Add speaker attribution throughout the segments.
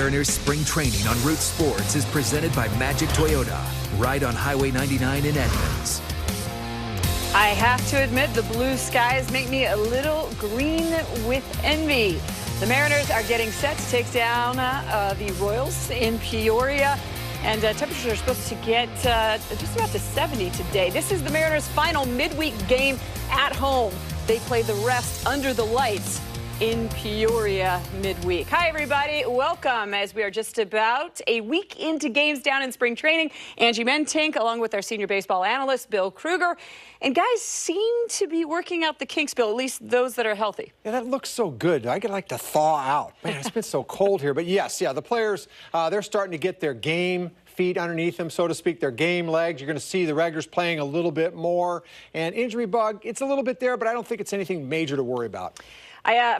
Speaker 1: Mariners spring training on Root Sports is presented by Magic Toyota, right on Highway 99 in Edmonds.
Speaker 2: I have to admit, the blue skies make me a little green with envy. The Mariners are getting set to take down the Royals in Peoria. And temperatures are supposed to get just about to 70 today. This is the Mariners' final midweek game at home. They play the rest under the lights in Peoria midweek. Hi, everybody. Welcome as we are just about a week into games down in spring training. Angie Mentink, along with our senior baseball analyst, Bill Kruger. And guys seem to be working out the kinks, Bill, at least those that are healthy.
Speaker 3: Yeah, that looks so good. I could like to thaw out. Man, it's been so cold here. But yes, the players, they're starting to get their game feet underneath them, so to speak, their game legs. You're going to see the regulars playing a little bit more. And injury bug, it's a little bit there, but I don't think it's anything major to worry about.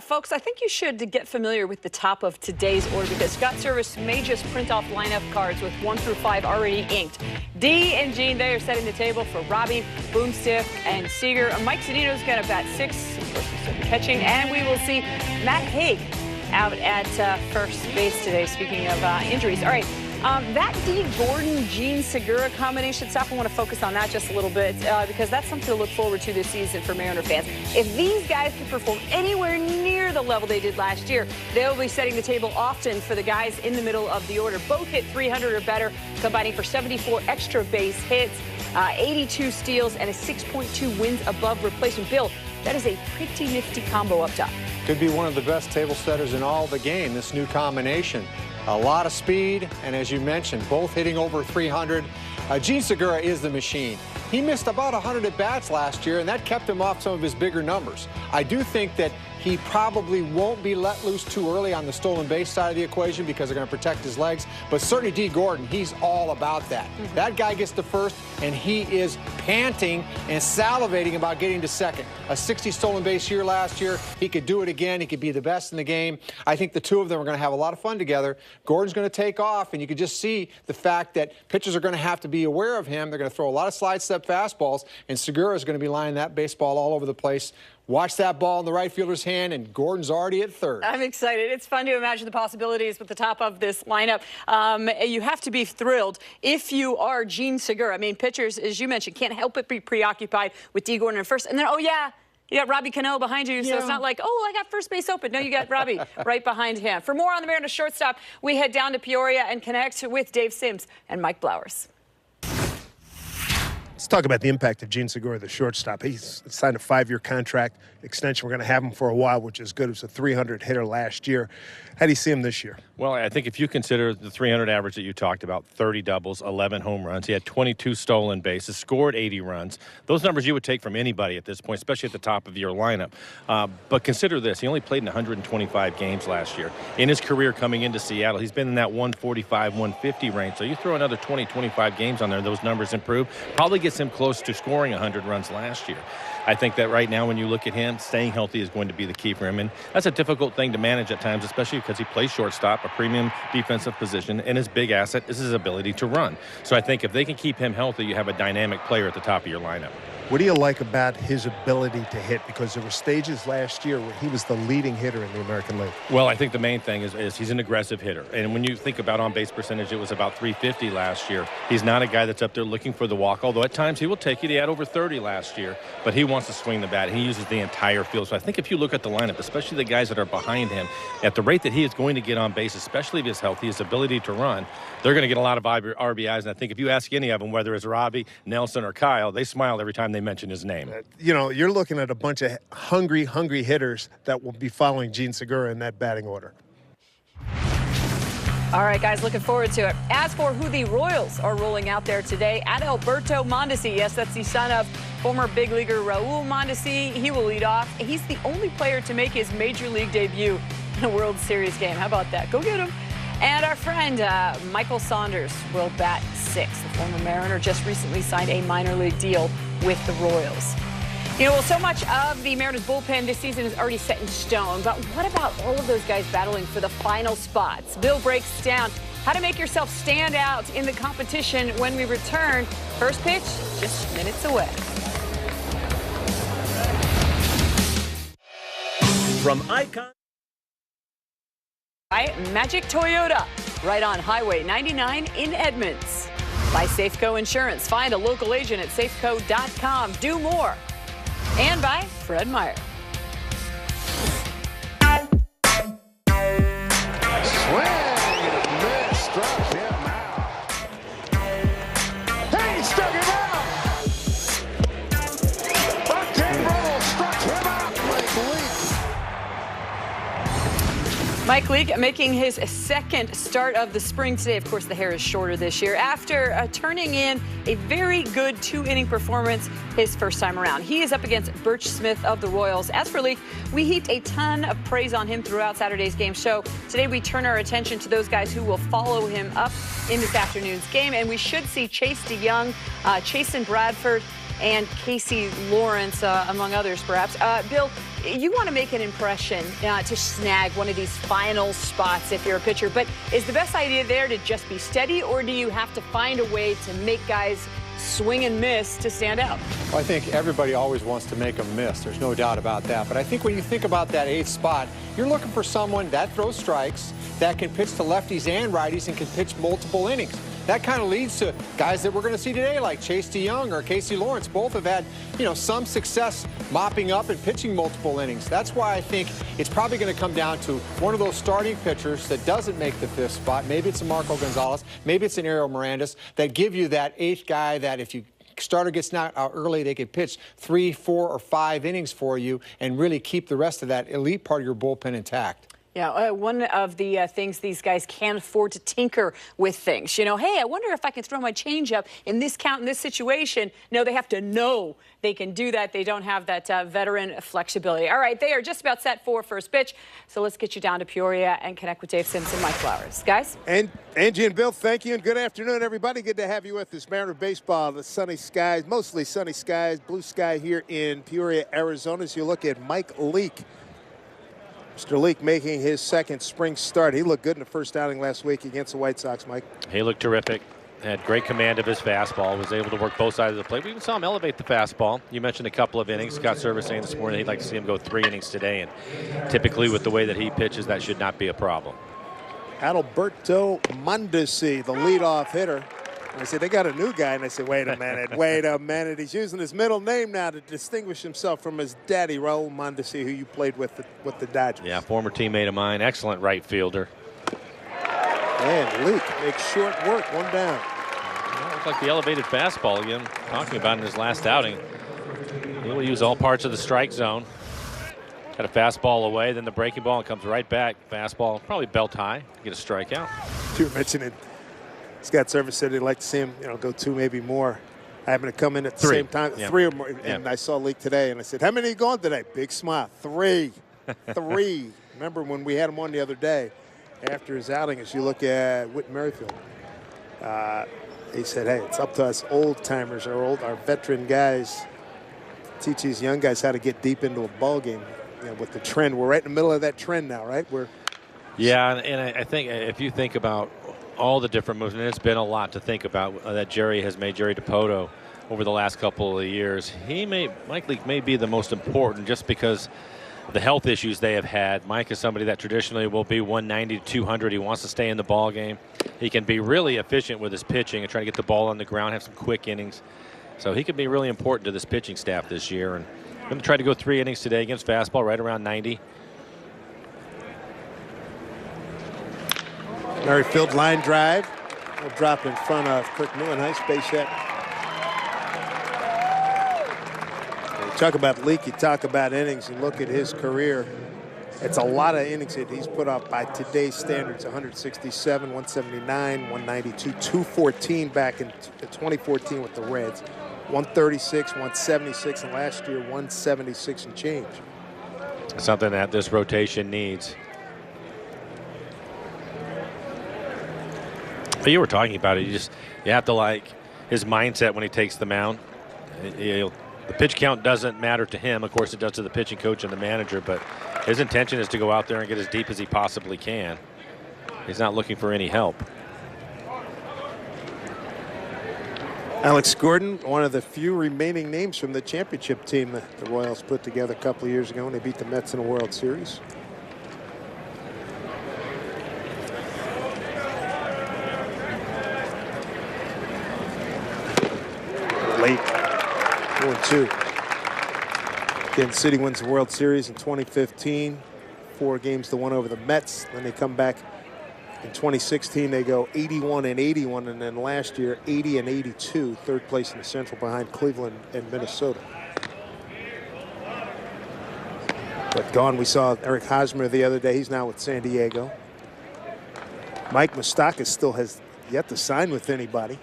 Speaker 2: Folks, I think you should get familiar with the top of today's order because Scott Service may just print off lineup cards with 1 through 5 already inked. D and Gene, they are setting the table for Robbie, Boomstiff, and Seager. Mike Zunino's going to bat 6, of course, he's catching, and we will see Matt Haig out at first base today, speaking of injuries. All right. That D. Gordon-Gene Segura combination stuff, I want to focus on that just a little bit because that's something to look forward to this season for Mariner fans. If these guys can perform anywhere near the level they did last year, they'll be setting the table often for the guys in the middle of the order. Both hit 300 or better, combining for 74 extra base hits, 82 steals, and a 6.2 wins above replacement. Bill, that is a pretty nifty combo up top.
Speaker 3: Could be one of the best table setters in all the game, this new combination. A lot of speed, and as you mentioned, both hitting over 300. Gene Segura is the machine. He missed about 100 at-bats last year, and that kept him off some of his bigger numbers. I do think that he probably won't be let loose too early on the stolen base side of the equation because they're going to protect his legs. But certainly D. Gordon, he's all about that. That guy gets to first, and he is panting and salivating about getting to second. A 60 stolen base year last year. He could do it again. He could be the best in the game. I think the two of them are going to have a lot of fun together. Gordon's going to take off, and you could just see the fact that pitchers are going to have to be aware of him. They're going to throw a lot of slide step fastballs, and Segura is going to be lining that baseball all over the place. Watch that ball in the right fielder's hand, and Gordon's already at third.
Speaker 2: I'm excited. It's fun to imagine the possibilities with the top of this lineup. You have to be thrilled if you are Gene Segura. I mean, pitchers, as you mentioned, can't help but be preoccupied with D. Gordon at first. And then, oh, yeah, you got Robbie Cano behind you, so it's not like, oh, I got first base open. No, you got Robbie right behind him. For more on the Mariners shortstop, we head down to Peoria and connect with Dave Sims and Mike Blowers.
Speaker 4: Let's talk about the impact of Gene Segura, the shortstop. He's signed a 5-year contract extension. We're going to have him for a while, which is good. He was a 300 hitter last year. How do you see him this year?
Speaker 5: Well, I think if you consider the 300 average that you talked about, 30 doubles, 11 home runs, he had 22 stolen bases, scored 80 runs. Those numbers you would take from anybody at this point, especially at the top of your lineup. But consider this. He only played in 125 games last year. In his career coming into Seattle, he's been in that 145, 150 range. So you throw another 20, 25 games on there, those numbers improve. Probably gets him close to scoring 100 runs last year. I think that right now when you look at him, staying healthy is going to be the key for him. And that's a difficult thing to manage at times, especially because he plays shortstop, a premium defensive position, and his big asset is his ability to run. So I think if they can keep him healthy, you have a dynamic player at the top of your lineup.
Speaker 4: What do you like about his ability to hit? Because there were stages last year where he was the leading hitter in the American League.
Speaker 5: Well, I think the main thing is he's an aggressive hitter. And when you think about on-base percentage, it was about 350 last year. He's not a guy that's up there looking for the walk, although at times he will take it. He had over 30 last year, but he wants to swing the bat. He uses the entire field. So I think if you look at the lineup, especially the guys that are behind him, at the rate that he is going to get on base, especially if he's healthy, his ability to run, they're going to get a lot of RBIs. And I think if you ask any of them, whether it's Robbie, Nelson, or Kyle, they smile every time they mention his name.
Speaker 4: You're looking at a bunch of hungry hitters that will be following Gene Segura in that batting order.
Speaker 2: All right, guys, looking forward to it. As for who the Royals are rolling out there today, Adalberto Mondesi, yes, that's the son of former big leaguer Raul Mondesi. He will lead off. He's the only player to make his major league debut in a World Series game. How about that? Go get him. And our friend Michael Saunders will bat 6. The former Mariner just recently signed a minor league deal with the Royals. So much of the Mariners bullpen this season is already set in stone. But what about all of those guys battling for the final spots? Bill breaks down how to make yourself stand out in the competition when we return. First pitch, just minutes away.
Speaker 6: From Icon.
Speaker 2: By Magic Toyota, right on Highway 99 in Edmonds. By Safeco Insurance. Find a local agent at safeco.com. Do more. And by Fred Meyer.
Speaker 6: Swing and a miss. Struck him out. Hey, struck him out. Buck Roll struck him out.
Speaker 2: Mike Leake making his second start of the spring today. Of course, the hair is shorter this year after turning in a very good 2-inning performance his first time around. He is up against Birch Smith of the Royals. As for Leake, we heaped a ton of praise on him throughout Saturday's game. So today we turn our attention to those guys who will follow him up in this afternoon's game. And we should see Chase DeYoung, Chasen Bradford, and Casey Lawrence, among others, perhaps. Bill, you want to make an impression to snag one of these final spots if you're a pitcher, but is the best idea there to just be steady, or do you have to find a way to make guys swing and miss to stand out?
Speaker 3: Well, I think everybody always wants to make them miss. There's no doubt about that. But I think when you think about that 8th spot, you're looking for someone that throws strikes, that can pitch to lefties and righties, and can pitch multiple innings. That kind of leads to guys that we're going to see today, like Chase DeYoung or Casey Lawrence. Both have had, some success mopping up and pitching multiple innings. That's why I think it's probably going to come down to one of those starting pitchers that doesn't make the 5th spot. Maybe it's a Marco Gonzalez. Maybe it's an Ariel Mirandas that give you that 8th guy that if you starter gets knocked out early, they could pitch 3, 4, or 5 innings for you and really keep the rest of that elite part of your bullpen intact.
Speaker 2: Yeah, one of the things these guys can't afford to tinker with things. Hey, I wonder if I can throw my changeup in this count, in this situation. No, they have to know they can do that. They don't have that veteran flexibility. All right, they are just about set for first pitch. So let's get you down to Peoria and connect with Dave Simpson, Mike Flowers. Guys?
Speaker 7: And Angie and Bill, thank you, and good afternoon, everybody. Good to have you with us. Mariner Baseball, the sunny skies, mostly sunny skies, blue sky here in Peoria, Arizona. As you look at Mike Leake. Mr. Leake making his second spring start. He looked good in the first outing last week against the White Sox, Mike.
Speaker 5: He looked terrific. Had great command of his fastball. Was able to work both sides of the plate. We even saw him elevate the fastball. You mentioned a couple of innings. Scott Servais saying this morning he'd like to see him go 3 innings today. And typically with the way that he pitches, that should not be a problem.
Speaker 7: Adalberto Mondesi, the leadoff hitter. I said, they got a new guy. And I said, wait a minute. He's using his middle name now to distinguish himself from his daddy, Raul Mondesi, who you played with the Dodgers.
Speaker 5: Yeah, former teammate of mine. Excellent right fielder.
Speaker 7: And Leake makes short work, 1 down.
Speaker 5: Well, looks like the elevated fastball again, talking about in his last outing. He will use all parts of the strike zone. Got a fastball away, then the breaking ball, and comes right back. Fastball, probably belt high, get a strikeout.
Speaker 7: You were mentioning Scott Servais said he'd like to see him, go 2, maybe more. I happened to come in at the
Speaker 5: 3.
Speaker 7: same time,
Speaker 5: yeah.
Speaker 7: 3 or more,
Speaker 5: yeah.
Speaker 7: and I saw Leake today, and I said, how many are you going today? Big smile, 3. 3. Remember when we had him on the other day after his outing, as you look at Whit Merrifield, he said, hey, it's up to us old-timers, our veteran guys, teach these young guys how to get deep into a ball game. With the trend, we're right in the middle of that trend now, right?
Speaker 5: Yeah, and I think if you think about all the different moves, and it's been a lot to think about that Jerry has made, Jerry Dipoto, over the last couple of years. Mike Leake may be the most important just because of the health issues they have had. Mike is somebody that traditionally will be 190 to 200. He wants to stay in the ball game. He can be really efficient with his pitching and try to get the ball on the ground, have some quick innings. So he could be really important to this pitching staff this year. And I'm going to try to go 3 innings today against fastball, right around 90.
Speaker 7: Merrifield line drive. Will drop in front of Kirk Nieuwenhuis, base hit. You talk about Leake, you talk about innings, and look at his career. It's a lot of innings that he's put up by today's standards. 167, 179, 192, 214 back in 2014 with the Reds. 136, 176, and last year 176 and change.
Speaker 5: Something that this rotation needs. But you were talking about it. You have to like his mindset when he takes the mound. The pitch count doesn't matter to him. Of course, it does to the pitching coach and the manager. But his intention is to go out there and get as deep as he possibly can. He's not looking for any help.
Speaker 7: Alex Gordon, one of the few remaining names from the championship team that the Royals put together a couple of years ago when they beat the Mets in a World Series. 4-2. Kansas City wins the World Series in 2015. 4 games to 1 over the Mets. Then they come back in 2016. They go 81-81, and then last year 80-82, third place in the Central behind Cleveland and Minnesota. But gone, we saw Eric Hosmer the other day. He's now with San Diego. Mike Moustakas still has yet to sign with anybody.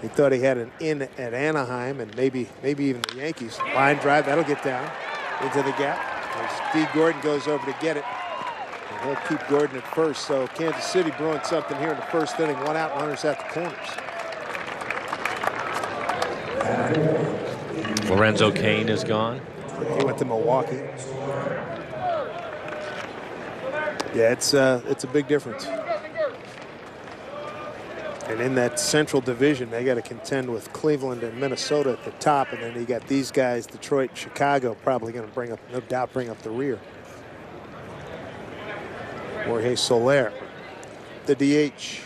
Speaker 7: He thought he had an in at Anaheim and maybe even the Yankees. Line drive, that'll get down into the gap. As Dee Gordon goes over to get it. And he'll keep Gordon at first. So Kansas City brewing something here in the first inning. 1 out, runners at the corners.
Speaker 5: Lorenzo Cain is gone.
Speaker 7: He went to Milwaukee. Yeah, it's a big difference. And in that Central Division, they got to contend with Cleveland and Minnesota at the top, and then you got these guys, Detroit, Chicago, probably going to bring up, no doubt, bring up the rear. Jorge Soler, the DH.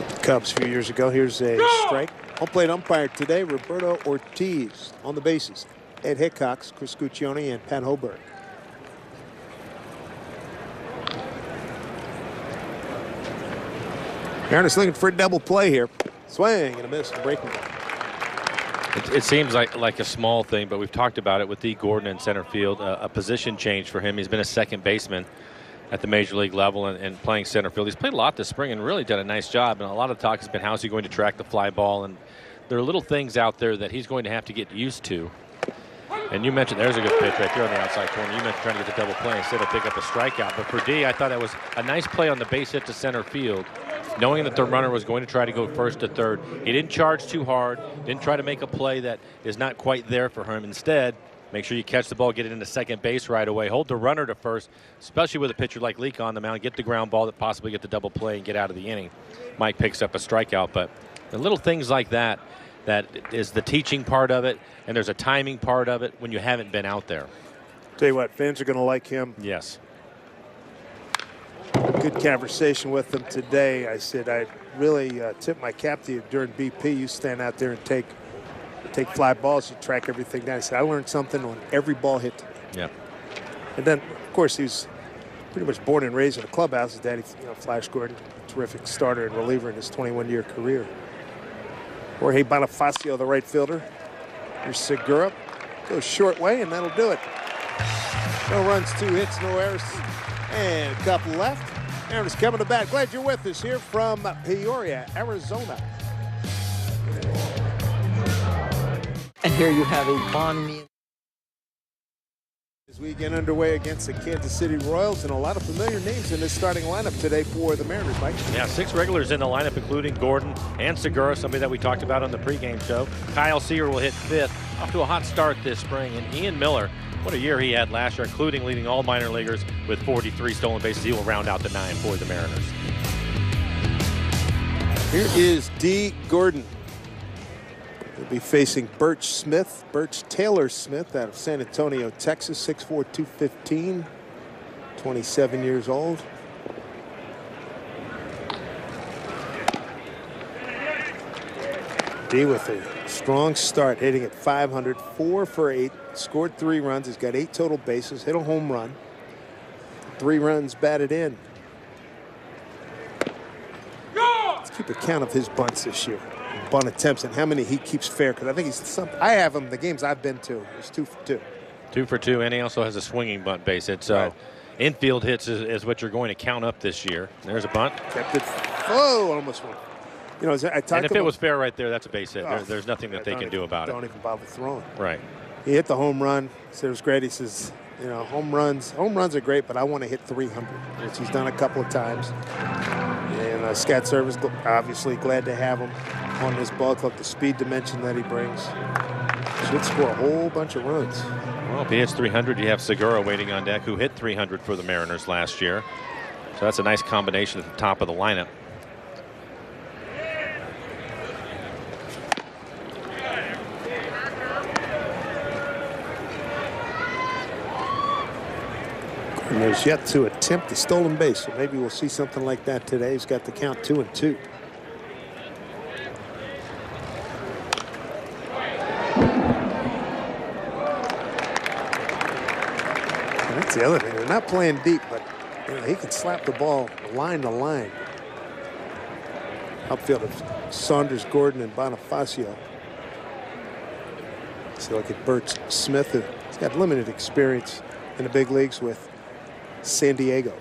Speaker 7: The Cubs a few years ago. Here's a strike. Home plate umpire today, Roberto Ortiz. On the bases, Ed Hickox, Chris Guccione, and Pat Hoberg. Mariners looking for a double play here. Swing and a miss, breaking ball.
Speaker 5: It seems like a small thing, but we've talked about it with Dee Gordon in center field. A position change for him. He's been a second baseman at the major league level and playing center field. He's played a lot this spring and really done a nice job. And a lot of talk has been how's he going to track the fly ball. And there are little things out there that he's going to have to get used to. And you mentioned there's a good pitch right there on the outside corner. You mentioned trying to get the double play instead of pick up a strikeout. But for Dee, I thought that was a nice play on the base hit to center field, knowing that the runner was going to try to go first to third. He didn't charge too hard, didn't try to make a play that is not quite there for him. Instead, make sure you catch the ball, get it into second base right away, hold the runner to first, especially with a pitcher like Leake on the mound, get the ground ball that possibly get the double play and get out of the inning. Mike picks up a strikeout, but the little things like that is the teaching part of it, and there's a timing part of it when you haven't been out there.
Speaker 7: Tell you what, fans are going to like him.
Speaker 5: Yes.
Speaker 7: Good conversation with him today. I said I really tip my cap to you during BP. You stand out there and take fly balls. You track everything down. I said I learned something when every ball hit to me.
Speaker 5: Yeah.
Speaker 7: And then, of course, he was pretty much born and raised in a clubhouse. His daddy, Flash Gordon, terrific starter and reliever in his 21-year career. Jorge Bonifacio, the right fielder. Here's Segura. Goes short way, and that'll do it. No runs, 2 hits, no errors, and a couple left. Mariners coming to bat. Glad you're with us here from Peoria, Arizona.
Speaker 8: And here you have a Bonnie.
Speaker 7: As we get underway against the Kansas City Royals, and a lot of familiar names in this starting lineup today for the Mariners, Mike.
Speaker 5: Yeah, 6 regulars in the lineup, including Gordon and Segura, somebody that we talked about on the pregame show. Kyle Seager will hit 5th, off to a hot start this spring. And Ian Miller, what a year he had last year, including leading all minor leaguers with 43 stolen bases. He will round out the 9 for the Mariners.
Speaker 7: Here is Dee Gordon. He'll be facing Birch Taylor Smith out of San Antonio, Texas, 6'4", 215, 27 years old. Dee with a strong start, hitting at 500, 4 for 8, scored 3 runs. He's got 8 total bases, hit a home run, 3 runs batted in. Let's keep a count of his bunts this year. Bunt attempts and how many he keeps fair, because I think I have him the games I've been to. He's 2 for 2.
Speaker 5: 2 for 2, and he also has a swinging bunt base. It's
Speaker 7: right.
Speaker 5: Infield hits is what you're going to count up this year. There's a bunt.
Speaker 7: Kept it. Oh, almost went. I talked.
Speaker 5: And if it was fair right there, that's a base hit.
Speaker 7: Oh,
Speaker 5: there's nothing that they can do about it.
Speaker 7: Don't even bother throwing.
Speaker 5: Right.
Speaker 7: He hit the home run. Said it was great. He says, home runs are great, but I want to hit 300, which he's done a couple of times. And Scat Service, obviously glad to have him on this ball club. The speed dimension that he brings should score a whole bunch of runs.
Speaker 5: Well, if he hits 300, you have Segura waiting on deck, who hit 300 for the Mariners last year. So that's a nice combination at the top of the lineup.
Speaker 7: And there's yet to attempt the stolen base, so maybe we'll see something like that today. He's got the count 2-2. That's the other thing. They're not playing deep, but he can slap the ball line to line. Outfield of Saunders, Gordon, and Bonifacio. So look at Bert Smith, who's got limited experience in the big leagues with San Diego.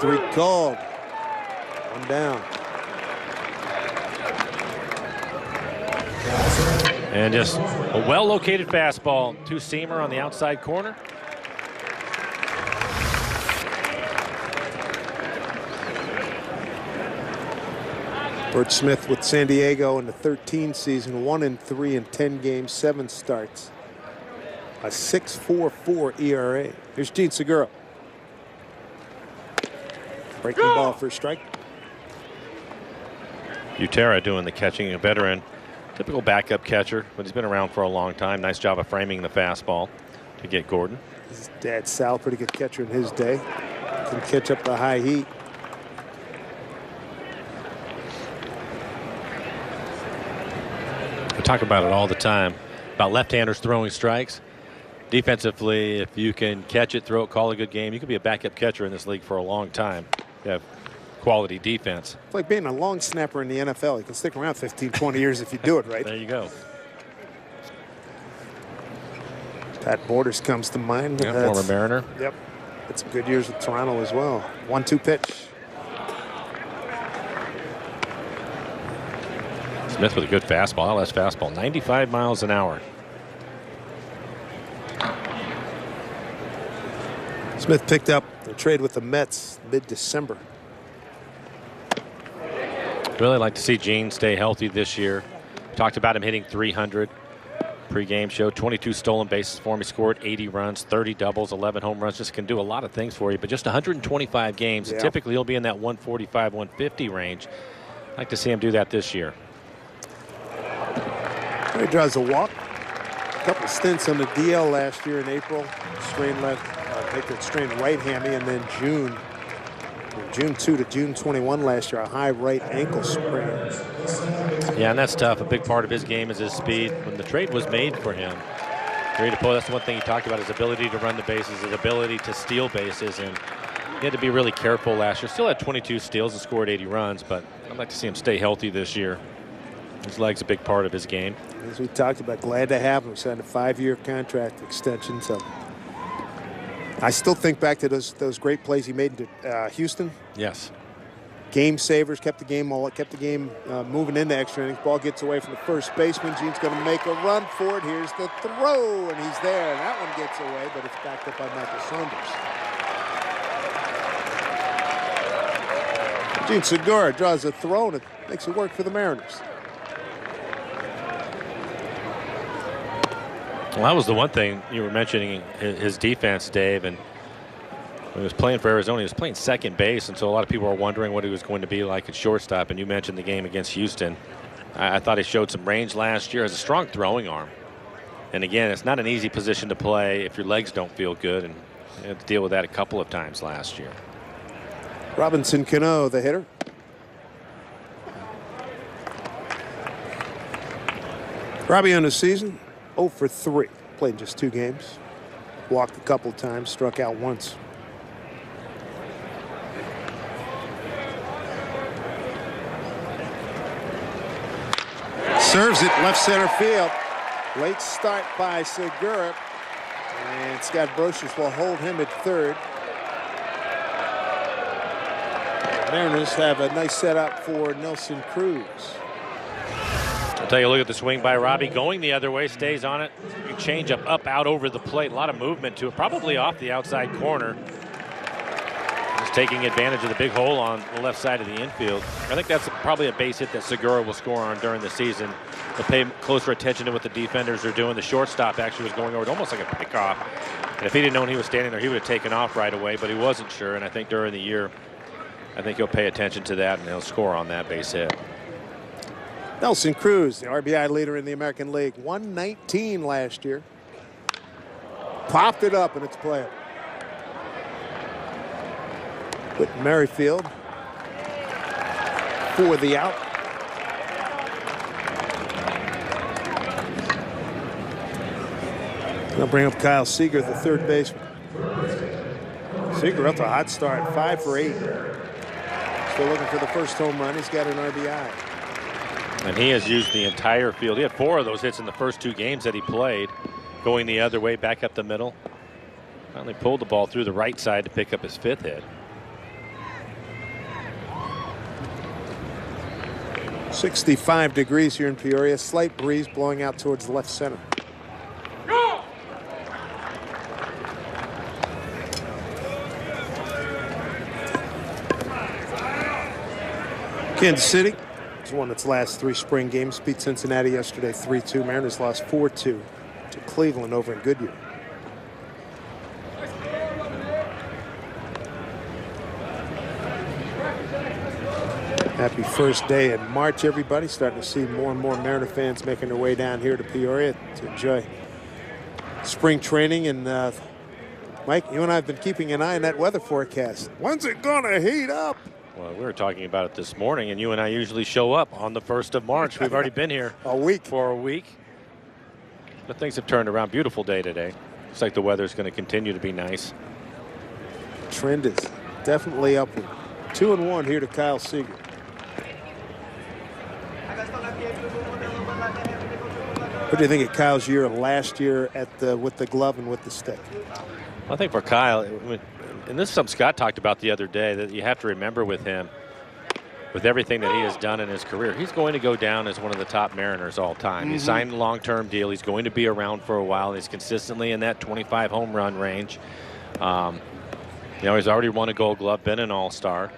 Speaker 7: 3 called. 1 down.
Speaker 5: And just a well-located fastball. 2-seamer on the outside corner.
Speaker 7: Bert Smith with San Diego in the 13 season, 1-3 in 10 games, 7 starts. A 6.44 ERA. Here's Gene Segura. Breaking ball for a strike.
Speaker 5: Butera doing the catching, a veteran. Typical backup catcher, but he's been around for a long time. Nice job of framing the fastball to get Gordon.
Speaker 7: His dad, Sal, pretty good catcher in his day. Can catch up the high heat.
Speaker 5: We talk about it all the time, about left-handers throwing strikes. Defensively, if you can catch it, throw it, call a good game, you could be a backup catcher in this league for a long time. You have quality defense.
Speaker 7: It's like being a long snapper in the NFL. You can stick around 15, 20 years if you do it right.
Speaker 5: There you go.
Speaker 7: Pat Borders comes to mind.
Speaker 5: Yeah, former Mariner.
Speaker 7: Yep. Had some good years with Toronto as well. 1-2 pitch.
Speaker 5: Smith with a good fastball, LS fastball, 95 miles an hour.
Speaker 7: Smith picked up a trade with the Mets mid-December.
Speaker 5: Really like to see Gene stay healthy this year. Talked about him hitting 300 pre-game show. 22 stolen bases for him. He scored 80 runs, 30 doubles, 11 home runs. Just can do a lot of things for you. But just 125 games. Yeah. Typically he'll be in that 145, 150 range. I'd like to see him do that this year.
Speaker 7: He draws a walk. A couple stints on the DL last year in April. Strained strained right hammy, and then June 2 to June 21 last year, a high right ankle sprain.
Speaker 5: Yeah, and that's tough. A big part of his game is his speed. When the trade was made for him, that's the one thing he talked about, his ability to run the bases, his ability to steal bases, and he had to be really careful last year. Still had 22 steals and scored 80 runs, but I'd like to see him stay healthy this year. His leg's a big part of his game.
Speaker 7: As we talked about, glad to have him. We signed a 5-year contract extension. So I still think back to those great plays he made into Houston.
Speaker 5: Yes.
Speaker 7: Game savers, kept the game moving into extra innings. Ball gets away from the first baseman. Gene's going to make a run for it. Here's the throw, and he's there. And that one gets away, but it's backed up by Michael Saunders. Gene Segura draws a throw, and it makes it work for the Mariners.
Speaker 5: Well, that was the one thing you were mentioning, his defense, Dave. And when he was playing for Arizona, he was playing second base. And so a lot of people were wondering what he was going to be like at shortstop. And you mentioned the game against Houston. I thought he showed some range last year. Has a strong throwing arm. And again, it's not an easy position to play if your legs don't feel good. And you had to deal with that a couple of times last year.
Speaker 7: Robinson Cano, the hitter. Robbie on the season, 0 for 3. Played just 2 games. Walked a couple times, struck out once. Serves it left center field. Late start by Segura. And Scott Brocious will hold him at third. Mariners have a nice setup for Nelson Cruz.
Speaker 5: I'll take a look at the swing by Robbie, going the other way, stays on it. Change up, out over the plate. A lot of movement to it, probably off the outside corner. Just taking advantage of the big hole on the left side of the infield. I think that's probably a base hit that Segura will score on during the season. They'll pay closer attention to what the defenders are doing. The shortstop actually was going over it almost like a pickoff. And if he didn't know when he was standing there, he would have taken off right away, but he wasn't sure. And I think during the year, I think he'll pay attention to that and he'll score on that base hit.
Speaker 7: Nelson Cruz, the RBI leader in the American League, 119 last year. Popped it up and it's playable. Whit Merrifield for the out. I'll bring up Kyle Seager, the third baseman. Seager up to a hot start, 5 for 8. Still looking for the first home run. He's got an RBI.
Speaker 5: And he has used the entire field. He had 4 of those hits in the first 2 games that he played, going the other way, back up the middle. Finally pulled the ball through the right side to pick up his 5th hit.
Speaker 7: 65 degrees here in Peoria. Slight breeze blowing out towards left center. Kansas City has won its last 3 spring games. Beat Cincinnati yesterday 3-2. Mariners lost 4-2 to Cleveland over in Goodyear. Happy first day in March, everybody. Starting to see more and more Mariner fans making their way down here to Peoria to enjoy spring training. And Mike, you and I have been keeping an eye on that weather forecast. When's it gonna heat up?
Speaker 5: Well, we were talking about it this morning, and you and I usually show up on the 1st of March. We've already been here
Speaker 7: a week.
Speaker 5: For a week. But things have turned around. Beautiful day today. Looks like the weather's going to continue to be nice.
Speaker 7: Trend is definitely upward. 2-1 here to Kyle Seager. What do you think of Kyle's year last year with the glove and with the stick?
Speaker 5: I think for Kyle, and this is something Scott talked about the other day, that you have to remember with him, with everything that he has done in his career, he's going to go down as one of the top Mariners all time. He signed a long-term deal. He's going to be around for a while. He's consistently in that 25 home run range. You know, he's already won a Gold Glove, been an All-Star.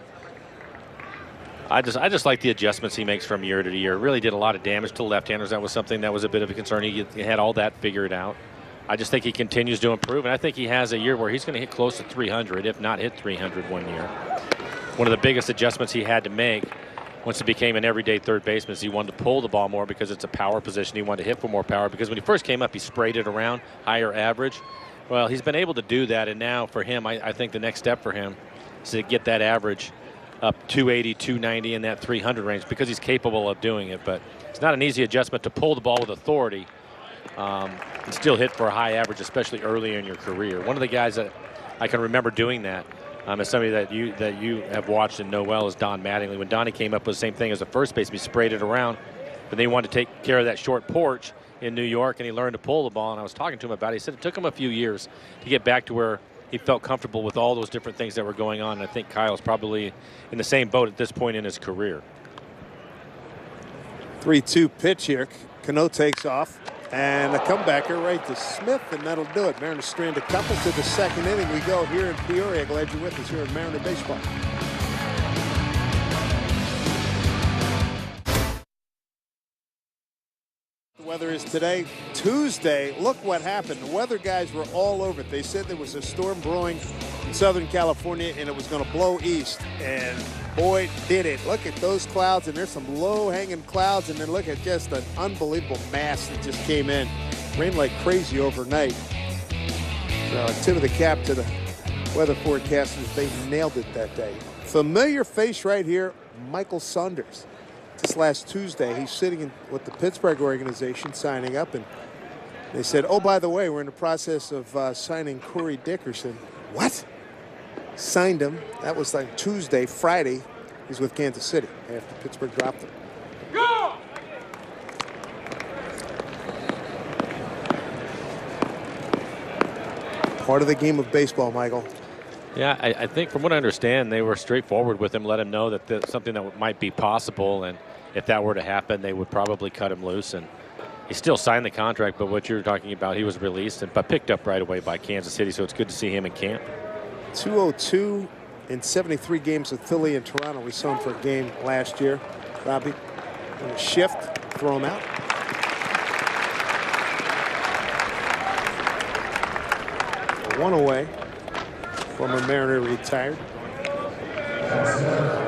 Speaker 5: I just like the adjustments he makes from year to year. Really did a lot of damage to left-handers. That was something that was a bit of a concern. He had all that figured out. I just think he continues to improve, and I think he has a year where he's going to hit close to 300, if not hit 300 one year. One of the biggest adjustments he had to make once he became an everyday third baseman is he wanted to pull the ball more because it's a power position. He wanted to hit for more power because when he first came up, he sprayed it around, higher average. Well, he's been able to do that, and now for him, I think the next step for him is to get that average up 280, 290 in that 300 range because he's capable of doing it. But it's not an easy adjustment to pull the ball with authority and still hit for a high average, especially early in your career. One of the guys that I can remember doing that is somebody that you have watched and know well is Don Mattingly. When Donnie came up with the same thing as a first baseman, he sprayed it around, but then he wanted to take care of that short porch in New York, and he learned to pull the ball. And I was talking to him about it. He said it took him a few years to get back to where he felt comfortable with all those different things that were going on. And I think Kyle's probably in the same boat at this point in his career.
Speaker 7: 3-2 pitch here. Cano takes off. And a comebacker right to Smith, and that'll do it. Mariners strand a couple to the 2nd inning. We go here in Peoria. Glad you're with us here at Mariner Baseball. The weather is today, Tuesday. Look what happened. The weather guys were all over it. They said there was a storm brewing in Southern California, and it was going to blow east. And boy, did it. Look at those clouds, and there's some low-hanging clouds, and then look at just an unbelievable mass that just came in. Rained like crazy overnight. So tip of the cap to the weather forecasters. They nailed it that day. Familiar face right here, Michael Saunders. This last Tuesday, he's sitting with the Pittsburgh organization signing up, and they said, oh, by the way, we're in the process of signing Corey Dickerson. What? Signed him. That was like Tuesday. Friday, he's with Kansas City after Pittsburgh dropped him. Go! Part of the game of baseball, Michael.
Speaker 5: Yeah, I think from what I understand, they were straightforward with him, let him know that that's something that might be possible, and if that were to happen, they would probably cut him loose. And he still signed the contract, but what you're talking about, he was released but picked up right away by Kansas City, so it's good to see him in camp.
Speaker 7: 202 in 73 games with Philly and Toronto. We saw him for a game last year. Robbie, on a shift, throw him out. One away. Former Mariner retired.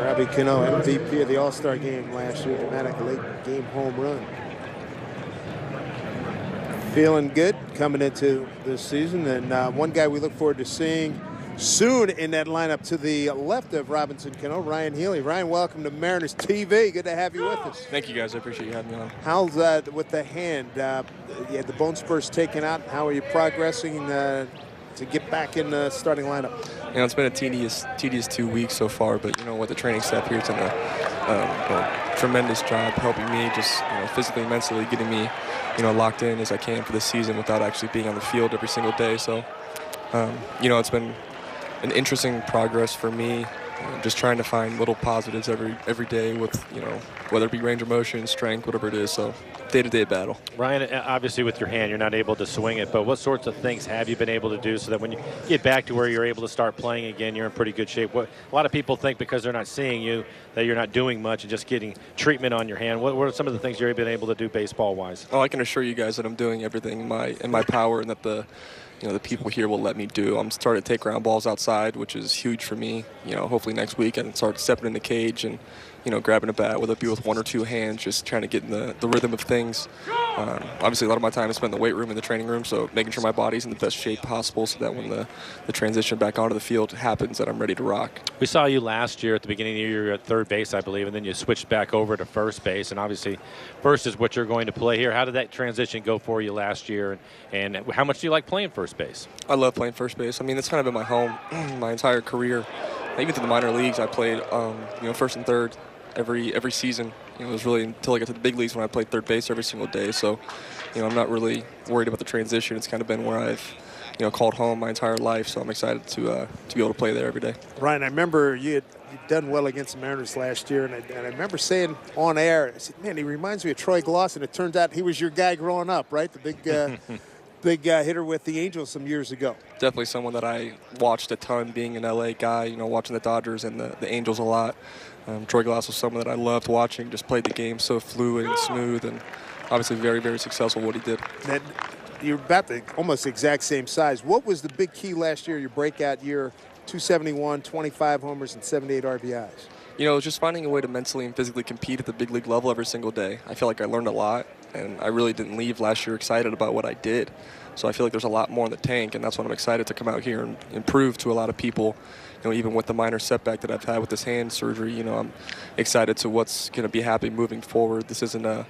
Speaker 7: Robbie Cano, MVP of the All-Star game last year. Dramatic late game home run. Feeling good coming into this season. And one guy we look forward to seeing soon in that lineup to the left of Robinson Cano, Ryan Healy. Ryan, welcome to Mariners TV. Good to have you with us.
Speaker 9: Thank you, guys. I appreciate you having me on.
Speaker 7: How's with the hand? You had the bone spurs taken out. How are you progressing to to get back in the starting lineup?
Speaker 9: You know, it's been a tedious 2 weeks so far, but you know what, the training staff here has done a tremendous job helping me, just physically, mentally, getting me locked in as I can for the season without actually being on the field every single day. So it's been an interesting progress for me. Just trying to find little positives every day with, whether it be range of motion, strength, whatever it is. So day-to-day battle.
Speaker 5: Ryan, obviously with your hand, you're not able to swing it, but what sorts of things have you been able to do so that when you get back to where you're able to start playing again, you're in pretty good shape? A lot of people think because they're not seeing you that you're not doing much and just getting treatment on your hand. What are some of the things you've been able to do baseball-wise?
Speaker 9: Oh, I can assure you guys that I'm doing everything in my power, and that the people here will let me do. I'm starting to take ground balls outside, which is huge for me. Hopefully next week I can start stepping in the cage and, grabbing a bat, whether it be with one or two hands, just trying to get in the rhythm of things. Obviously, a lot of my time is spent in the weight room and the training room, so making sure my body's in the best shape possible so that when the transition back onto the field happens, that I'm ready to rock.
Speaker 5: We saw you last year at the beginning of the year at third base, I believe, and then you switched back over to first base, and obviously first is what you're going to play here. How did that transition go for you last year, and how much do you like playing first base?
Speaker 9: I love playing first base. I mean, it's kind of been my home my entire career. Even through the minor leagues, I played first and third every season. It was really until I got to the big leagues when I played third base every single day. So, I'm not really worried about the transition. It's kind of been where I've, called home my entire life. So I'm excited to be able to play there every day.
Speaker 7: Ryan, I remember you'd done well against the Mariners last year, and I remember saying on air, I said, man, he reminds me of Troy Gloss, and it turns out he was your guy growing up, right? The big hitter with the Angels some years ago.
Speaker 9: Definitely someone that I watched a ton being an LA guy, watching the Dodgers and the Angels a lot. Troy Glass was someone that I loved watching, just played the game so fluid and smooth, and obviously very, very successful what he did.
Speaker 7: You're about the almost exact same size. What was the big key last year, your breakout year, 271, 25 homers, and 78 RBIs?
Speaker 9: It was just finding a way to mentally and physically compete at the big league level every single day. I feel like I learned a lot, and I really didn't leave last year excited about what I did. So I feel like there's a lot more in the tank, and that's what I'm excited to come out here and improve to a lot of people. Even with the minor setback that I've had with this hand surgery, I'm excited to what's going to be happening moving forward. This isn't a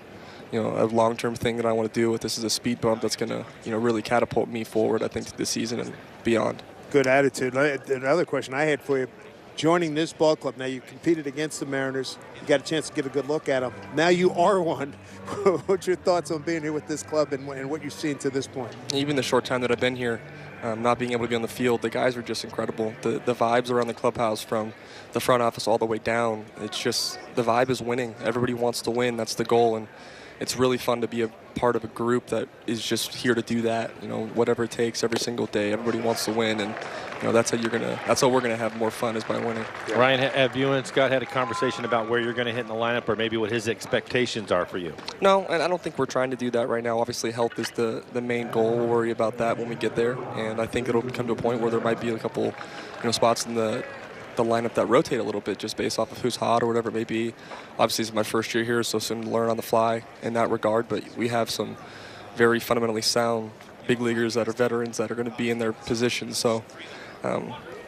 Speaker 9: long-term thing that I want to do with. This is a speed bump that's going to, really catapult me forward, I think, this season and beyond.
Speaker 7: Good attitude. Another question I had for you. Joining this ball club, now you competed against the Mariners. You got a chance to get a good look at them. Now you are one. What's your thoughts on being here with this club and what you've seen to this point?
Speaker 9: Even the short time that I've been here, not being able to be on the field, the guys are just incredible. The vibes around the clubhouse from the front office all the way down, it's just, the vibe is winning. Everybody wants to win. That's the goal. And it's really fun to be a part of a group that is just here to do that. Whatever it takes every single day. Everybody wants to win, and that's how we're gonna have more fun, is by winning.
Speaker 5: Yeah. Ryan, have you and Scott had a conversation about where you're going to hit in the lineup, or maybe what his expectations are for you?
Speaker 9: No, and I don't think we're trying to do that right now. Obviously, health is the main goal. We'll worry about that when we get there, and I think it'll come to a point where there might be a couple, spots in the lineup that rotate a little bit just based off of who's hot or whatever it may be. Obviously, it's my first year here, so soon to learn on the fly in that regard, but we have some very fundamentally sound big leaguers that are veterans that are going to be in their positions. So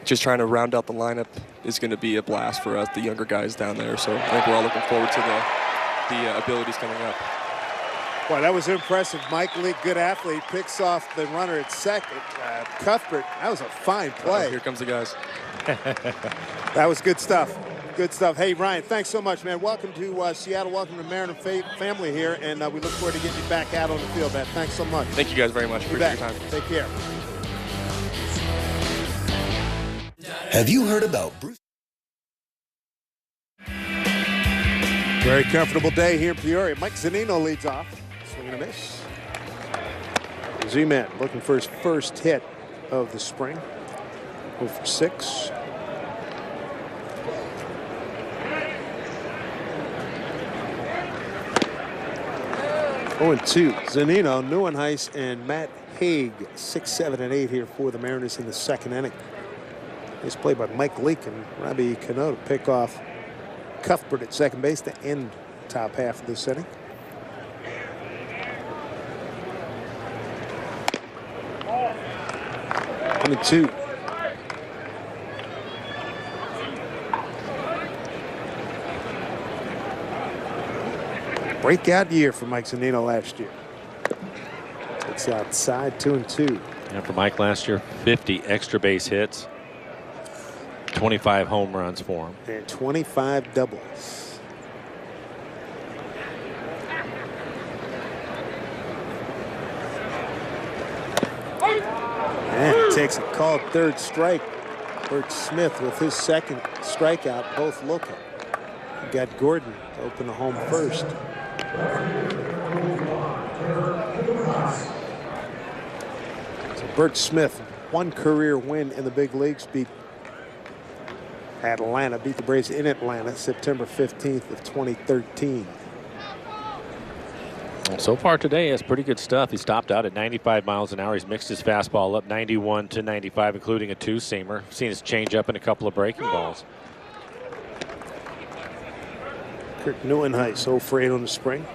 Speaker 9: just trying to round out the lineup is going to be a blast for us, the younger guys down there. So I think we're all looking forward to the abilities coming up.
Speaker 7: Boy, that was impressive. Mike Leake, good athlete, picks off the runner at second. Cuthbert, that was a fine play.
Speaker 9: Here comes the guys.
Speaker 7: That was good stuff. Good stuff. Hey, Ryan, thanks so much, man. Welcome to Seattle. Welcome to Mariner family here, and we look forward to getting you back out on the field, man. Thanks so much.
Speaker 9: Thank you guys very much. Appreciate your time.
Speaker 7: Take care.
Speaker 10: Have you heard about Bruce?
Speaker 7: Very comfortable day here in Peoria. Mike Zunino leads off. Swing and a miss. Z-Man looking for his first hit of the spring. 0 for 6. Oh, 2. Zunino, Neuenhuis, and Matt Haig, 6, 7, and 8 here for the Mariners in the second inning. Nice play by Mike Leake and Robbie Cano to pick off Cuthbert at second base to end the top half of this inning. One and 2. Breakout year for Mike Zunino last year. It's outside, 2 and 2.
Speaker 5: And for Mike last year, 50 extra base hits, 25 home runs for him.
Speaker 7: And 25 doubles. And takes a called third strike. Bert Smith with his second strikeout, both looking. Got Gordon to open the home first. So Bert Smith, one career win in the big leagues, beat Atlanta, beat the Braves in Atlanta September 15th of 2013.
Speaker 5: Well, so far today, he has pretty good stuff. He stopped out at 95 miles an hour. He's mixed his fastball up 91 to 95, including a two-seamer. Seen his changeup and a couple of breaking balls.
Speaker 7: Kirk Neuenhuis 0 for 8 on the spring.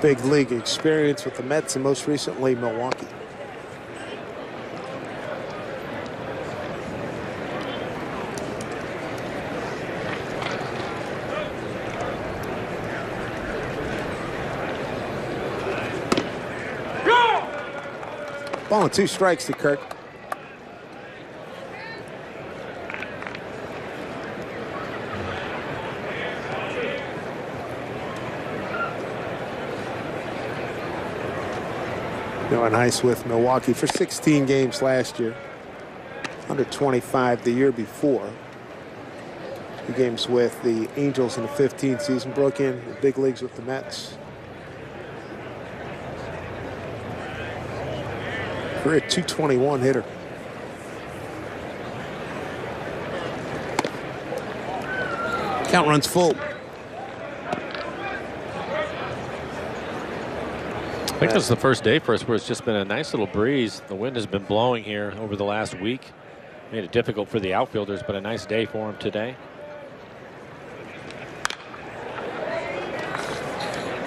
Speaker 7: Big league experience with the Mets and most recently Milwaukee. Ball and 2 strikes to Kirk. Neuenhuis with Milwaukee for 16 games last year. 125 the year before. 2 games with the Angels in the 15th season. Broke in the big leagues with the Mets. Career .221 hitter. Count runs full.
Speaker 5: I think this is the first day for us where it's just been a nice little breeze. The wind has been blowing here over the last week. Made it difficult for the outfielders, but a nice day for them today.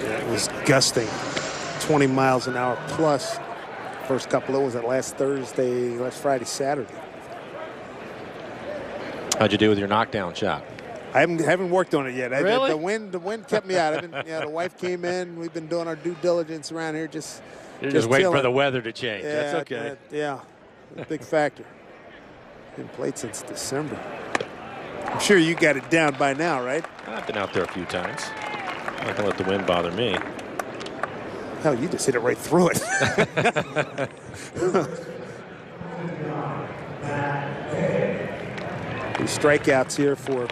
Speaker 7: Yeah, it was gusting. 20 miles an hour plus. First couple of was at last Friday, Saturday.
Speaker 5: How'd you do with your knockdown shot?
Speaker 7: I haven't worked on it yet.
Speaker 5: Really?
Speaker 7: The wind kept me out. The wife came in. We've been doing our due diligence around here.
Speaker 5: You're just waiting for the weather to change.
Speaker 7: Yeah,
Speaker 5: that's okay.
Speaker 7: Yeah, a big factor. Been played since December. I'm sure you got it down by now, right?
Speaker 5: I've been out there a few times. I'm not gonna let the wind bother me.
Speaker 7: Hell, you just hit it right through it. These strikeouts here for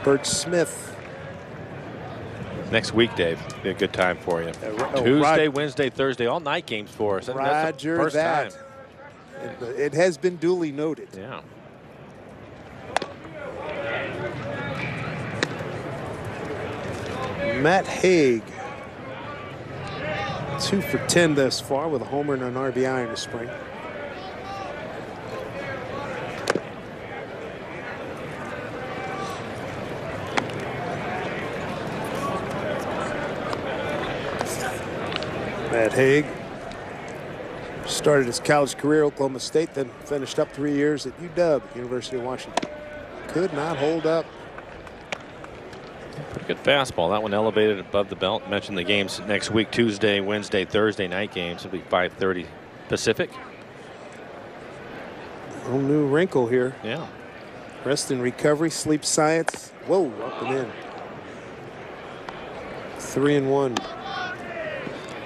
Speaker 7: Bert Smith.
Speaker 5: Next week, Dave, be a good time for you. Tuesday, Wednesday, Thursday, all night games for us.
Speaker 7: Roger
Speaker 5: That's the first
Speaker 7: time. It has been duly noted.
Speaker 5: Yeah.
Speaker 7: Matt Haig, 2 for 10 thus far with a homer and an RBI in the spring. Matt Haig started his college career at Oklahoma State, then finished up 3 years at UW, University of Washington. Could not hold up.
Speaker 5: Pretty good fastball. That one elevated above the belt. Mentioned the games next week, Tuesday, Wednesday, Thursday night games. It'll be 5:30 Pacific.
Speaker 7: Whole new wrinkle here.
Speaker 5: Yeah.
Speaker 7: Rest and recovery, sleep science. Whoa, up and in. 3-1.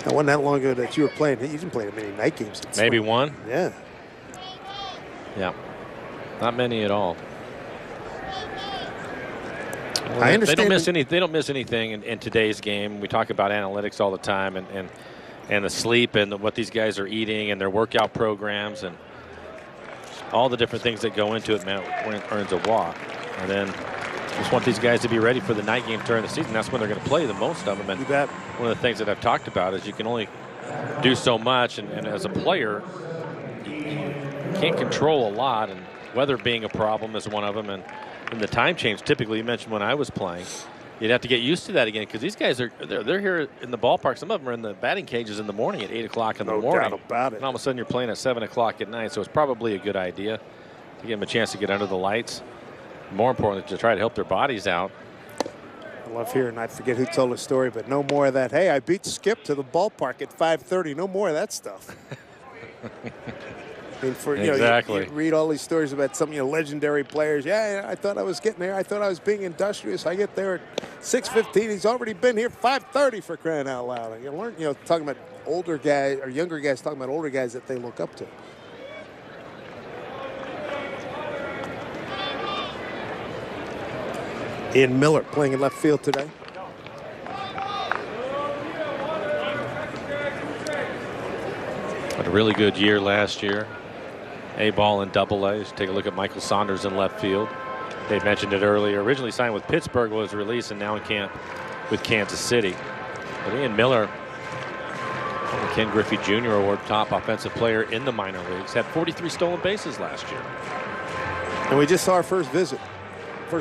Speaker 7: That wasn't that long ago that you were playing. You didn't play that many night games.
Speaker 5: Maybe one.
Speaker 7: Yeah.
Speaker 5: Yeah. Not many at all. Well,
Speaker 7: I understand.
Speaker 5: They don't miss anything in today's game. We talk about analytics all the time, and the sleep and what these guys are eating and their workout programs and all the different things that go into it. Man, earns a walk, and then just want these guys to be ready for the night game during the season. That's when they're going to play the most of them. And
Speaker 7: you bet.
Speaker 5: One of the things that I've talked about is you can only do so much, and as a player, you can't control a lot, and weather being a problem is one of them. And the time change, typically, you mentioned when I was playing, you'd have to get used to that again because these guys they're here in the ballpark. Some of them are in the batting cages in the morning at 8 o'clock in the morning.
Speaker 7: No doubt about it.
Speaker 5: And all of a sudden you're playing at 7 o'clock at night, so it's probably a good idea to give them a chance to get under the lights. More importantly, to try to help their bodies out.
Speaker 7: I love hearing, I forget who told the story, but no more of that. Hey, I beat Skip to the ballpark at 5:30. No more of that stuff. I mean, for
Speaker 5: exactly.
Speaker 7: you read all these stories about some legendary players. Yeah, I thought I was getting there. I thought I was being industrious. I get there at 6:15. He's already been here 5:30 for crying out loud. And you learn, talking about older guys or younger guys talking about older guys that they look up to. Ian Miller playing in left field today.
Speaker 5: Had a really good year last year. A-ball in Double-A. Take a look at Michael Saunders in left field. They mentioned it earlier. Originally signed with Pittsburgh, was released, and now in camp with Kansas City. But Ian Miller, won the Ken Griffey Jr. Award, top offensive player in the minor leagues, had 43 stolen bases last year.
Speaker 7: And we just saw our first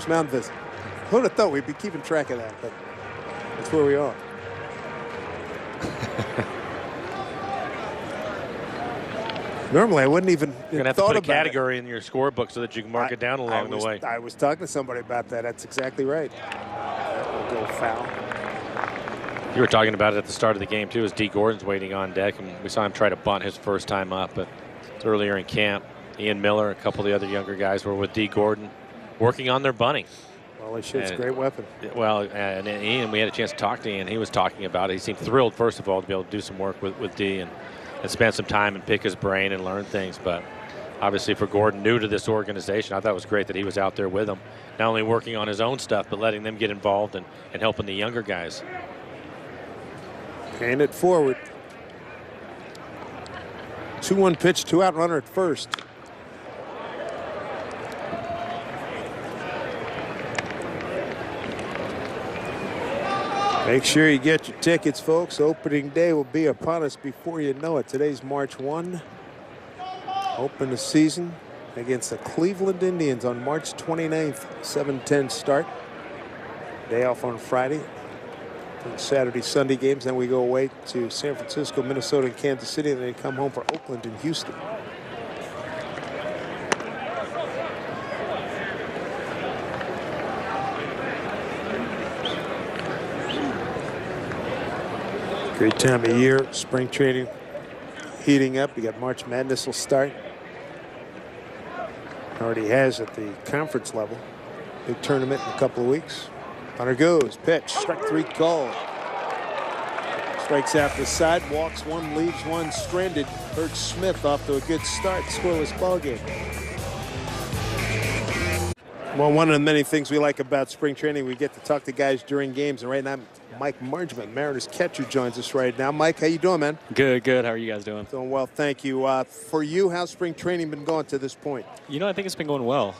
Speaker 7: mound visit. Who'd have thought we'd be keeping track of that, but that's where we are. Normally, I wouldn't even
Speaker 5: You're going to have to put a category in your scorebook so that you can mark it down along the way.
Speaker 7: I was talking to somebody about that. That's exactly right. That will go foul.
Speaker 5: You were talking about it at the start of the game, too, as Dee Gordon's waiting on deck. And we saw him try to bunt his first time up, but it's earlier in camp. Ian Miller, a couple of the other younger guys were with Dee Gordon working on their bunting.
Speaker 7: Well, he shoots a great weapon.
Speaker 5: Well, and Ian, we had a chance to talk to Ian. He was talking about it. He seemed thrilled, first of all, to be able to do some work with Dee and spend some time and pick his brain and learn things. But obviously for Gordon, new to this organization, I thought it was great that he was out there with them, not only working on his own stuff, but letting them get involved and helping the younger guys.
Speaker 7: And it forward. 2-1 pitch, 2-out runner at first. Make sure you get your tickets, folks. Opening day will be upon us before you know it. Today's March 1. Open the season against the Cleveland Indians on March 29th, 7:10 start. Day off on Friday. Saturday, Sunday games. Then we go away to San Francisco, Minnesota, and Kansas City. And then come home for Oakland and Houston. Great time of year. Spring training heating up. You got March Madness will start. Already has at the conference level. Big tournament in a couple of weeks. Hunter goes. Pitch. Strike 3 called. Strikes out the side. Walks one. Leaves one. Stranded. Herc Smith off to a good start. Scoreless ball game. Well, one of the many things we like about spring training, we get to talk to guys during games. And right now, Mike Margman, Mariners catcher, joins us right now. Mike, how you doing, man?
Speaker 11: Good, good. How are you guys doing?
Speaker 7: Doing well, thank you. For you, how's spring training been going to this point?
Speaker 11: You know, I think it's been going well.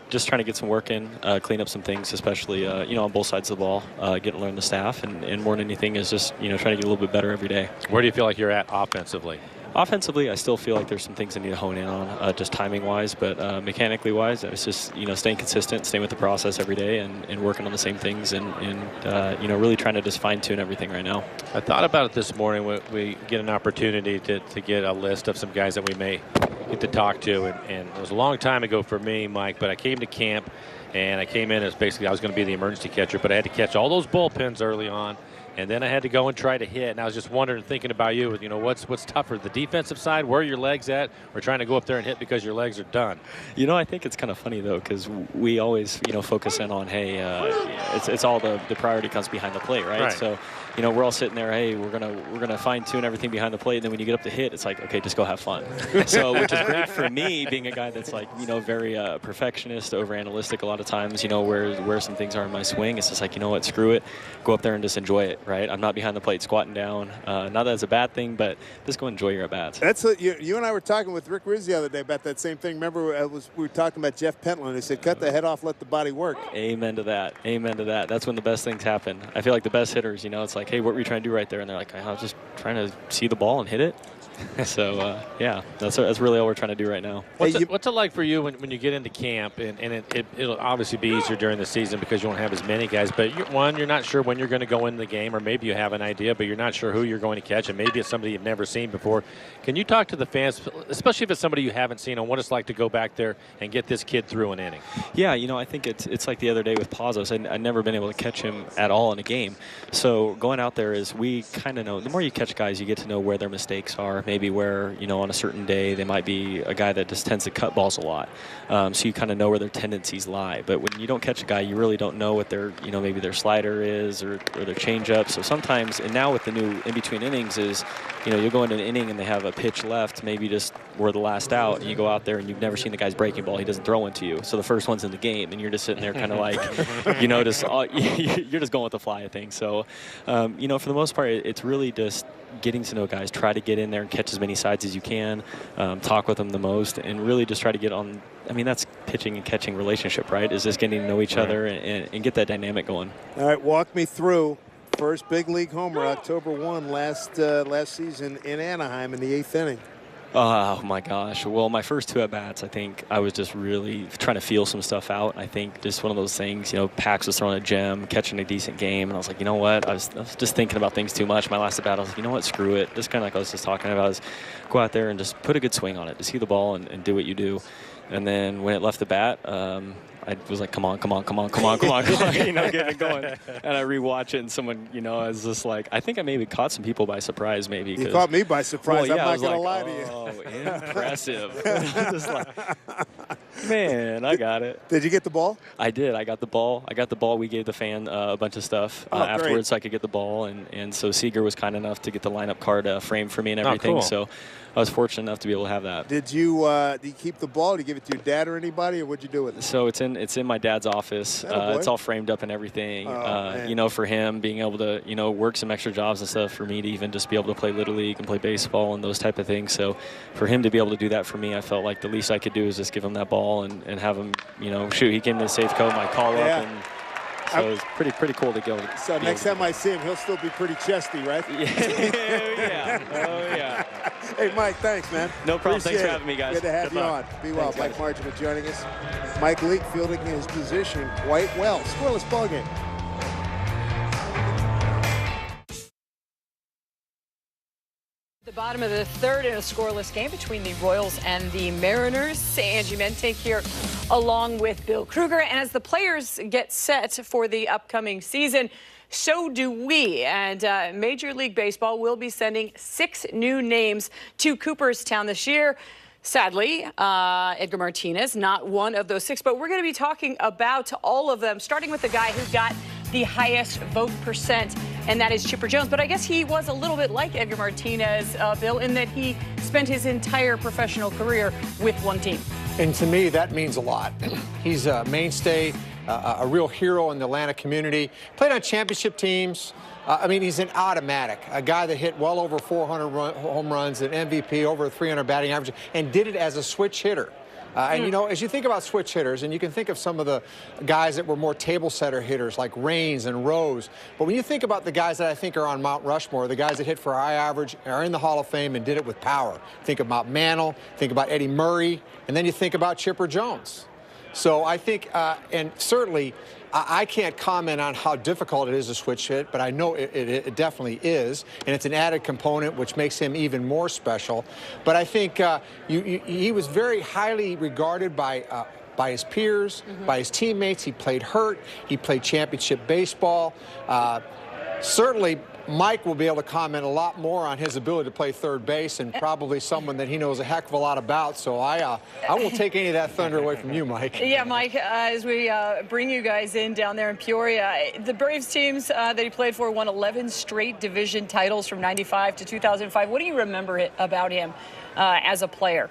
Speaker 11: Just trying to get some work in, clean up some things, especially, on both sides of the ball, get to learn the staff, and more than anything is just, trying to get a little bit better every day.
Speaker 5: Where do you feel like you're at offensively?
Speaker 11: Offensively, I still feel like there's some things I need to hone in on, just timing-wise, but mechanically-wise, it's just, staying consistent, staying with the process every day, and working on the same things, and really trying to just fine-tune everything right now.
Speaker 5: I thought about it this morning. We get an opportunity to get a list of some guys that we may get to talk to, and it was a long time ago for me, Mike, but I came to camp, and I came in as basically I was going to be the emergency catcher, but I had to catch all those bullpens early on. And then I had to go and try to hit. And I was just wondering, thinking about you, what's tougher, the defensive side, where are your legs at, or trying to go up there and hit because your legs are done?
Speaker 11: I think it's kind of funny, though, because we always, focus in on, hey, it's all the priority comes behind the plate, right? So, we're all sitting there, hey, we're gonna fine tune everything behind the plate. And then when you get up to hit, it's like, okay, just go have fun. So, which is great for me, being a guy that's like, very perfectionist, over analytic a lot of times. Where some things are in my swing, it's just like, what, screw it, go up there and just enjoy it. Right, I'm not behind the plate squatting down. Not that it's a bad thing, but just go enjoy your at-bats.
Speaker 7: You and I were talking with Rick Riz the other day about that same thing. Remember, we were talking about Jeff Pentland. He said, cut the head off, let the body work.
Speaker 11: Amen to that. Amen to that. That's when the best things happen. I feel like the best hitters, it's like, hey, what were you trying to do right there? And they're like, I was just trying to see the ball and hit it. So, yeah, that's really all we're trying to do right now.
Speaker 5: What's it like for you when you get into camp? And it'll obviously be easier during the season because you won't have as many guys. But you're not sure when you're going to go into the game, or maybe you have an idea, but you're not sure who you're going to catch, and maybe it's somebody you've never seen before. Can you talk to the fans, especially if it's somebody you haven't seen, on what it's like to go back there and get this kid through an inning?
Speaker 11: Yeah, I think it's like the other day with Pazos. I'd never been able to catch him at all in a game. So going out there is we kind of know, the more you catch guys, you get to know where their mistakes are, maybe where, on a certain day they might be a guy that just tends to cut balls a lot. So you kind of know where their tendencies lie. But when you don't catch a guy, you really don't know what their, maybe their slider is or their changeup. So sometimes, and now with the new in-between innings is, you'll go into an inning and they have a pitch left, maybe just we're the last out, and you go out there and you've never seen the guy's breaking ball. He doesn't throw into you. So the first one's in the game, and you're just sitting there kind of like, you're just going with the fly of things. So, for the most part, it's really just getting to know guys, try to get in there and catch as many sides as you can, talk with them the most, and really just try to get on. I mean, that's pitching and catching relationship, right? Is just getting to know each other and get that dynamic going.
Speaker 7: All right, walk me through first big league homer, October 1 last season in Anaheim in the 8th inning.
Speaker 11: Oh, my gosh. Well, my first 2 at-bats, I think I was just really trying to feel some stuff out. I think just one of those things, Pax was throwing a gem, catching a decent game, and I was like, you know what? I was just thinking about things too much. My last at-bat, I was like, you know what? Screw it. Just kind of like I was just talking about is go out there and just put a good swing on it. Just see the ball and do what you do. And then when it left the bat, I was like, come on, get it going. And I rewatch it, and someone, I was just like, I think I maybe caught some people by surprise, maybe.
Speaker 7: You caught me by surprise.
Speaker 11: Well, yeah,
Speaker 7: I'm not going to
Speaker 11: like,
Speaker 7: lie to you.
Speaker 11: Oh, impressive. Just like, man, I got it.
Speaker 7: Did you get the ball?
Speaker 11: I did. I got the ball. We gave the fan a bunch of stuff afterwards so I could get the ball. And so Seager was kind enough to get the lineup card framed for me and everything.
Speaker 5: Cool.
Speaker 11: So I was fortunate enough to be able to have that.
Speaker 7: Did you keep the ball? Did you give it to your dad or anybody, or what'd you do with it?
Speaker 11: So it's in my dad's office. It's all framed up and everything. For him being able to work some extra jobs and stuff, for me to even just be able to play Little League and play baseball and those type of things. So for him to be able to do that for me, I felt like the least I could do is just give him that ball and have him shoot. He came to Safeco, my call up, and so it was pretty cool to go.
Speaker 7: So next time I see him, he'll still be pretty chesty, right?
Speaker 11: Yeah. Oh yeah.
Speaker 7: Hey, Mike, thanks, man.
Speaker 11: No problem.
Speaker 7: Appreciate
Speaker 11: Thanks for having me, guys.
Speaker 7: Good to have you on. Be well. Mike Margima joining us. Mike Leake fielding his position quite well. Scoreless ball game.
Speaker 2: The bottom of the 3rd in a scoreless game between the Royals and the Mariners. Angie Mentink here along with Bill Kruger. And as the players get set for the upcoming season, so do we. And Major League Baseball will be sending 6 new names to Cooperstown this year. Sadly, Edgar Martinez, not one of those 6, but we're going to be talking about all of them, starting with the guy who got the highest vote percent, and that is Chipper Jones. But I guess he was a little bit like Edgar Martinez, Bill, in that he spent his entire professional career with one team.
Speaker 3: And to me, that means a lot. He's a mainstay, a real hero in the Atlanta community. Played on championship teams. He's an automatic, a guy that hit well over 400 home runs, an MVP, over 300 batting average, and did it as a switch hitter. As you think about switch hitters, and you can think of some of the guys that were more table setter hitters like Raines and Rose, but when you think about the guys that I think are on Mount Rushmore, the guys that hit for high average, are in the Hall of Fame and did it with power. Think about Mantle, think about Eddie Murray, and then you think about Chipper Jones. So I think, and certainly, I can't comment on how difficult it is to switch hit, but I know it definitely is, and it's an added component which makes him even more special. But I think he was very highly regarded by his peers, by his teammates. He played hurt. He played championship baseball. Certainly, Mike will be able to comment a lot more on his ability to play third base, and probably someone that he knows a heck of a lot about. So I won't take any of that thunder away from you, Mike.
Speaker 2: Yeah, Mike, as we bring you guys in down there in Peoria, the Braves teams that he played for won 11 straight division titles from 95 to 2005. What do you remember about him as a player?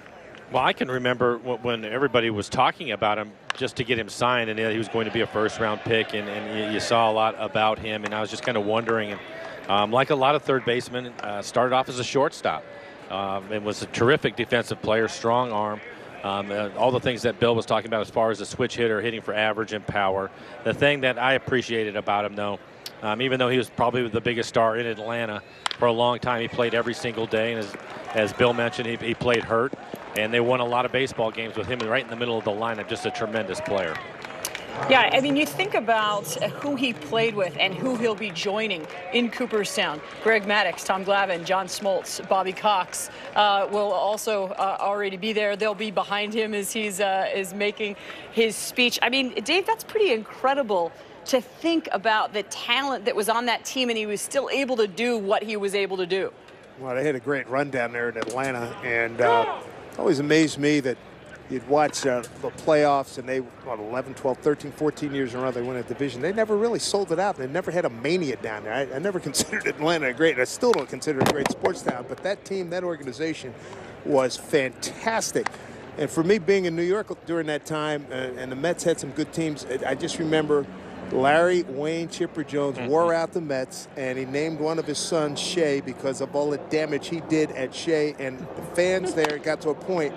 Speaker 5: Well, I can remember when everybody was talking about him just to get him signed, and he was going to be a first-round pick, and you saw a lot about him, and I was just kind of wondering. Like a lot of third basemen, started off as a shortstop and was a terrific defensive player, strong arm. All the things that Bill was talking about as far as a switch hitter, hitting for average and power. The thing that I appreciated about him, though, even though he was probably the biggest star in Atlanta for a long time, he played every single day. And as Bill mentioned, he played hurt. And they won a lot of baseball games with him right in the middle of the lineup. Just a tremendous player.
Speaker 2: Yeah, I mean, you think about who he played with and who he'll be joining in Cooperstown. Greg Maddux, Tom Glavine, John Smoltz, Bobby Cox will also already be there. They'll be behind him as he's is making his speech. I mean, Dave, that's pretty incredible to think about the talent that was on that team, and he was still able to do what he was able to do.
Speaker 7: Well, they had a great run down there in Atlanta, and it always amazed me that you'd watch the playoffs, and they, 11, 12, 13, 14 years in a row, they won a division. They never really sold it out. They never had a mania down there. I never considered Atlanta a great, and I still don't consider it a great sports town, but that team, that organization was fantastic. And for me, being in New York during that time, and the Mets had some good teams, I just remember Larry Wayne Chipper Jones wore out the Mets, and he named one of his sons Shea because of all the damage he did at Shea. And the fans there got to a point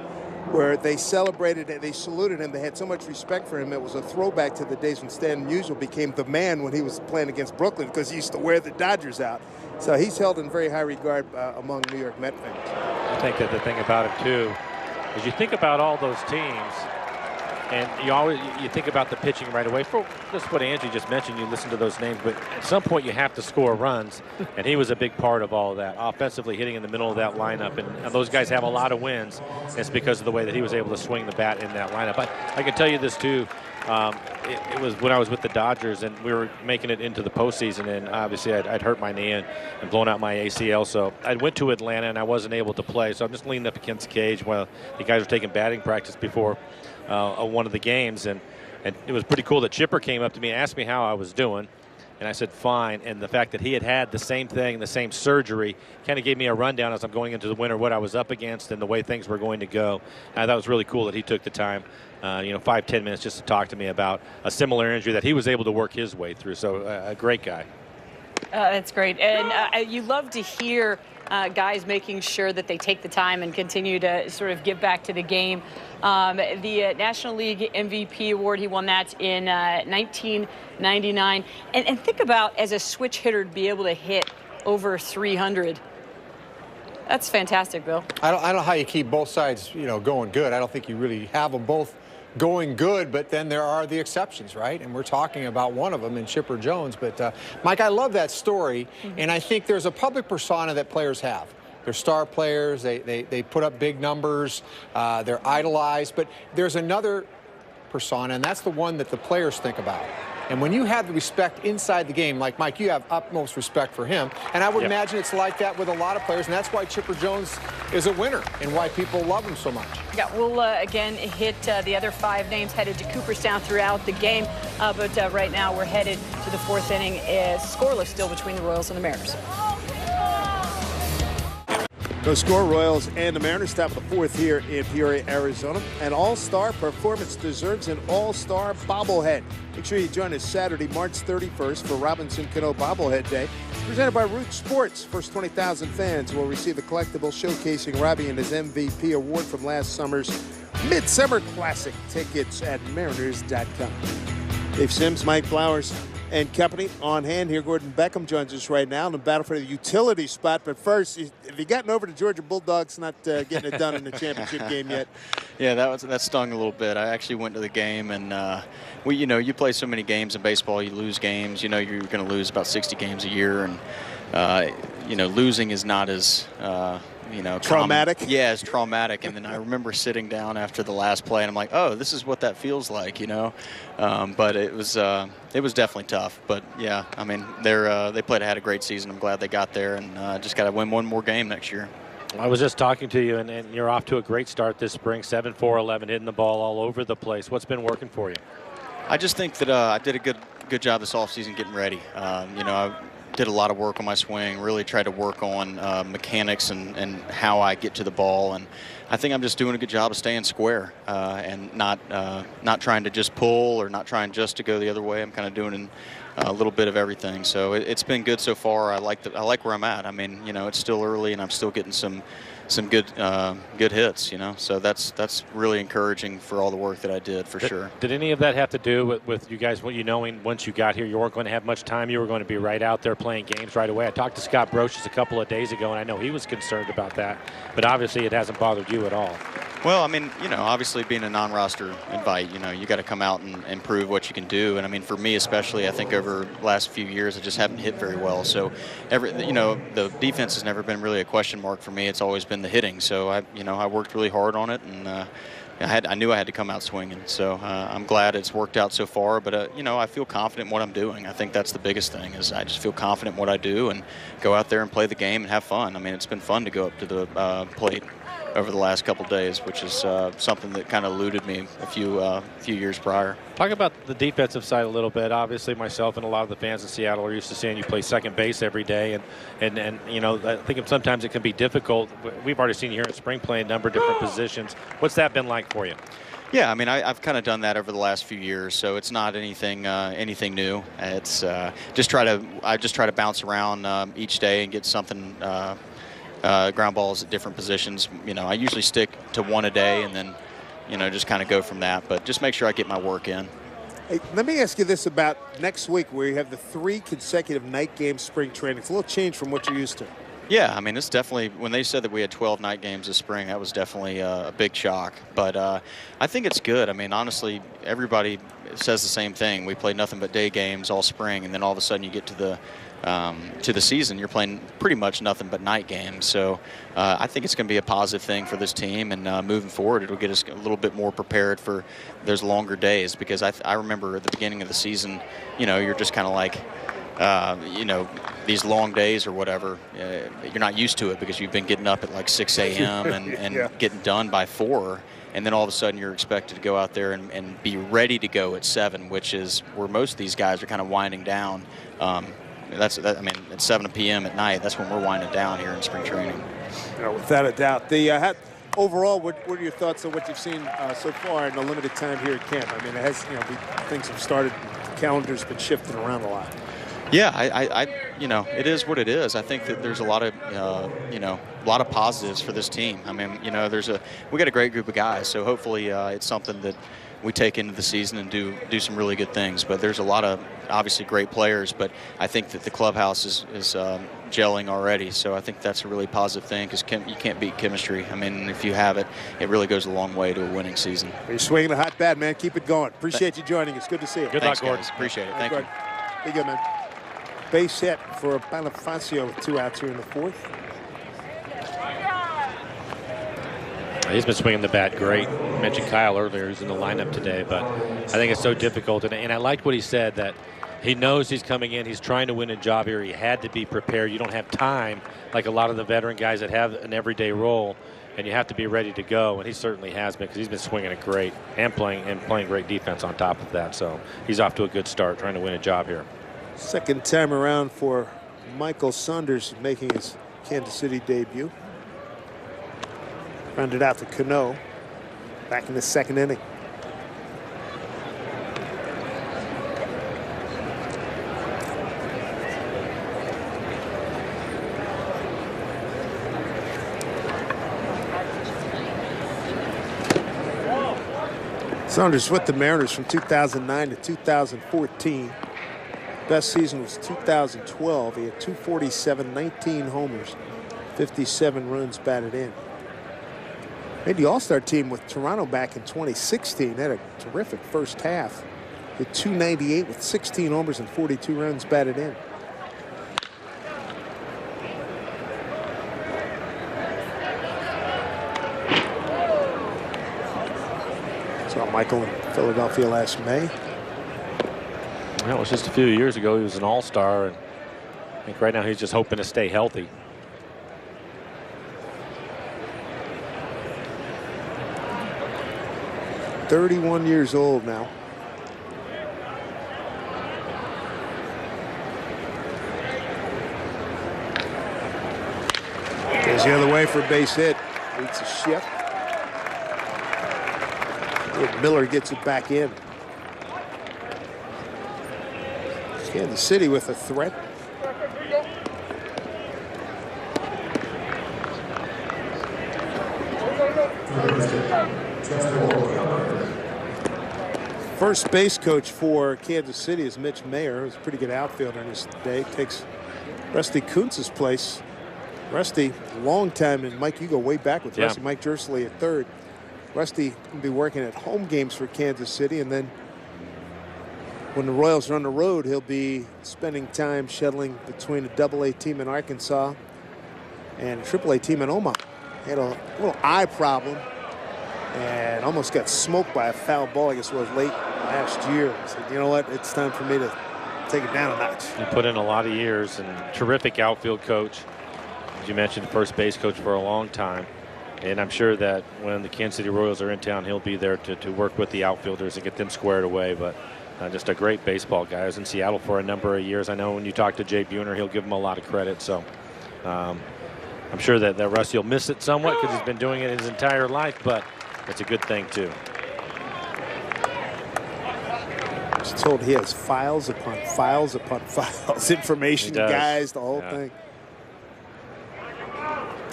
Speaker 7: where they celebrated and they saluted him. They had so much respect for him. It was a throwback to the days when Stan Musial became the man when he was playing against Brooklyn, because he used to wear the Dodgers out. So he's held in very high regard among New York Met fans.
Speaker 5: I think that the thing about him, too, is you think about all those teams, and you think about the pitching right away. For just what Angie just mentioned, you listen to those names, but at some point you have to score runs, and he was a big part of all of that. Offensively hitting in the middle of that lineup, and those guys have a lot of wins. It's because of the way that he was able to swing the bat in that lineup. But I can tell you this too. It was when I was with the Dodgers, and we were making it into the postseason, and obviously I'd hurt my knee and blown out my ACL. So I went to Atlanta, and I wasn't able to play. So I'm just leaning up against the cage while the guys were taking batting practice before one of the games, and it was pretty cool that Chipper came up to me and asked me how I was doing, and I said fine. And the fact that he had the same thing, the same surgery, kind of gave me a rundown as I'm going into the winter, what I was up against and the way things were going to go. And that was really cool that he took the time, 5-10 minutes just to talk to me about a similar injury that he was able to work his way through. So a great guy.
Speaker 2: That's great. And you love to hear guys making sure that they take the time and continue to sort of give back to the game. The National League MVP award, he won that in 1999. And think about, as a switch hitter, to be able to hit over 300. That's fantastic, Bill.
Speaker 3: I don't know how you keep both sides, going good. I don't think you really have them both going good, but then there are the exceptions, right? And we're talking about one of them in Chipper Jones. But, Mike, I love that story, and I think there's a public persona that players have. They're star players. They put up big numbers. They're idolized. But there's another persona, and that's the one that the players think about. And when you have the respect inside the game, like Mike, you have utmost respect for him. And I would imagine it's like that with a lot of players, and that's why Chipper Jones is a winner and why people love him so much.
Speaker 2: Yeah, we'll again hit the other 5 names headed to Cooperstown throughout the game. But right now we're headed to the 4th inning. Scoreless still between the Royals and the Mariners.
Speaker 7: No score, Royals and the Mariners top of the 4th here in Peoria, Arizona. An all-star performance deserves an all-star bobblehead. Make sure you join us Saturday, March 31st for Robinson Cano Bobblehead Day. Presented by Root Sports. First 20,000 fans will receive a collectible showcasing Robbie and his MVP award from last summer's Midsummer Classic. Tickets at mariners.com. Dave Sims, Mike Flowers, and company on hand here. Gordon Beckham joins us right now in the battle for the utility spot. But first, have you gotten over to Georgia Bulldogs not getting it done in the championship game yet?
Speaker 12: Yeah, that stung a little bit. I actually went to the game, and you play so many games in baseball, you lose games. You're going to lose about 60 games a year, and losing is not as
Speaker 7: traumatic.
Speaker 12: Yeah, it's traumatic. And then I remember sitting down after the last play, and I'm like, oh, this is what that feels like, But it was definitely tough. But yeah, I mean, they had a great season. I'm glad they got there, and just got to win one more game next year.
Speaker 5: I was just talking to you, and you're off to a great start this spring. 7-4-11, hitting the ball all over the place. What's been working for you?
Speaker 12: I just think that I did a good job this offseason getting ready. I did a lot of work on my swing, really tried to work on mechanics and how I get to the ball. And I think I'm just doing a good job of staying square and not trying to just pull or not trying just to go the other way. I'm kind of doing a little bit of everything. So it's been good so far. I like where I'm at. I mean, you know, it's still early, and I'm still getting some good hits, you know. So that's really encouraging for all the work that I did, for sure.
Speaker 5: Did any of that have to do with you guys, what you knowing once you got here you weren't going to have much time, you were going to be right out there playing games right away? I talked to Scott Brocious a couple of days ago, and I know he was concerned about that, but obviously it hasn't bothered you at all.
Speaker 12: Well, I mean, you know, obviously being a non-roster invite, you know, you got to come out and prove what you can do. And I mean, for me especially, I think over the last few years, I just haven't hit very well. So, you know, the defense has never been really a question mark for me. It's always been the hitting. So I worked really hard on it, and I knew I had to come out swinging. So I'm glad it's worked out so far. But you know, I feel confident in what I'm doing. I think that's the biggest thing, is I just feel confident in what I do and go out there and play the game and have fun. I mean, it's been fun to go up to the plate over the last couple days, which is something that kind of eluded me a few years prior.
Speaker 5: Talk about the defensive side a little bit. Obviously, myself and a lot of the fans in Seattle are used to seeing you play second base every day, and you know, I think sometimes it can be difficult. We've already seen you here in spring playing a number of different positions. What's that been like for you?
Speaker 12: Yeah, I mean, I've kind of done that over the last few years, so it's not anything new. It's I just try to bounce around each day and get something. Ground balls at different positions. You know, I usually stick to one a day, and then, you know, just kind of go from that. But just make sure I get my work in.
Speaker 7: Hey, let me ask you this about next week, where you have the 3 consecutive night game spring training. It's a little change from what you're used to.
Speaker 12: Yeah, I mean, it's definitely, when they said that we had 12 night games this spring, that was definitely a big shock. But I think it's good. I mean, honestly, everybody says the same thing. We play nothing but day games all spring, and then all of a sudden you get to the season, you're playing pretty much nothing but night games. So I think it's going to be a positive thing for this team, and moving forward, it'll get us a little bit more prepared for those longer days. Because I remember at the beginning of the season, you know, you're just kind of like, you know, these long days or whatever, you're not used to it because you've been getting up at like 6 a.m. and
Speaker 7: yeah.
Speaker 12: getting done by 4. And then all of a sudden you're expected to go out there and be ready to go at 7, which is where most of these guys are kind of winding down. I mean, at 7 p.m. at night, that's when we're winding down here in spring training.
Speaker 7: You know, without a doubt. Overall, what are your thoughts on what you've seen so far in the limited time here at camp? I mean, it has, you know, things have started, the calendar's been shifting around a lot.
Speaker 12: Yeah, you know, it is what it is. I think that there's a lot of, you know, a lot of positives for this team. I mean, you know, we got a great group of guys, so hopefully it's something that we take into the season and do some really good things. But there's a lot of obviously great players, but I think that the clubhouse is gelling already. So I think that's a really positive thing, because you can't beat chemistry. I mean, if you have it, it really goes a long way to a winning season.
Speaker 7: You're swinging the hot bat, man. Keep it going. Appreciate you joining us. Good to see you.
Speaker 5: Good luck, Gordon.
Speaker 12: Appreciate it. Thank you.
Speaker 7: Be good, man. Base hit for Bonifacio with 2 outs here in the 4th.
Speaker 5: He's been swinging the bat great. I mentioned Kyle earlier, who's in the lineup today, but I think it's so difficult. And I liked what he said, that he knows he's coming in. He's trying to win a job here. He had to be prepared. You don't have time like a lot of the veteran guys that have an everyday role, and you have to be ready to go. And he certainly has been, because he's been swinging it great and playing great defense on top of that. So he's off to a good start, trying to win a job here.
Speaker 7: Second time around for Michael Saunders, making his Kansas City debut. Rounded out to Cano back in the 2nd inning. Saunders with the Mariners from 2009 to 2014. Best season was 2012. He had 247, 19 homers, 57 runs batted in. Made the All-Star team with Toronto back in 2016. Had a terrific first half. Hit 298 with 16 homers and 42 runs batted in. Saw Michael in Philadelphia last May.
Speaker 5: Well, it was just a few years ago. He was an all-star, and I think right now he's just hoping to stay healthy.
Speaker 7: "31 years old now. Goes the other way for a base hit. Beats a shift. Miller gets it back in. Kansas City with a threat. First base coach for Kansas City is Mitch Mayer, who's a pretty good outfielder in his day. Takes Rusty Kuntz's place. Rusty, long time, and Mike, you go way back with Rusty. Mike Jersley at third. Rusty will be working at home games for Kansas City, and then when the Royals are on the road, he'll be spending time shuttling between a Double-A team in Arkansas and a Triple-A team in Omaha. He had a little eye problem and almost got smoked by a foul ball, I guess it was late last year. He said, you know what, it's time for me to take it down a notch.
Speaker 5: He put in a lot of years and terrific outfield coach. As you mentioned, first base coach for a long time. And I'm sure that when the Kansas City Royals are in town, he'll be there to work with the outfielders and get them squared away. But just a great baseball guy. I was in Seattle for a number of years. I know when you talk to Jay Buhner, he'll give him a lot of credit. So I'm sure that Rusty will miss it somewhat because he's been doing it his entire life, but it's a good thing too.
Speaker 7: I was told he has files upon files upon files, information guys, the whole thing.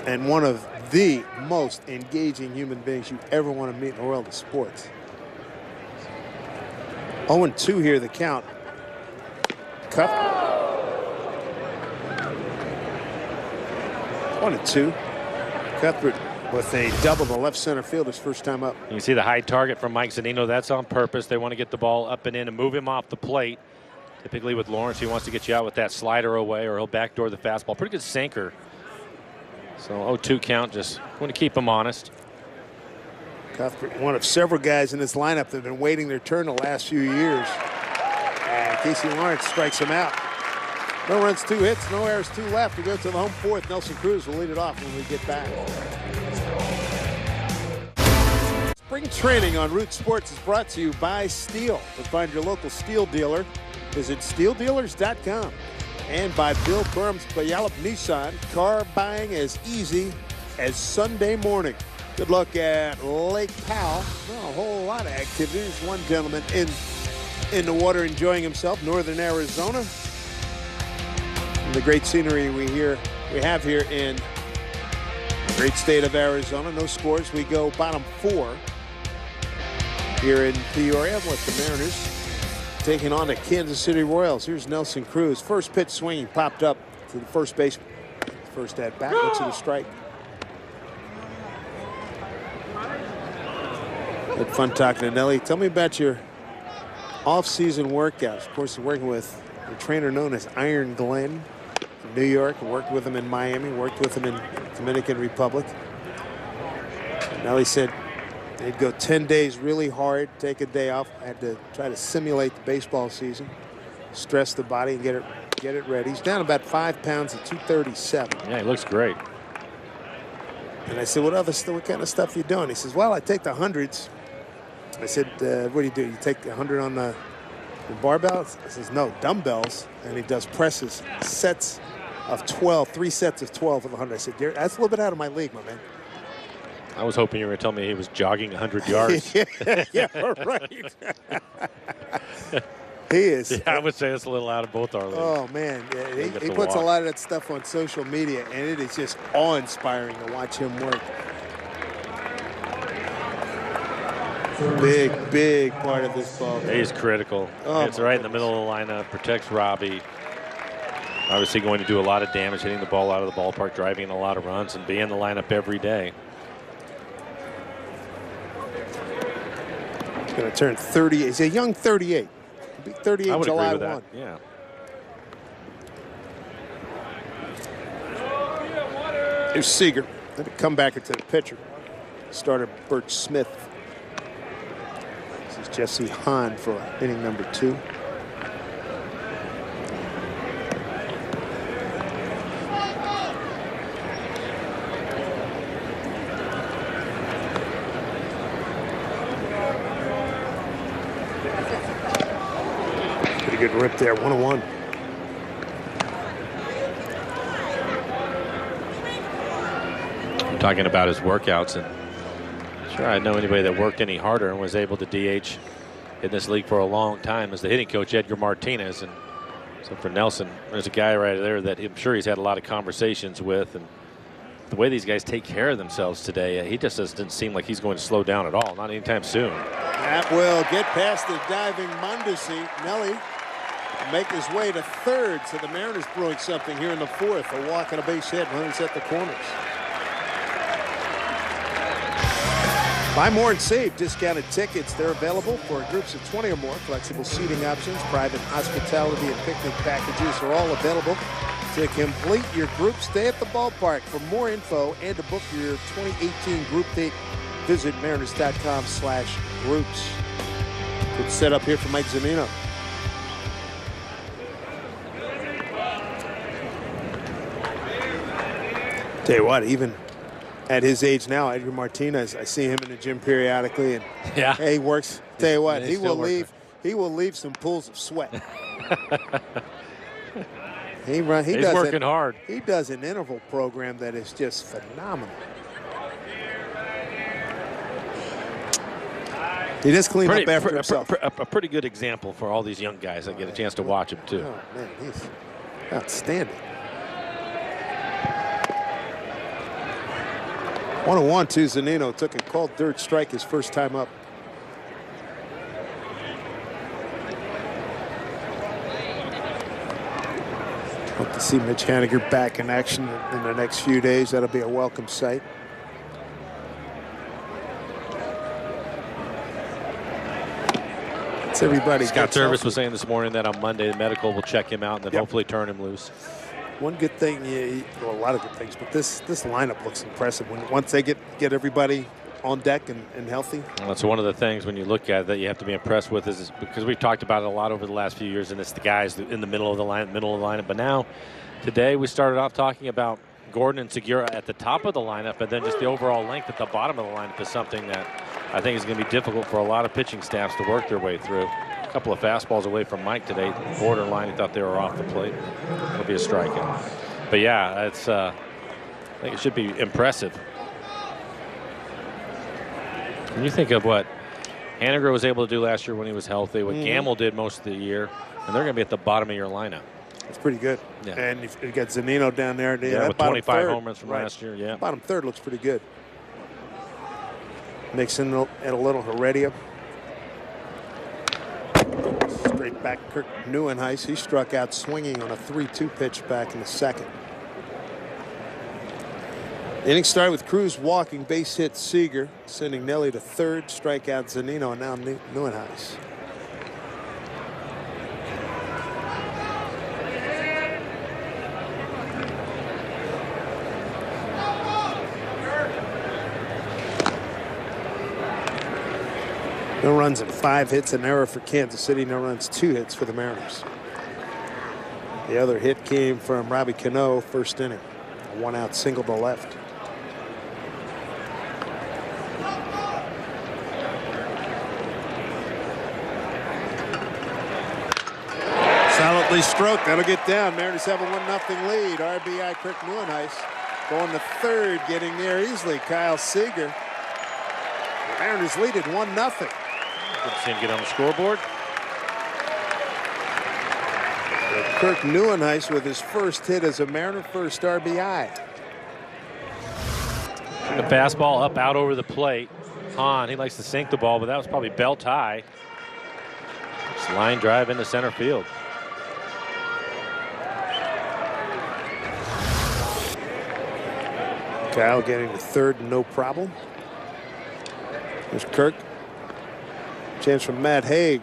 Speaker 7: And one of the most engaging human beings you ever want to meet in the world of sports. 0-2 here, the count. Cuthbert. 1-2. Cuthbert with a double to left center field his first time up.
Speaker 5: You can see the high target from Mike Zunino. That's on purpose. They want to get the ball up and in and move him off the plate. Typically with Lawrence, he wants to get you out with that slider away, or he'll backdoor the fastball. Pretty good sinker. So 0-2 count, just want to keep him honest.
Speaker 7: Cuthbert, one of several guys in this lineup that have been waiting their turn the last few years. And Casey Lawrence strikes him out. No runs, 2 hits, no errors, 2 left. We go to the home fourth. Nelson Cruz will lead it off when we get back. Spring training on Root Sports is brought to you by Steel. To find your local Steel dealer, visit steeldealers.com. And by Bill Burham's Puyallup Nissan, car buying as easy as Sunday morning. Good luck at Lake Powell. Well, a whole lot of activities. One gentleman in the water enjoying himself, northern Arizona. And the great scenery we have here in the great state of Arizona. No scores. We go bottom 4 here in Peoria with the Mariners taking on the Kansas City Royals. Here's Nelson Cruz. First pitch swinging, popped up to the first baseman. First at bat, looks at a strike. Had fun talking to Nelly. Tell me about your off-season workouts. Of course, you're working with a trainer known as Iron Glenn from New York. Worked with him in Miami. Worked with him in Dominican Republic. And Nelly said they'd go 10 days really hard, take a day off, had to try to simulate the baseball season, stress the body and get it ready. He's down about 5 pounds at 237.
Speaker 5: Yeah, he looks great.
Speaker 7: And I said, what kind of stuff are you doing? He says, well, I take the hundreds. I said, what do? You take 100 on the barbells? He says, no, dumbbells. And he does presses, sets of 12, 3 sets of 12 with 100. I said, that's a little bit out of my league, my man.
Speaker 5: I was hoping you were going to tell me he was jogging 100 yards.
Speaker 7: yeah, right. He is.
Speaker 5: Yeah, I would say it's a little out of both our leagues.
Speaker 7: Oh, man. Yeah, he puts a lot of that stuff on social media, and it is just awe-inspiring to watch him work. Big part of this ball game.
Speaker 5: He's critical.
Speaker 7: Oh,
Speaker 5: it's right in the middle of the lineup, protects Robbie. Obviously going to do a lot of damage, hitting the ball out of the ballpark, driving a lot of runs, and be in the lineup every day.
Speaker 7: Going to turn 30. He's a young 38. He'll be 38
Speaker 5: I would
Speaker 7: July
Speaker 5: agree with
Speaker 7: 1.
Speaker 5: That. Yeah.
Speaker 7: Here's Seager. Then a comebacker to the pitcher. Starter Bert Smith. This is Jesse Hahn for inning number 2. Good rip there, 1-1.
Speaker 5: I'm talking about his workouts, and sure, I know anybody that worked any harder and was able to DH in this league for a long time as the hitting coach Edgar Martinez, and So for Nelson, there's a guy right there that I'm sure he's had a lot of conversations with, and the way these guys take care of themselves today, he just doesn't seem like he's going to slow down at all, not anytime soon.
Speaker 7: That will get past the diving Mondesi. Nelly make his way to third, so the Mariners brewing something here in the fourth. A walk and a base hit, runners at the corners. Buy more and save discounted tickets. They're available for groups of 20 or more. Flexible seating options, private hospitality, and picnic packages are all available to complete your group stay at the ballpark. For more info and to book your 2018 group date, visit mariners.com/groups. Good setup here for Mike Zunino. Tell you what, even at his age now, Edgar Martinez, I see him in the gym periodically, and
Speaker 5: yeah,
Speaker 7: he works. Tell you what, he will leave. He will leave some pools of sweat. He's
Speaker 5: working hard.
Speaker 7: He does an interval program that is just phenomenal. He just cleaned up after himself.
Speaker 5: A pretty good example for all these young guys that get a chance to watch him too.
Speaker 7: Oh man, he's outstanding. 1-1 to Zunino. Took a called third strike his first time up. Hope to see Mitch Haniger back in action in the next few days. That'll be a welcome sight. It's everybody.
Speaker 5: Scott Service was saying this morning that on Monday the medical will check him out and then hopefully turn him loose.
Speaker 7: One good thing, well, a lot of good things, but this lineup looks impressive. Once they get everybody on deck and healthy.
Speaker 5: Well, that's one of the things when you look at it that you have to be impressed with is because we've talked about it a lot over the last few years, and it's the guys in the middle of the lineup. But now, today we started off talking about Gordon and Segura at the top of the lineup, and then just the overall length at the bottom of the lineup is something that I think is going to be difficult for a lot of pitching staffs to work their way through. A couple of fastballs away from Mike today. Borderline, he thought they were off the plate. It'll be a strikeout. But yeah, it's I think it should be impressive. When you think of what Haniger was able to do last year when he was healthy, what Gamble did most of the year, and they're going to be at the bottom of your lineup.
Speaker 7: It's pretty good.
Speaker 5: Yeah.
Speaker 7: And you got Zunino down there.
Speaker 5: Yeah, with 25 home runs from last year. Yeah.
Speaker 7: Bottom third looks pretty good. Mixing it a little Heredia. Straight back, Kirk Neuenhuis. He struck out swinging on a 3-2 pitch back in the second. The inning started with Cruz walking, base hit Seager, sending Nelly to third, strikeout Zunino, and now Neuenhuis. No runs and 5 hits, an error for Kansas City. No runs, 2 hits for the Mariners. The other hit came from Robbie Cano, first inning. A 1-out single to left. Solidly stroked. That'll get down. Mariners have a 1-0 lead. RBI Kirk Neuenhuis going to third, getting there easily. Kyle Seager. The Mariners lead at 1-0.
Speaker 5: Good to see him get on the scoreboard.
Speaker 7: Kirk Neuenhuis with his first hit as a Mariner, first RBI.
Speaker 5: The fastball up out over the plate. Hahn, he likes to sink the ball, but that was probably belt high. Just line drive into center field.
Speaker 7: Kyle getting to third, no problem. There's Kirk. Chance from Matt Haig.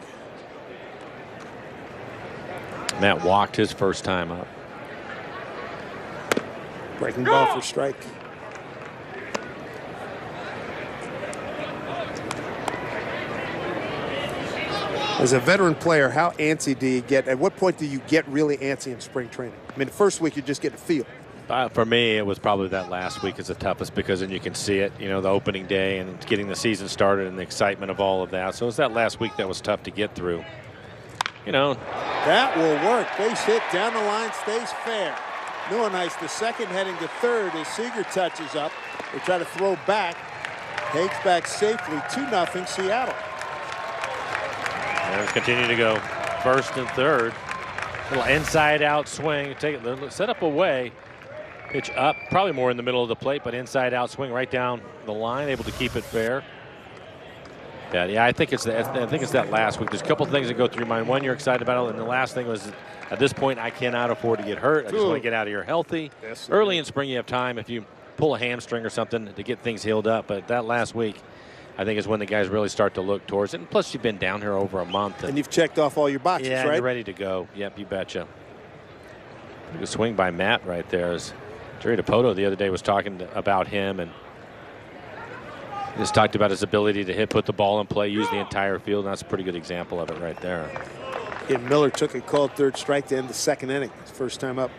Speaker 5: Matt walked his first time up.
Speaker 7: Breaking ball for strike. As a veteran player, how antsy do you get? At what point do you get really antsy in spring training? I mean, the first week you just get a feel.
Speaker 5: For me, it was probably that last week is the toughest because then you can see it, you know, the opening day and getting the season started and the excitement of all of that. So it was that last week that was tough to get through. You know.
Speaker 7: That will work. Base hit down the line, stays fair. Neuenhuis the second, heading to third as Seager touches up. They try to throw back. Haig's back safely, 2-0 Seattle.
Speaker 5: Mariners continue to go first and third. Little inside out swing. Take it, set up away. Pitch up, probably more in the middle of the plate, but inside out swing right down the line, able to keep it fair. Yeah, I think it's that last week. There's a couple things that go through your mind. One, you're excited about it, and the last thing was, at this point, I cannot afford to get hurt. I just want to get out of here healthy. Yes, early in spring, you have time if you pull a hamstring or something to get things healed up. But that last week, I think, is when the guys really start to look towards it. And plus, you've been down here over a month.
Speaker 7: And you've checked off all your boxes,
Speaker 5: yeah,
Speaker 7: right?
Speaker 5: You're ready to go. Yep, you betcha. Good swing by Matt right there. As Jerry Dipoto the other day was talking about him, and he just talked about his ability to hit, put the ball in play, use the entire field. And that's a pretty good example of it right there.
Speaker 7: Yeah, Miller took a called third strike to end the second inning. His first time up.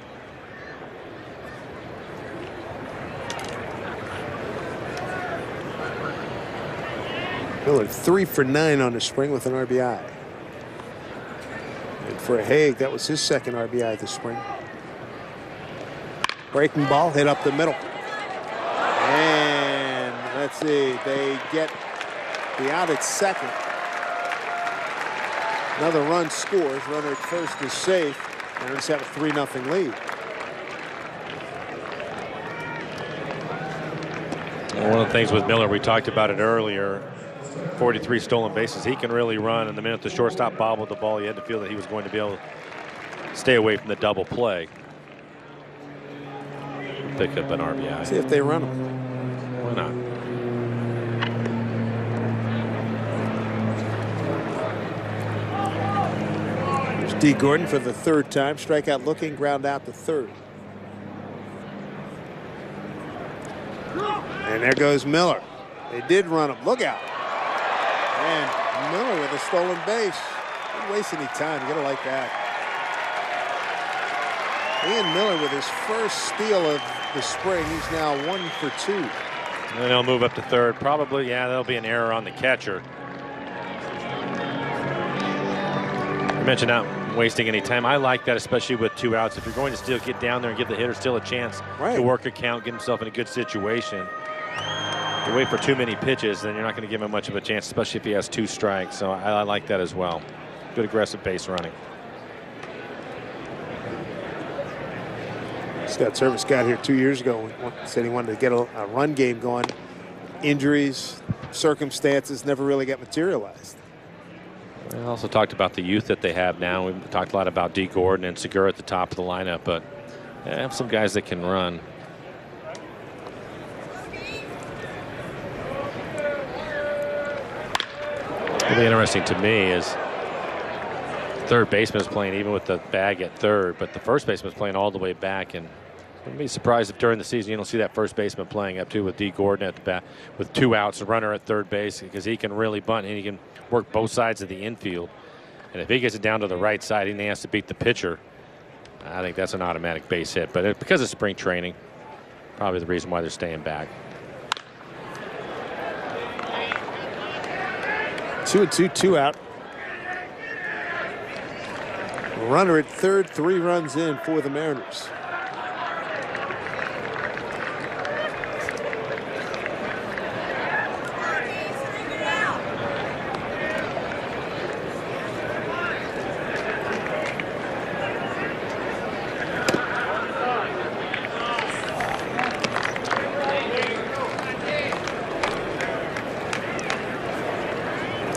Speaker 7: Miller 3 for 9 on the spring with an RBI. And for Haig, that was his second RBI this spring. Breaking ball hit up the middle. And let's see, they get the out at second. Another run scores. Runner at first is safe. Mariners have a 3-0 lead.
Speaker 5: Well, one of the things with Miller, we talked about it earlier, 43 stolen bases. He can really run, and the minute the shortstop bobbled the ball, you had to feel that he was going to be able to stay away from the double play. Pick up an RBI.
Speaker 7: See if they run him.
Speaker 5: Why not?
Speaker 7: There's D. Gordon for the third time. Strikeout looking, ground out the third. And there goes Miller. They did run him. Look out. And Miller with a stolen base. Didn't waste any time. You gotta like that. Ian Miller with his first steal of the spring. He's now 1 for 2.
Speaker 5: And then he'll move up to third. Probably, yeah, there'll be an error on the catcher. You mentioned not wasting any time. I like that, especially with 2 outs. If you're going to still get down there and give the hitter still a chance to work a count, get himself in a good situation. If you wait for too many pitches, then you're not going to give him much of a chance, especially if he has 2 strikes. So I like that as well. Good aggressive base running.
Speaker 7: Scott Service got here 2 years ago. Said he wanted to get a run game going. Injuries, circumstances never really got materialized.
Speaker 5: We also talked about the youth that they have now. We've talked a lot about D. Gordon and Segura at the top of the lineup, but they have some guys that can run. What'll be interesting to me is third baseman is playing even with the bag at third, but the first baseman is playing all the way back, and I'd be surprised if during the season you don't see that first baseman playing up too with D. Gordon at the bat with 2 outs, a runner at third base, because he can really bunt and he can work both sides of the infield. And if he gets it down to the right side and he has to beat the pitcher, I think that's an automatic base hit. But because of spring training, probably the reason why they're staying back.
Speaker 7: 2-2, 2 out. Runner at third, 3 runs in for the Mariners.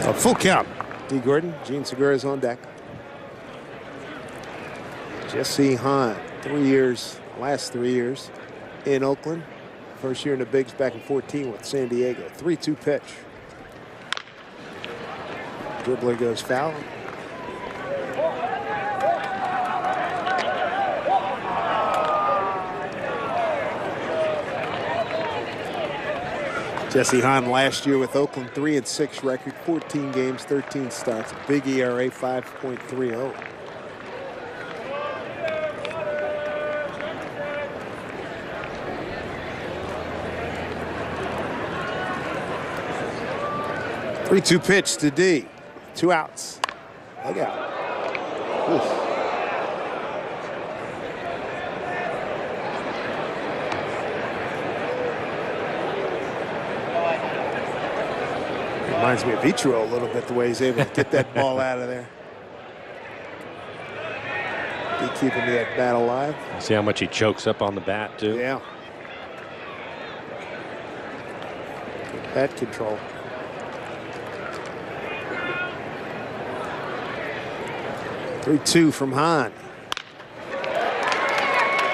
Speaker 7: A full count. D. Gordon, Gene Segura is on deck. Jesse Hahn, 3 years, last 3 years in Oakland. First year in the bigs back in 14 with San Diego. 3-2 pitch. Dribbler goes foul. Jesse Hahn last year with Oakland, 3-6 record, 14 games, 13 starts, big ERA, 5.30. Three-two pitch to D. 2 outs. Look out. Oof. Reminds me of Ichiro a little bit, the way he's able to get that ball out of there. keeping the at-bat alive.
Speaker 5: See how much he chokes up on the bat, too?
Speaker 7: Yeah. Good bat control. Three-two from Hahn.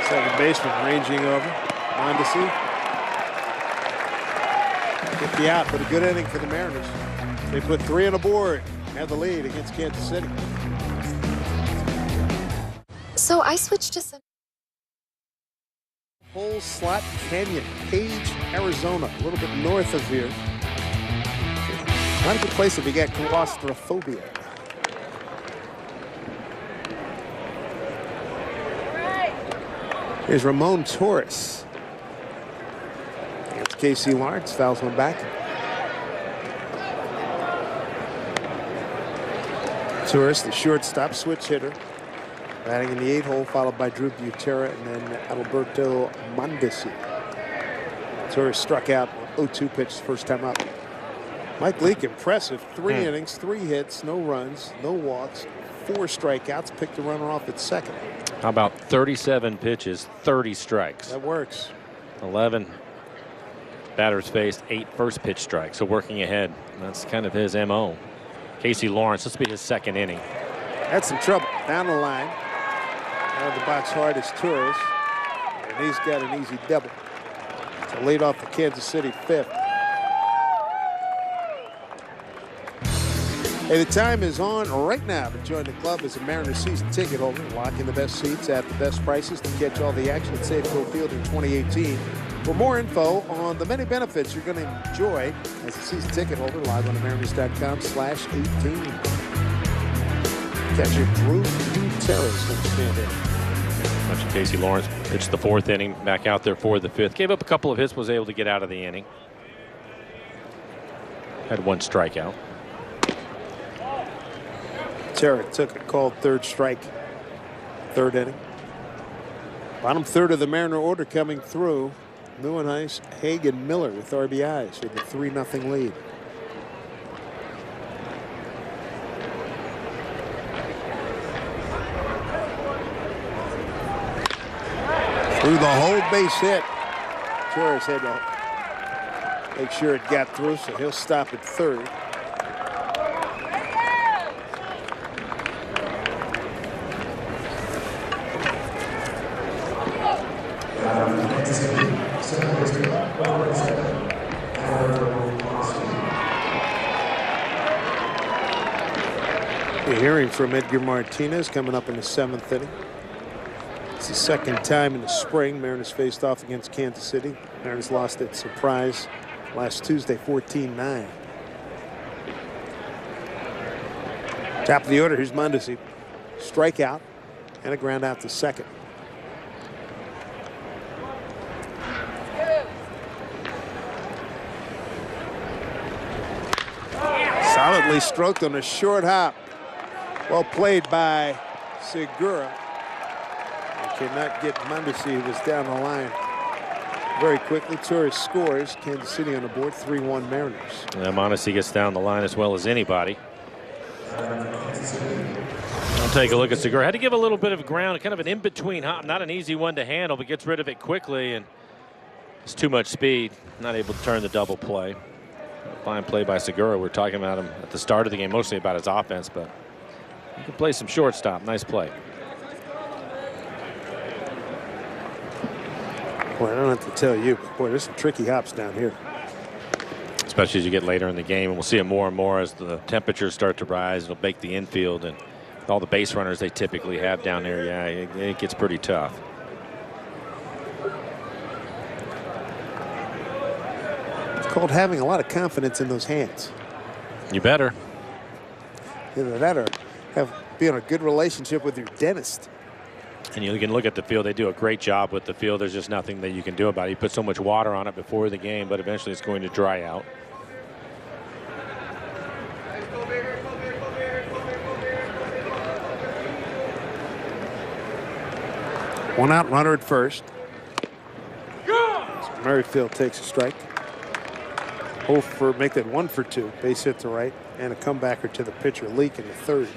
Speaker 7: Second baseman ranging over. Mondesi. Get the out, but a good inning for the Mariners. They put 3 on the board. Have the lead against Kansas City.
Speaker 13: So I switched to some.
Speaker 7: Whole Slot Canyon, Page, Arizona, a little bit north of here. Not a good place if you get claustrophobia. Here's Ramon Torres. It's Casey Lawrence, fouls one back. Torres, the shortstop, switch hitter. Batting in the 8 hole, followed by Drew Butera and then Alberto Mondesi. Torres struck out 0-2 pitch first time up. Mike Leake, impressive. 3 innings, 3 hits, no runs, no walks, 4 strikeouts, picked a runner off at second.
Speaker 5: How about 37 pitches, 30 strikes?
Speaker 7: That works.
Speaker 5: 11 batters faced, 8 first pitch strikes. So working ahead. That's kind of his MO. Casey Lawrence, this will be his second inning.
Speaker 7: Had some trouble down the line. Out of the box hard is Torres, and he's got an easy double to lead off the Kansas City 5th. Hey, the time is on right now to join the club as a Mariners season ticket holder. Lock in the best seats at the best prices to catch all the action at Safeco Field in 2018. For more info on the many benefits you're going to enjoy as a season ticket holder, log on to mariners.com/18. Catcher Drew Gutierrez going to stand in.
Speaker 5: Watching Casey Lawrence pitched the 4th inning, back out there for the 5th. Gave up a couple of hits, was able to get out of the inning. Had 1 strikeout.
Speaker 7: Terra took a called 3rd strike, 3rd inning. Bottom 3rd of the Mariner order coming through. Nieuwenhuis, Hagen, Miller with RBIs with a 3-0 lead. Through the whole base hit. Torres had to make sure it got through, so he'll stop at 3rd. A hearing from Edgar Martinez coming up in the 7th inning. It's the 2nd time in the spring Mariners faced off against Kansas City. Mariners lost at surprise last Tuesday, 14-9. Top of the order, here's Mondesi. Strikeout and a ground out to second. Solidly stroked on a short hop. Well played by Segura. Cannot get Mondesi, who was down the line very quickly. Torres scores. Kansas City on the board, 3-1 Mariners.
Speaker 5: And Mondesi gets down the line as well as anybody. We'll take a look at Segura. Had to give a little bit of ground, kind of an in-between hop. Not an easy one to handle, but gets rid of it quickly, and it's too much speed. Not able to turn the double play. Fine play by Segura. We're talking about him at the start of the game, mostly about his offense, but he can play some shortstop. Nice play.
Speaker 7: Boy, I don't have to tell you, but boy, there's some tricky hops down here.
Speaker 5: Especially as you get later in the game, and we'll see it more and more as the temperatures start to rise. It'll bake the infield, and all the base runners they typically have down there, yeah, it gets pretty tough.
Speaker 7: It's called having a lot of confidence in those hands.
Speaker 5: You better.
Speaker 7: Either that or be in a good relationship with your dentist.
Speaker 5: And you can look at the field. They do a great job with the field. There's just nothing that you can do about it. You put so much water on it before the game, but eventually it's going to dry out.
Speaker 7: One out, runner at first. Merrifield takes a strike. Make that 1 for 2. Base hit to right, and a comebacker to the pitcher, Leake in the 3rd.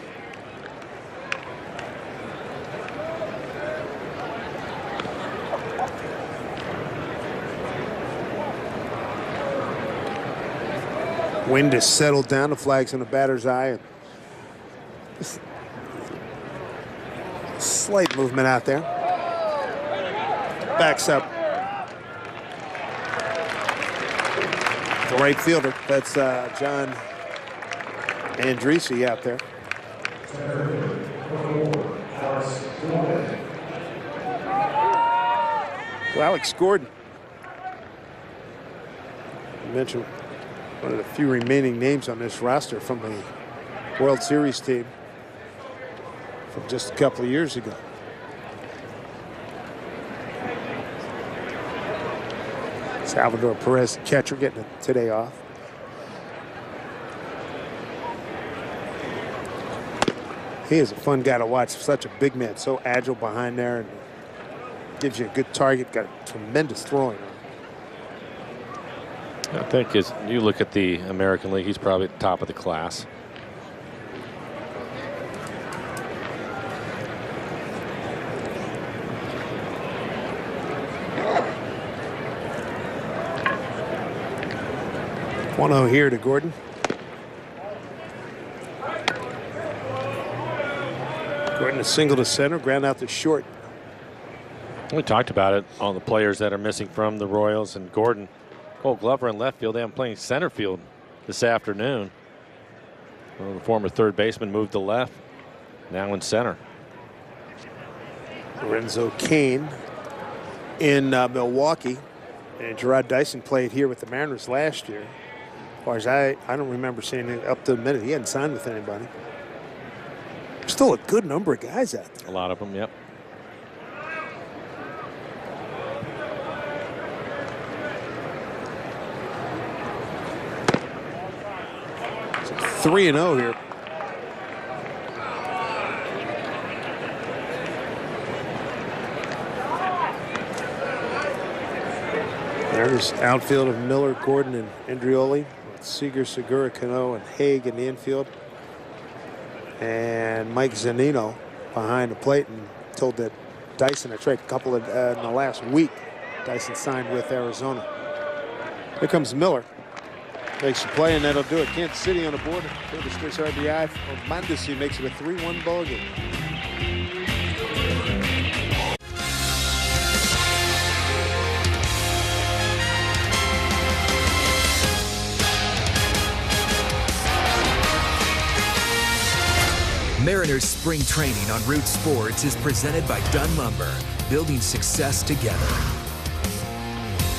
Speaker 7: Wind has settled down. The flag's in the batter's eye. And slight movement out there. Backs up. The right fielder. That's John Andresi out there. So Alex Gordon. I mentioned one of the few remaining names on this roster from the World Series team from just a couple of years ago. Salvador Perez, catcher, getting it today off. He is a fun guy to watch. Such a big man, so agile behind there, and gives you a good target. Got a tremendous throwing arm.
Speaker 5: I think as you look at the American League, he's probably at the top of the class.
Speaker 7: One-0 here to Gordon. Gordon a single to center, ground out to short.
Speaker 5: We talked about it on the players that are missing from the Royals, and Gordon, Cole Glover in left field. They have him playing center field this afternoon. Well, the former third baseman moved to left, now in center.
Speaker 7: Lorenzo Cain in Milwaukee, and Gerard Dyson played here with the Mariners last year. As far as I don't remember seeing it up to the minute. He hadn't signed with anybody. Still a good number of guys out there.
Speaker 5: A lot of them, yep.
Speaker 7: So 3-0 here. There's outfield of Miller, Gordon, and Andrioli. Seager, Segura, Cano, and Haig in the infield. And Mike Zunino behind the plate, and told that Dyson, I tried a couple of in the last week. Dyson signed with Arizona. Here comes Miller. Makes a play, and that'll do it. Kansas City on the board. Curtis Chris RBI for Mondesi makes it a 3-1 ball game.
Speaker 1: Mariners spring training on Root Sports is presented by Dunn Lumber, building success together.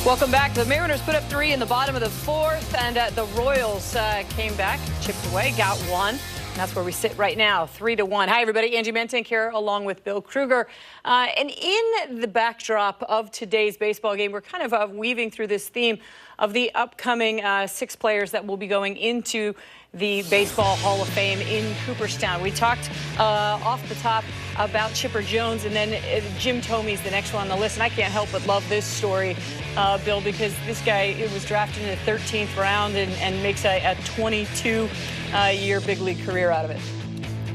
Speaker 2: Welcome back. The Mariners put up 3 in the bottom of the 4th, and the Royals came back, chipped away, got 1. And that's where we sit right now, 3-1. Hi, everybody. Angie Mentink here, along with Bill Kruger. And in the backdrop of today's baseball game, we're kind of weaving through this theme of the upcoming 6 players that will be going into the Baseball Hall of Fame in Cooperstown. We talked off the top about Chipper Jones, and then Jim Thome's the next one on the list. And I can't help but love this story, Bill, because this guy was drafted in the 13th round and makes a 22-year big league career out of it.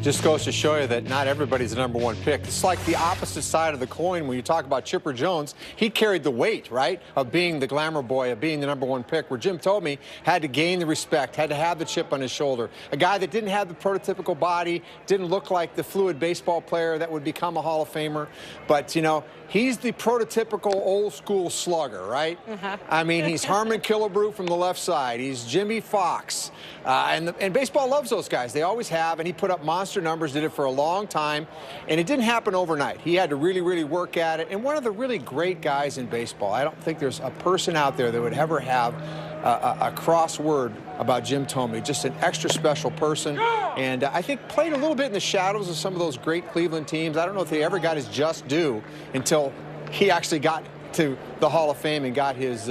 Speaker 3: Just goes to show you that not everybody's the #1 pick. It's like the opposite side of the coin when you talk about Chipper Jones. He carried the weight, right, of being the glamour boy, of being the #1 pick, where Jim Thome had to gain the respect, had to have the chip on his shoulder. A guy that didn't have the prototypical body, didn't look like the fluid baseball player that would become a Hall of Famer. But, you know, he's the prototypical old-school slugger, right? I mean, he's Harmon Killebrew from the left side. He's Jimmy Fox. And baseball loves those guys. They always have, and he put up monster numbers, did it for a long time, and it didn't happen overnight. He had to really, really work at it, and one of the really great guys in baseball. I don't think there's a person out there that would ever have a crossword about Jim Thome. Just an extra special person, and I think played a little bit in the shadows of some of those great Cleveland teams. I don't know if he ever got his just due until he actually got to the Hall of Fame and got his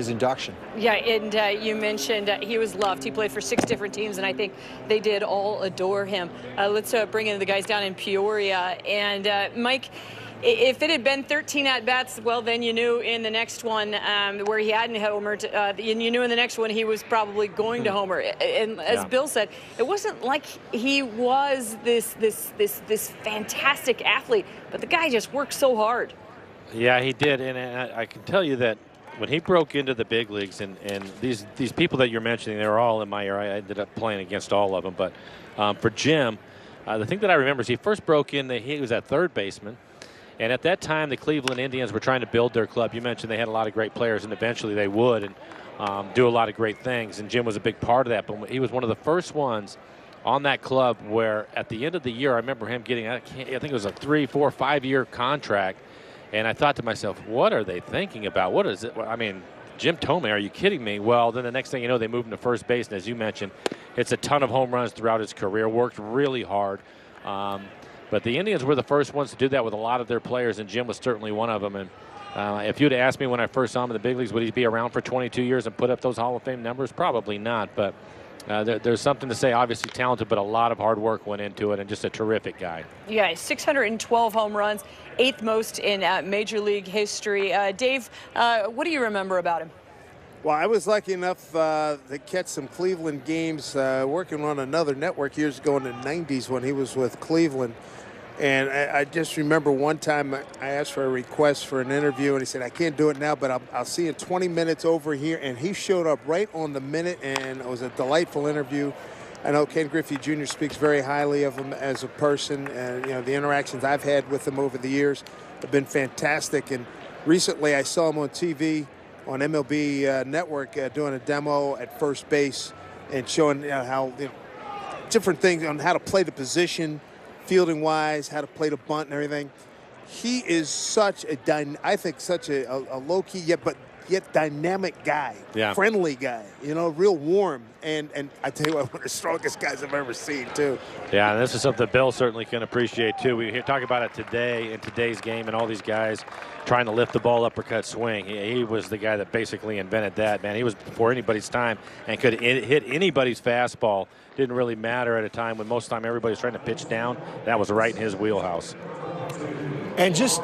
Speaker 3: induction.
Speaker 2: Yeah, and you mentioned he was loved. He played for 6 different teams, and I think they did all adore him. Let's bring in the guys down in Peoria. And Mike, if it had been 13 at-bats, well, then you knew in the next one where he hadn't homered, and you knew in the next one he was probably going to homer. And as Bill said, it wasn't like he was this fantastic athlete, but the guy just worked so hard.
Speaker 5: Yeah, he did, and I can tell you that when he broke into the big leagues, and these people that you're mentioning, they were all in my era. I ended up playing against all of them. But for Jim, the thing that I remember is he first broke in, he was at third baseman. And at that time, the Cleveland Indians were trying to build their club. You mentioned they had a lot of great players, and eventually they would and do a lot of great things. And Jim was a big part of that. But he was one of the first ones on that club where at the end of the year, I remember him getting, I think it was a 3, 4, 5-year contract. And I thought to myself, what are they thinking about? What is it? I mean, Jim Thome, are you kidding me? Well, then the next thing you know, they moved him to first base. And as you mentioned, it's a ton of home runs throughout his career, worked really hard. But the Indians were the first ones to do that with a lot of their players, and Jim was certainly one of them. And if you'd asked me when I first saw him in the big leagues, would he be around for 22 years and put up those Hall of Fame numbers? Probably not. But there's something to say. Obviously talented, but a lot of hard work went into it, and just a terrific guy. Yeah, 612 home runs, 8th most in Major League history. Dave, what do you remember about him?
Speaker 7: Well, I was lucky enough to catch some Cleveland games working on another network years ago in the 90s when he was with Cleveland. And I just remember one time I asked for a request for an interview, and he said, I can't do it now, but I'll see you in 20 minutes over here. And he showed up right on the minute, and it was a delightful interview. I know Ken Griffey Jr. speaks very highly of him as a person, and the interactions I've had with him over the years have been fantastic. And recently I saw him on TV on MLB Network doing a demo at first base and showing how different things on how to play the position, fielding wise, how to play the bunt and everything. He is such a low-key yet dynamic guy, friendly guy, real warm. And I tell you what, one of the strongest guys I've ever seen, too.
Speaker 5: Yeah, and this is something Bill certainly can appreciate, too. We talk about it today in today's game, and all these guys trying to lift the ball, uppercut, swing. He was the guy that basically invented that, man. He was before anybody's time and could hit anybody's fastball. Didn't really matter at a time when most of the time everybody's trying to pitch down. That was right in his wheelhouse.
Speaker 3: And just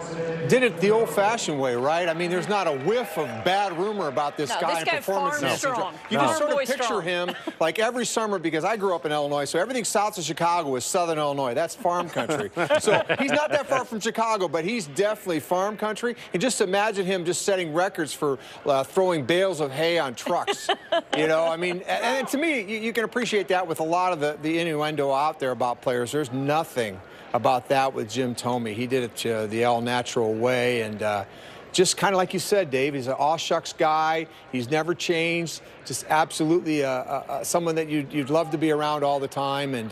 Speaker 3: did it the old-fashioned way, right? I mean, there's not a whiff of bad rumor about this guy and performance. You can sort of picture him like every summer, because I grew up in Illinois, so everything south of Chicago is southern Illinois. That's farm country. So he's not that far from Chicago, but he's definitely farm country. And just imagine him just setting records for throwing bales of hay on trucks. I mean, and to me, you can appreciate that with a lot of the innuendo out there about players. There's nothing about that with Jim Thome. He did it the all-natural way, and just kind of like you said, Dave, he's an all-shucks guy. He's never changed. Just absolutely someone that you'd love to be around all the time, and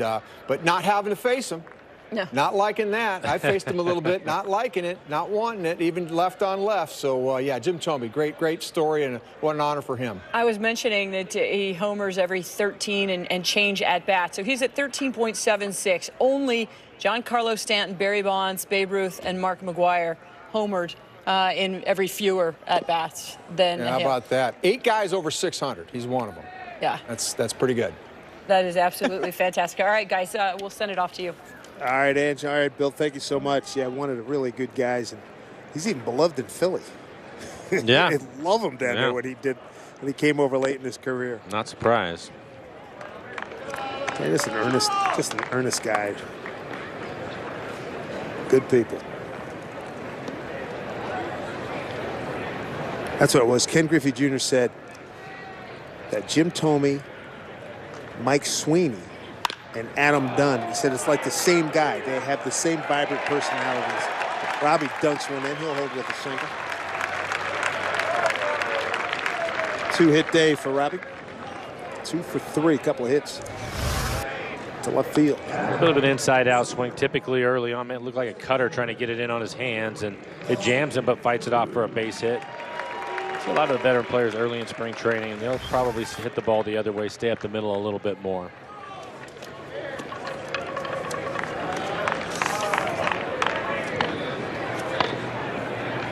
Speaker 3: but not having to face him. No. Not liking that. I faced him a little bit, not liking it, not wanting it, even left on left. So, yeah, Jim Thome, great story, and what an honor for him.
Speaker 2: I was mentioning that he homers every 13 and change at bat. So he's at 13.76. Only Giancarlo Stanton, Barry Bonds, Babe Ruth, and Mark McGwire homered in every fewer at-bats than him.
Speaker 3: How about that? 8 guys over 600. He's one of them.
Speaker 2: Yeah.
Speaker 3: That's pretty good.
Speaker 2: That is absolutely fantastic. All right, guys, we'll send it off to you.
Speaker 7: All right, Ange. All right, Bill, thank you so much. Yeah, one of the really good guys, and he's even beloved in Philly.
Speaker 5: Yeah.
Speaker 7: I love him down there, what he did when he came over late in his career.
Speaker 5: Not surprised.
Speaker 7: Yeah, just an earnest guy. Good people. That's what it was. Ken Griffey Jr. said that Jim Thome, Mike Sweeney, and Adam Dunn, he said it's like the same guy. They have the same vibrant personalities. Robbie dunks one in. He'll hold with a single. 2-hit day for Robbie. 2 for 3, couple of hits to left field.
Speaker 5: A bit of an inside-out swing. Typically early on, it looked like a cutter trying to get it in on his hands, and it jams him but fights it off for a base hit. So a lot of the veteran players early in spring training, and they'll probably hit the ball the other way, stay up the middle a little bit more.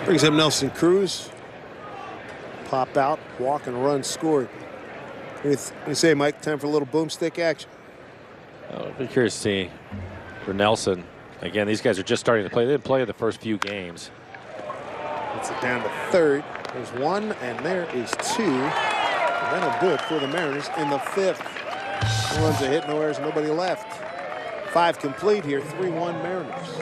Speaker 7: Brings up Nelson Cruz. Pop out, walk and run scored. What do you say, Mike? Time for a little boomstick action.
Speaker 5: I'll be curious to see for Nelson. Again, these guys are just starting to play. They didn't play the first few games.
Speaker 7: Gets it down to third. There's 1, and there is 2. And that'll do it for the Mariners in the 5th. No runs are hit, no errors, nobody left. 5 complete here, 3-1 Mariners.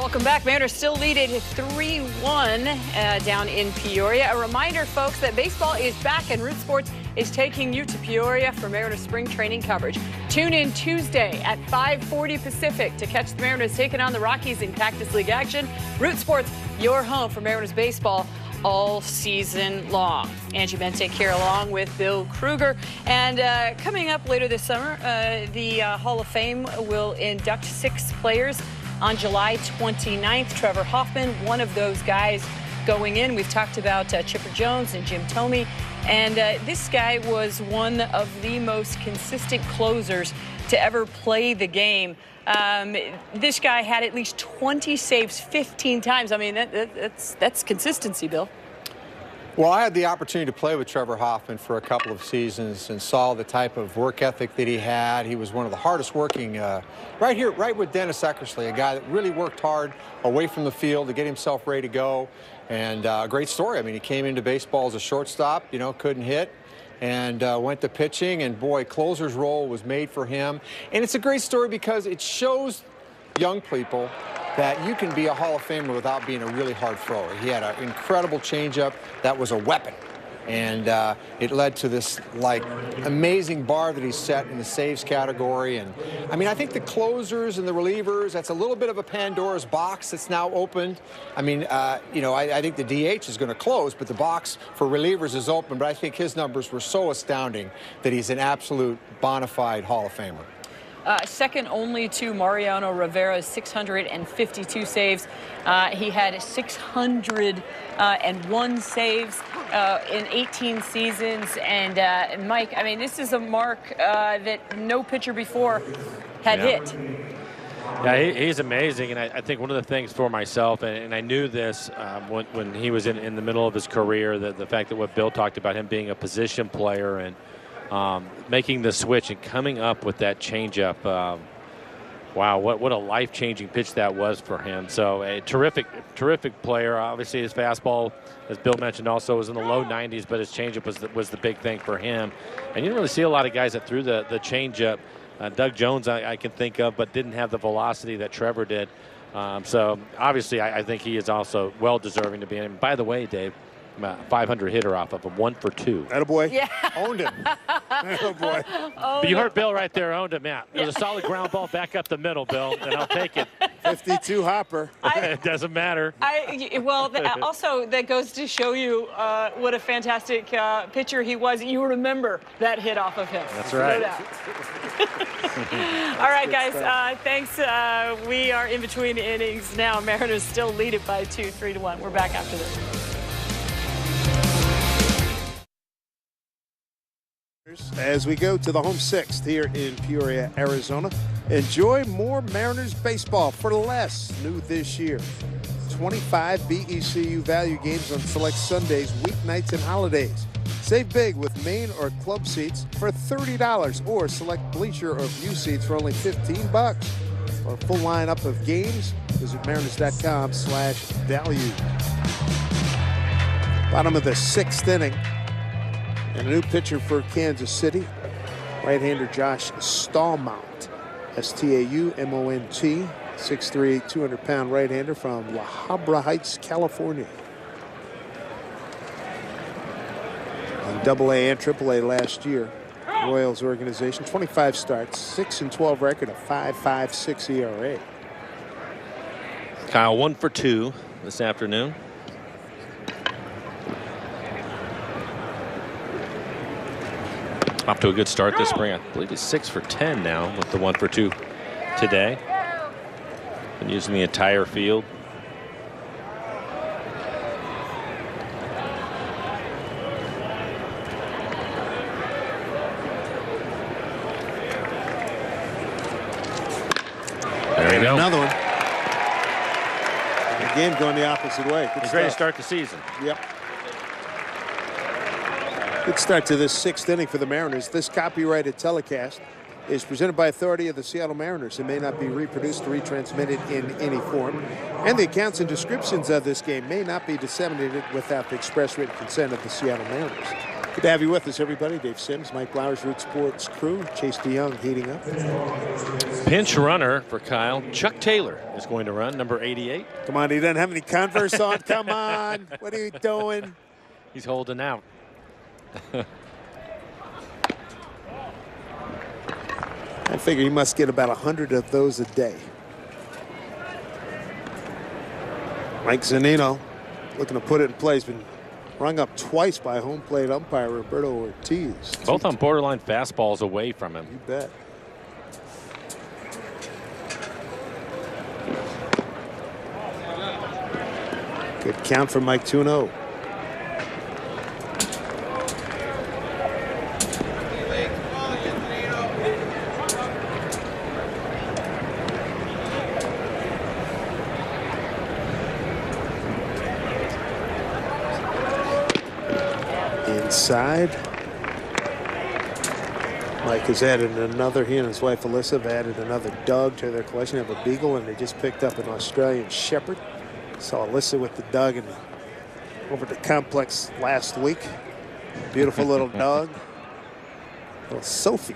Speaker 2: Welcome back. Mariners still lead it 3-1 down in Peoria. A reminder, folks, that baseball is back and Root Sports is taking you to Peoria for Mariners spring training coverage. Tune in Tuesday at 5:40 Pacific to catch the Mariners taking on the Rockies in Cactus League action. Root Sports, your home for Mariners baseball all season long. Angie Bentek here along with Bill Kruger. And coming up later this summer, the Hall of Fame will induct 6 players on July 29th. Trevor Hoffman, one of those guys going in. We've talked about Chipper Jones and Jim Thome. And this guy was one of the most consistent closers to ever play the game. This guy had at least 20 saves 15 times. I mean, that's consistency, Bill.
Speaker 3: Well, I had the opportunity to play with Trevor Hoffman for a couple of seasons and saw the type of work ethic that he had. He was one of the hardest working, right with Dennis Eckersley, a guy that really worked hard away from the field to get himself ready to go. And a great story. I mean, he came into baseball as a shortstop, couldn't hit, and went to pitching. And boy, closer's role was made for him. And it's a great story because it shows young people that you can be a Hall of Famer without being a really hard thrower. He had an incredible changeup that was a weapon. And it led to this, amazing bar that he set in the saves category. And, I mean, I think the closers and the relievers, that's a little bit of a Pandora's box that's now opened. I mean, I think the DH is going to close, but the box for relievers is open. But I think his numbers were so astounding that he's an absolute bona fide Hall of Famer.
Speaker 2: Second only to Mariano Rivera's 652 saves. He had 601 saves in 18 seasons. And Mike, I mean, this is a mark that no pitcher before had hit.
Speaker 5: Yeah, he's amazing, and I think one of the things for myself, and I knew this when he was in the middle of his career, the fact that what Bill talked about, him being a position player and making the switch and coming up with that changeup. Wow, what a life-changing pitch that was for him. So a terrific player. Obviously, his fastball, as Bill mentioned, also was in the low 90s, but his changeup was the big thing for him. And you don't really see a lot of guys that threw the changeup. Doug Jones, I can think of, but didn't have the velocity that Trevor did. So obviously, I think he is also well deserving to be in. And by the way, Dave, 500 hitter off of him, 1 for 2.
Speaker 7: Attaboy.
Speaker 2: Yeah.
Speaker 7: Owned him. Attaboy.
Speaker 5: But you heard Bill right there, owned him, yeah. It was a solid ground ball back up the middle, Bill, and I'll take it.
Speaker 7: 52 hopper.
Speaker 5: It doesn't matter.
Speaker 2: Also, that goes to show you what a fantastic pitcher he was. You remember that hit off of him.
Speaker 5: That's right.
Speaker 2: No doubt. All right, guys, thanks. We are in between innings now. Mariners still lead it by 2, 3-1. We're back after this.
Speaker 7: As we go to the home 6th here in Peoria, Arizona, enjoy more Mariners baseball for less. New this year, 25 BECU value games on select Sundays, weeknights, and holidays. Save big with main or club seats for $30 or select bleacher or view seats for only $15. For a full lineup of games, visit mariners.com/value. Bottom of the 6th inning. And a new pitcher for Kansas City, right-hander Josh Staumont, S-T-A-U-M-O-N-T, 6'3", 200-pound right-hander from La Habra Heights, California. On AA and AAA last year, Royals organization, 25 starts, 6-12 record, a 5.56 ERA.
Speaker 5: Kyle, 1 for 2 this afternoon. Off to a good start this spring. I believe he's 6 for 10 now with the 1 for 2 today. Been using the entire field. There you go.
Speaker 7: Another one. Again, going the opposite way.
Speaker 5: He's ready to start the season.
Speaker 7: Yep. Good start to this 6th inning for the Mariners. This copyrighted telecast is presented by authority of the Seattle Mariners. It may not be reproduced or retransmitted in any form. And the accounts and descriptions of this game may not be disseminated without the express written consent of the Seattle Mariners. Good to have you with us, everybody. Dave Sims, Mike Blowers, Root Sports crew. Chase DeYoung heating up.
Speaker 5: Pinch runner for Kyle. Chuck Taylor is going to run, number 88.
Speaker 7: Come on, he doesn't have any Converse on. Come on. What are you doing?
Speaker 5: He's holding out.
Speaker 7: I figure he must get about 100 of those a day. Mike Zunino looking to put it in place. Been rung up twice by home plate umpire Roberto Ortiz.
Speaker 5: Both on borderline fastballs away from him.
Speaker 7: You bet. Good count for Mike 2-0. Inside. Mike has added another. He and his wife Alyssa have added another dog to their collection. They have a beagle, and they just picked up an Australian Shepherd. Saw Alyssa with the dog over at the complex last week. Beautiful little dog. Little Sophie.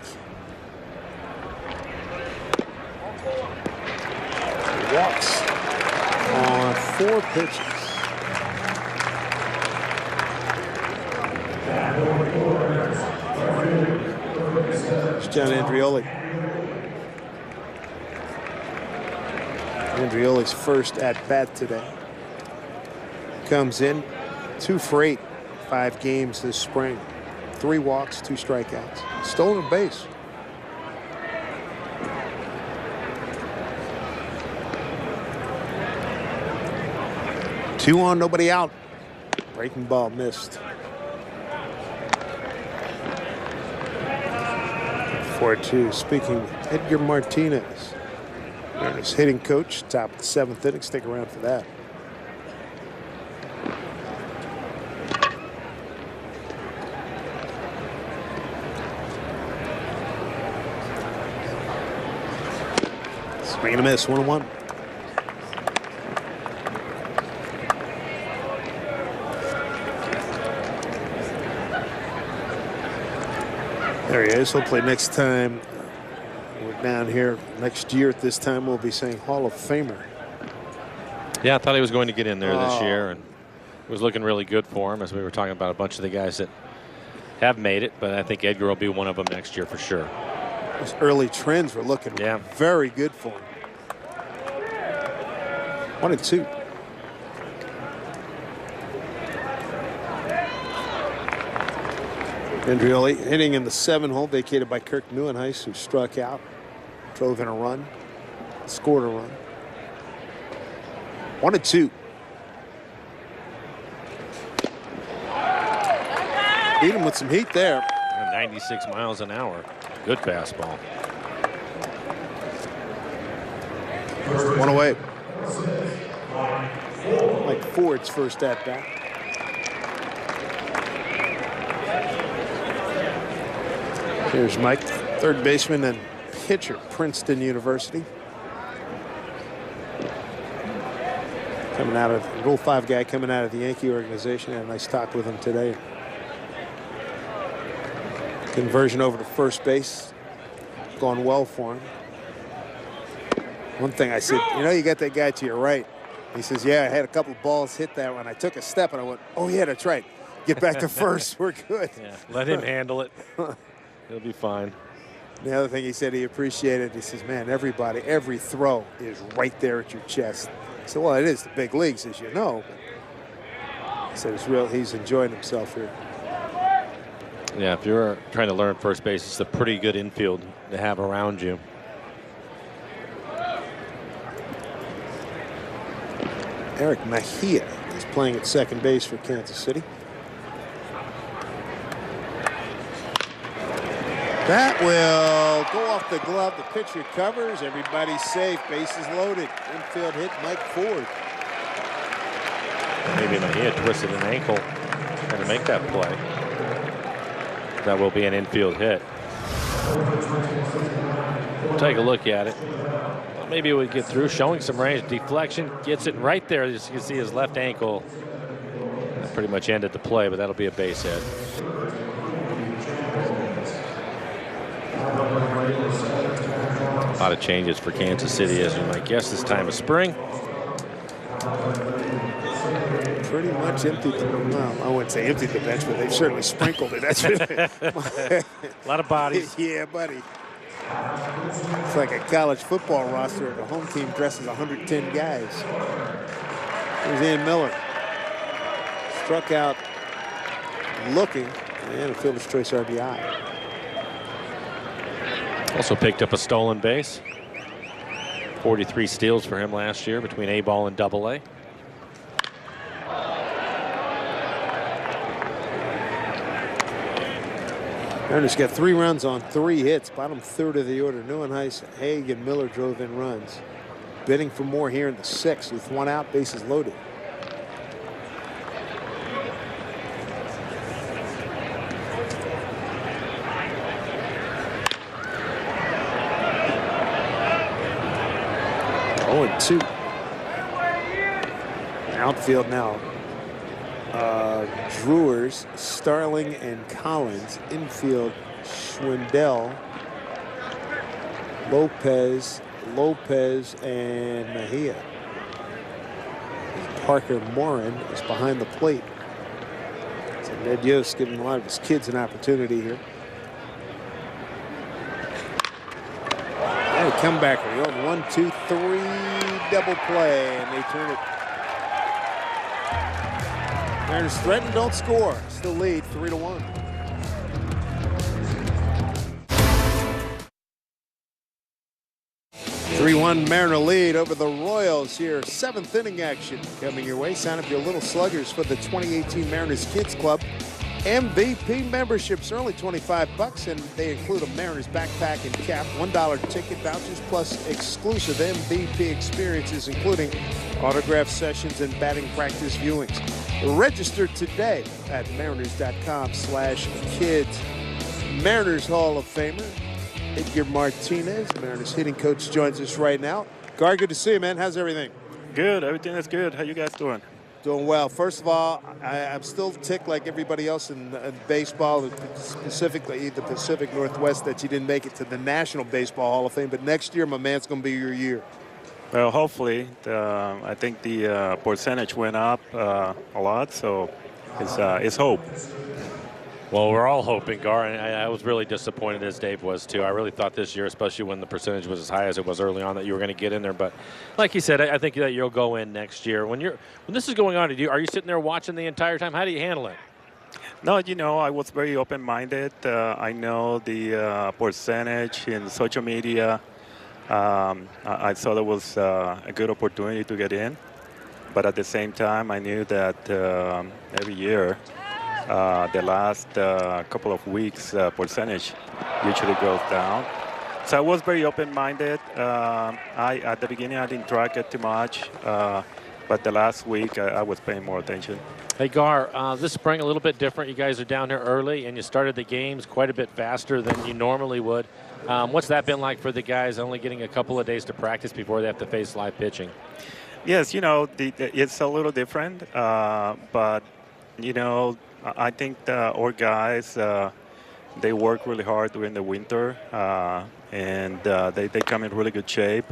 Speaker 7: He walks on 4 pitches. It's John Andrioli. Andrioli's first at bat today. Comes in 2 for 8, 5 games this spring. 3 walks, 2 strikeouts. Stolen base. Two on, nobody out. Breaking ball missed. 4-2. Speaking of Edgar Martinez, his hitting coach, top of the 7th inning. Stick around for that. Swing and a miss, 1-1. There he is. Hopefully next time we're down here next year at this time, we'll be saying Hall of Famer.
Speaker 5: Yeah, I thought he was going to get in there this year, and it was looking really good for him, as we were talking about a bunch of the guys that have made it, but I think Edgar will be one of them next year for sure.
Speaker 7: Those early trends were looking very good for him. 1-2. Andrioli hitting in the 7-hole, vacated by Kirk Neuenhuis, who struck out, drove in a run, scored a run. 1-2. Beat him with some heat there.
Speaker 5: 96 miles an hour. Good fastball.
Speaker 7: 1 away. Mike Ford's first at bat. Here's Mike, third baseman and pitcher, Princeton University. Coming out of Rule 5 guy, coming out of the Yankee organization. Had a nice talk with him today. Conversion over to first base, gone well for him. One thing I said, you know, you got that guy to your right. He says, yeah, I had a couple of balls hit that one. I took a step and I went, oh yeah, that's right. Get back to first. We're good.
Speaker 5: Yeah, let him handle it. He'll be fine.
Speaker 7: The other thing he said he appreciated, he says, man, everybody, every throw is right there at your chest. I said, well, it is the big leagues, as you know. He said it's real. He's enjoying himself here.
Speaker 5: Yeah, if you're trying to learn first base, it's a pretty good infield to have around you.
Speaker 7: Eric Mejia is playing at second base for Kansas City. That will go off the glove. The pitcher covers. Everybody's safe. Bases loaded. Infield hit, Mike Ford.
Speaker 5: Maybe Mejia twisted an ankle trying to make that play. That will be an infield hit. We'll take a look at it. Well, maybe it would get through, showing some range. Deflection, gets it right there. As you can see his left ankle. That pretty much ended the play, but that'll be a base hit. lot of changes for Kansas City, as you might guess, this time of spring.
Speaker 7: Pretty much emptied, well, I wouldn't say emptied the bench, but they've certainly sprinkled it. That's
Speaker 5: a lot of bodies.
Speaker 7: Yeah, buddy. It's like a college football roster. The home team dresses 110 guys. Here's Ian Miller. Struck out looking, and a fielder's choice RBI.
Speaker 5: Also picked up a stolen base. 43 steals for him last year between A-ball and AA.
Speaker 7: Mariners got 3 runs on 3 hits, bottom third of the order. Neuenhuis, Haig, and Miller drove in runs. Bidding for more here in the 6th with 1 out, bases loaded. Oh, and 2. Outfield now. Drewers, Starling, and Collins. Infield, Schwindel, Lopez, and Mejia. Parker Morin is behind the plate. So Ned Yost giving a lot of his kids an opportunity here. And a comebacker. The old 1-2-3 double play, and they turn it. Mariners threaten, don't score. Still lead 3-1. Mariner lead over the Royals here. 7th inning action coming your way. Sign up your little sluggers for the 2018 Mariners Kids Club MVP memberships are only $25, and they include a Mariners backpack and cap, $1 ticket vouchers, plus exclusive MVP experiences, including autograph sessions and batting practice viewings. Register today at mariners.com/kids. Mariners Hall of Famer Edgar Martinez, Mariners hitting coach, joins us right now. Gar, good to see you, man. How's everything?
Speaker 14: Good. Everything is good. How you guys doing?
Speaker 7: Doing well. First of all, I'm still ticked like everybody else in baseball, specifically the Pacific Northwest, that you didn't make it to the National Baseball Hall of Fame. But next year, my man, it's going to be your year.
Speaker 14: Well, hopefully. I think the percentage went up a lot, so it's hope.
Speaker 5: Well, we're all hoping, Gar, and I was really disappointed, as Dave was too. I really thought this year, especially when the percentage was as high as it was early on, that you were going to get in there. But like you said, I think that you'll go in next year. When this is going on, are you sitting there watching the entire time? How do you handle it?
Speaker 14: No, I was very open-minded. I know the percentage in social media. I thought it was a good opportunity to get in. But at the same time, I knew that every year, the last couple of weeks percentage usually goes down. So I was very open-minded. At the beginning, I didn't track it too much. But the last week, I was paying more attention.
Speaker 5: Hey, Gar, this spring a little bit different. You guys are down here early, and you started the games quite a bit faster than you normally would. What's that been like for the guys, only getting a couple of days to practice before they have to face live pitching?
Speaker 14: Yes, it's a little different. But, I think our guys, they work really hard during the winter, and they come in really good shape.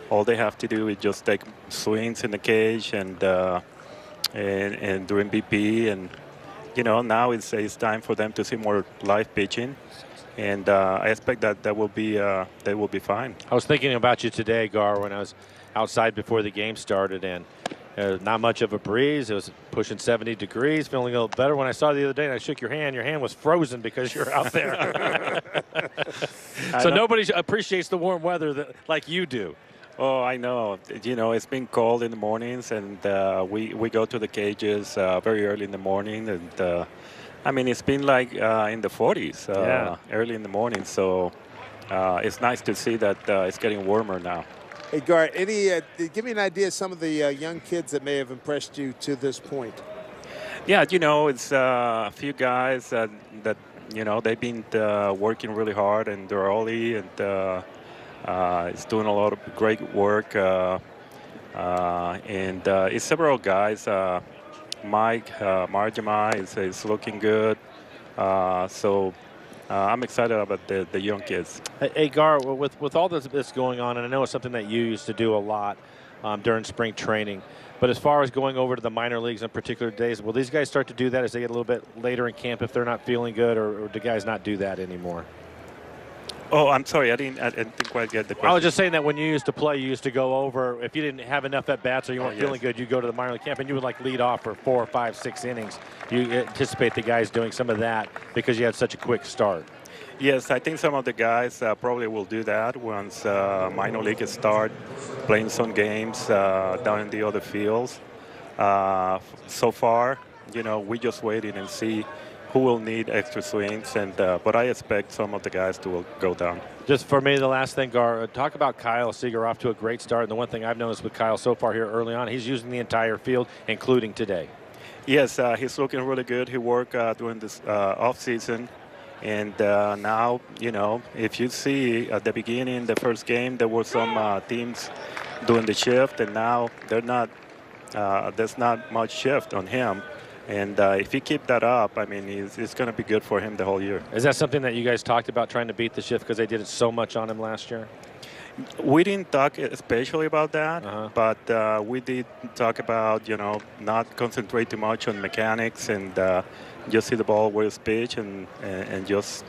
Speaker 14: All they have to do is just take swings in the cage and during BP, and now it's time for them to see more live pitching, and I expect that they will be fine.
Speaker 5: I was thinking about you today, Gar, when I was outside before the game started, and not much of a breeze. It was pushing 70 degrees, feeling a little better. When I saw you the other day and I shook your hand was frozen because you're out there. So nobody appreciates the warm weather like you do.
Speaker 14: Oh, I know. It's been cold in the mornings, and we go to the cages very early in the morning. And, it's been like in the 40s early in the morning. So it's nice to see that it's getting warmer now.
Speaker 7: Hey, Gar, give me an idea of some of the young kids that may have impressed you to this point.
Speaker 14: Yeah, it's a few guys that they've been working really hard, and they're early, and it's doing a lot of great work. And it's several guys. Mike Marjama is looking good. So I'm excited about the young kids.
Speaker 5: Hey, Gar, with all this going on, and I know it's something that you used to do a lot during spring training, but as far as going over to the minor leagues on particular days, will these guys start to do that as they get a little bit later in camp if they're not feeling good, or do guys not do that anymore?
Speaker 14: Oh, I'm sorry. I didn't quite get the question.
Speaker 5: I was just saying that when you used to play, you used to go over. If you didn't have enough at bats or you weren't feeling good, you go to the minor league camp and you would like lead off for 4, 5, 6 innings. You anticipate the guys doing some of that because you had such a quick start.
Speaker 14: Yes, I think some of the guys probably will do that once minor leagues start playing some games down in the other fields. So far, we're just waiting and see who will need extra swings, but I expect some of the guys to go down.
Speaker 5: Just for me, the last thing, Gar, talk about Kyle Seager off to a great start. And the one thing I've noticed with Kyle so far here early on, he's using the entire field, including today.
Speaker 14: Yes, he's looking really good. He worked during this off season. And now, if you see at the beginning, the first game, there were some teams doing the shift, and now there's not much shift on him. And if he keep that up, I mean, it's going to be good for him the whole year.
Speaker 5: Is that something that you guys talked about, trying to beat the shift because they did it so much on him last year?
Speaker 14: We didn't talk especially about that, but we did talk about, not concentrate too much on mechanics and just see the ball where it's pitched and just,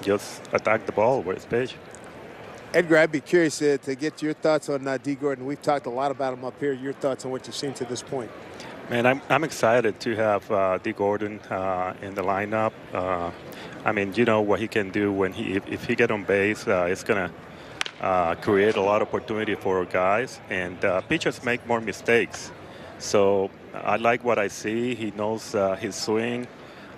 Speaker 14: just attack the ball where it's pitched.
Speaker 7: Edgar, I'd be curious to get your thoughts on D. Gordon. We've talked a lot about him up here. Your thoughts on what you've seen to this point?
Speaker 14: Man, I'm excited to have D. Gordon in the lineup. I mean, you know what he can do when if he get on base, it's gonna create a lot of opportunity for guys. And pitchers make more mistakes, so I like what I see. He knows his swing.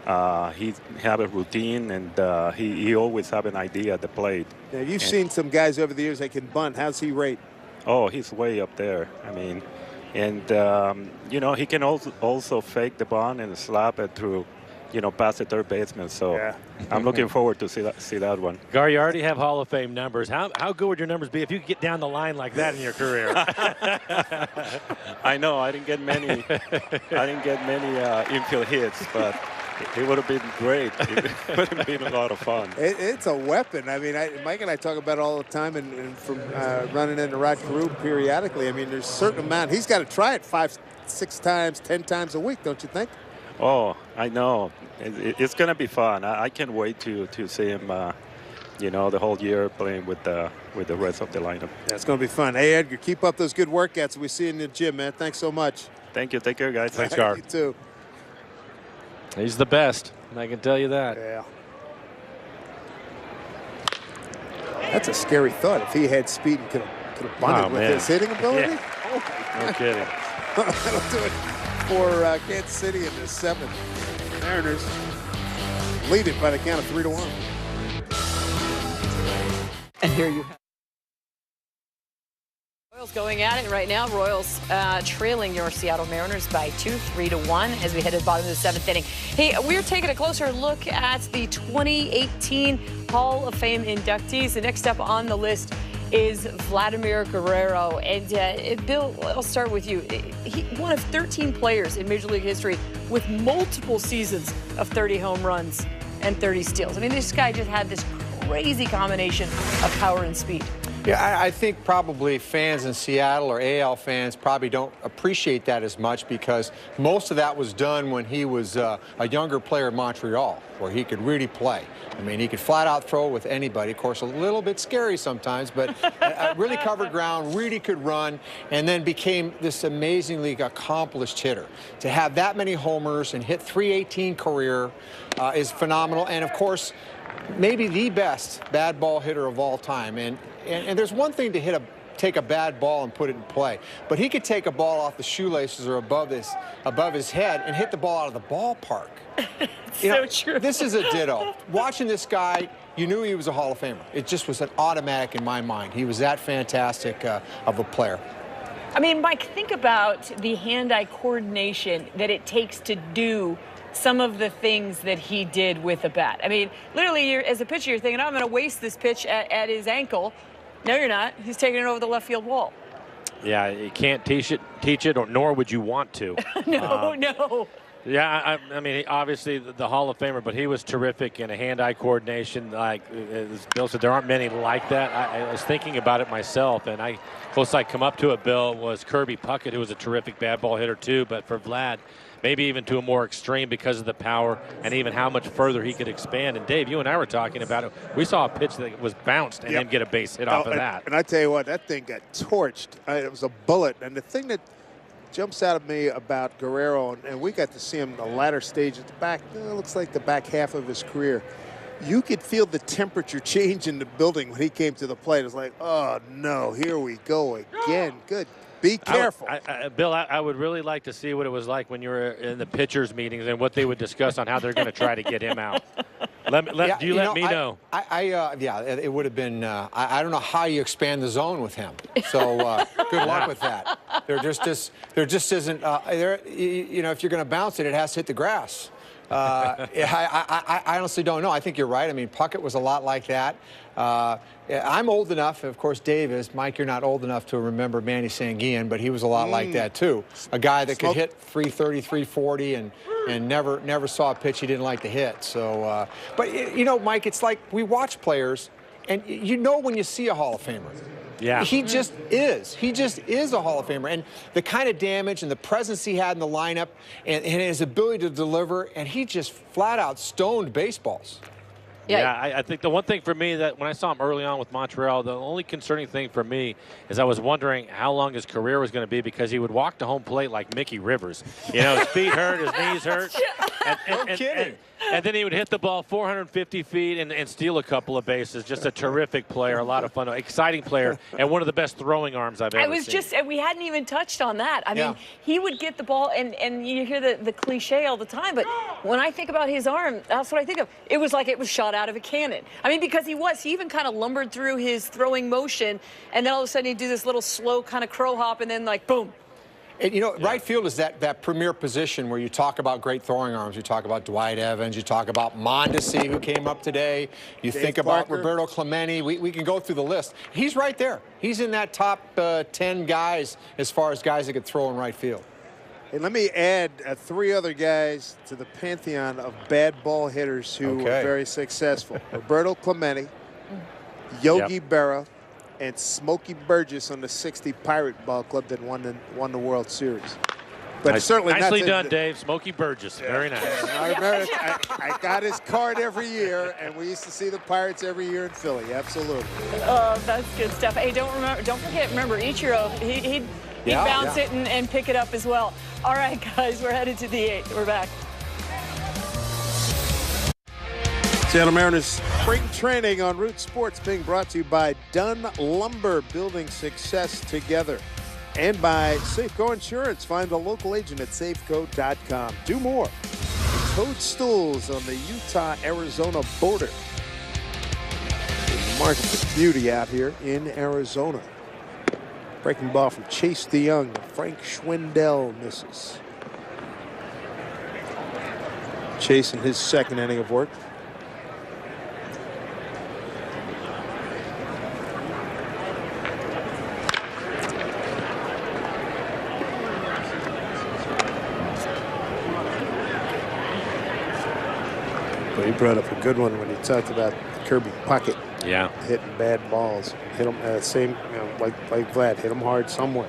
Speaker 14: He have a routine, and he always have an idea at the plate.
Speaker 7: Now, you've seen some guys over the years that can bunt. How's he rate?
Speaker 14: Oh, he's way up there. I mean. And, he can also fake the bunt and slap it through, past the third baseman. So yeah. I'm looking forward to see that one.
Speaker 5: Gar, you already have Hall of Fame numbers. How good would your numbers be if you could get down the line like that in your career?
Speaker 14: I know. I didn't get many infield hits, but it would have been great. It would have been a lot of fun.
Speaker 7: It's a weapon. I mean, Mike and I talk about it all the time, and from running into Rod Carew periodically. I mean, there's a certain amount. He's got to try it 5, 6 times, 10 times a week, don't you think?
Speaker 14: Oh, I know. It's going to be fun. I can't wait to see him, the whole year playing with the rest of the lineup.
Speaker 7: Yeah, it's going to be fun. Hey, Edgar, keep up those good workouts. We see you in the gym, man. Thanks so much.
Speaker 14: Thank you. Take care, guys.
Speaker 5: Thanks, Gar.
Speaker 7: You too.
Speaker 5: He's the best, I can tell you that.
Speaker 7: Yeah. That's a scary thought. If he had speed and could have bunted with his hitting ability.
Speaker 5: Yeah.
Speaker 7: Oh,
Speaker 5: no kidding.
Speaker 7: That'll do it for Kansas City in the 7th. Mariners lead it by the count of 3-1.
Speaker 8: And here you have
Speaker 2: Royals going at it right now. Royals trailing your Seattle Mariners by 3-1 as we head to the bottom of the 7th inning. Hey, we're taking a closer look at the 2018 Hall of Fame inductees. The next up on the list is Vladimir Guerrero. And Bill, I'll start with you. He one of 13 players in Major League history with multiple seasons of 30 home runs and 30 steals. I mean, this guy just had this crazy combination of power and speed.
Speaker 3: Yeah, I think probably fans in Seattle or AL fans probably don't appreciate that as much because most of that was done when he was a younger player in Montreal, where he could really play. I mean, he could flat out throw with anybody. Of course, a little bit scary sometimes, but really covered ground, really could run, and then became this amazingly accomplished hitter. To have that many homers and hit .318 career is phenomenal. And of course, maybe the best bad ball hitter of all time. And there's one thing to take a bad ball and put it in play, but he could take a ball off the shoelaces or above his head and hit the ball out of the ballpark.
Speaker 2: So true.
Speaker 3: This is a ditto. Watching this guy, you knew he was a Hall of Famer. It just was an automatic in my mind. He was that fantastic of a player.
Speaker 2: I mean, Mike, think about the hand-eye coordination that it takes to do some of the things that he did with a bat. I mean, literally, as a pitcher, you're thinking, oh, I'm going to waste this pitch at his ankle. No, you're not. He's taking it over the left field wall.
Speaker 5: Yeah, you can't teach it, nor would you want to.
Speaker 2: No.
Speaker 5: Yeah, I mean, obviously the Hall of Famer, but he was terrific in a hand-eye coordination. Like as Bill said, there aren't many like that. I was thinking about it myself, and close I come up to it, Bill, was Kirby Puckett, who was a terrific bad ball hitter too. But for Vlad, maybe even to a more extreme because of the power and even how much further he could expand. And Dave, you and I were talking about it. We saw a pitch that was bounced and then get a base hit off of that.
Speaker 7: And I tell you what, that thing got torched. It was a bullet. And the thing that jumps out at me about Guerrero, and we got to see him in the latter stage at the back, it looks like the back half of his career. You could feel the temperature change in the building when he came to the plate. It was like, oh, no, here we go again. Good. Be careful.
Speaker 5: Bill, I would really like to see what it was like when you were in the pitchers' meetings and what they would discuss on how they're going to try to get him out. Let me know.
Speaker 3: Yeah, it would have been. I don't know how you expand the zone with him. So good luck with that. There just isn't. You know, if you're going to bounce it, it has to hit the grass. I honestly don't know. I think you're right. I mean, Puckett was a lot like that. I'm old enough, of course Dave is. Mike, you're not old enough to remember Manny Sanguillen, but he was a lot like that too. A guy that could hit 330, 340 and never saw a pitch he didn't like to hit. So, but you know, Mike, it's like we watch players, and you know when you see a Hall of Famer.
Speaker 5: Yeah.
Speaker 3: He just is. He just is a Hall of Famer. And the kind of damage and the presence he had in the lineup and his ability to deliver, and he just flat out stoned baseballs.
Speaker 5: Yeah, I think the one thing for me that when I saw him early on with Montreal, the only concerning thing for me is I was wondering how long his career was going to be because he would walk to home plate like Mickey Rivers. You know, his feet hurt, his knees hurt.
Speaker 3: No kidding.
Speaker 5: And then he would hit the ball 450 feet and steal a couple of bases. Just a terrific player, a lot of fun, exciting player, and one of the best throwing arms I've ever seen.
Speaker 2: We hadn't even touched on that. I mean, he would get the ball, and you hear the cliche all the time, but when I think about his arm, that's what I think of. It was like it was shot out of a cannon. I mean, because he even kind of lumbered through his throwing motion, and then all of a sudden he'd do this little slow kind of crow hop, and then like, boom.
Speaker 3: And, you know, right field is that premier position where you talk about great throwing arms. You talk about Dwight Evans. You talk about Mondesi, who came up today. You think about Roberto Clemente. We can go through the list. He's right there. He's in that top 10 guys as far as guys that could throw in right field.
Speaker 7: And let me add 3 other guys to the pantheon of bad ball hitters who were very successful. Roberto Clemente, Yogi Berra, and Smokey Burgess on the '60 Pirate Ball Club that won the World Series. But certainly
Speaker 5: nicely done, Dave. Smokey Burgess, very nice.
Speaker 7: I remember I got his card every year, and we used to see the Pirates every year in Philly. Absolutely.
Speaker 2: Oh, that's good stuff. Hey, don't forget. Remember, Ichiro, he'd bounce it and pick it up as well. All right, guys, we're headed to the 8th. We're back.
Speaker 7: Seattle Mariners spring training on Root Sports being brought to you by Dunn Lumber, building success together. And by Safeco Insurance. Find a local agent at safeco.com. Do more. Toadstools on the Utah-Arizona border. Remarkable beauty out here in Arizona. Breaking ball from Chase DeYoung. Frank Schwindel misses. Chase in his second inning of work. He brought up a good one when he talked about Kirby Puckett.
Speaker 5: Yeah.
Speaker 7: Hitting bad balls. Hit him like Vlad. Hit him hard somewhere.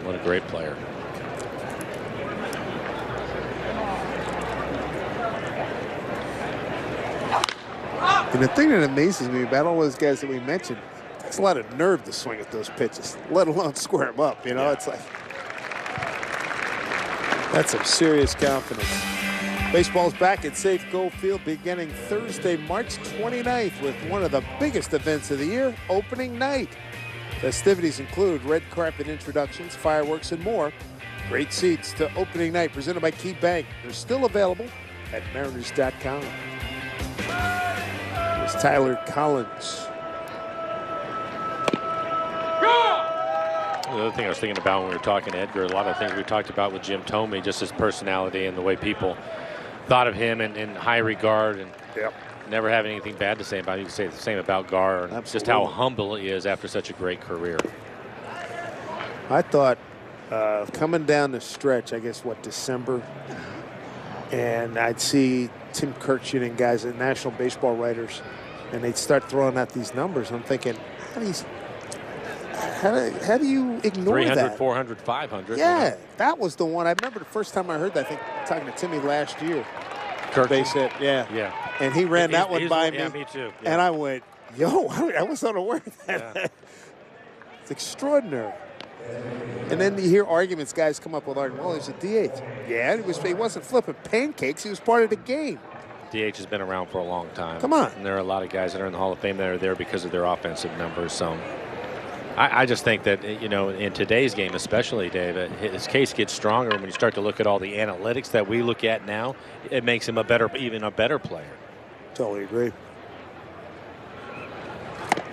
Speaker 5: What a great player.
Speaker 7: And the thing that amazes me about all those guys that we mentioned, it's a lot of nerve to swing at those pitches, let alone square them up. You know, it's like that's some serious confidence. Baseball's back at Safeco Field beginning Thursday, March 29th with one of the biggest events of the year, opening night. Festivities include red carpet introductions, fireworks, and more. Great seats to opening night presented by Key Bank. They're still available at Mariners.com. Here's Tyler Collins.
Speaker 5: The other thing I was thinking about when we were talking to Edgar, a lot of things we talked about with Jim Thome, just his personality and the way people thought of him in high regard and never have anything bad to say about him. You can say the same about Gar and just how humble he is after such a great career.
Speaker 7: I thought coming down the stretch, I guess, December, And I'd see Tim Kirchin and guys at National Baseball Writers, and they'd start throwing out these numbers. I'm thinking, how do you ignore
Speaker 5: 300,
Speaker 7: that?
Speaker 5: 400, 500.
Speaker 7: Yeah, that was the one. I remember the first time I heard that, I think talking to Timmy last year. Base hit, yeah.
Speaker 5: Yeah.
Speaker 7: And he ran that one by me.
Speaker 5: Yeah, me too. Yeah.
Speaker 7: And I went, yo, I was unaware of that. Yeah. It's extraordinary. And then you hear arguments, guys come up with arguments. Well, he's a DH. Yeah, he wasn't flipping pancakes. He was part of the game.
Speaker 5: DH has been around for a long time.
Speaker 7: Come on.
Speaker 5: And there are a lot of guys that are in the Hall of Fame that are there because of their offensive numbers. So I just think that, you know, in today's game especially, Dave, his case gets stronger when you start to look at all the analytics that we look at now. It makes him even a better player.
Speaker 7: Totally agree.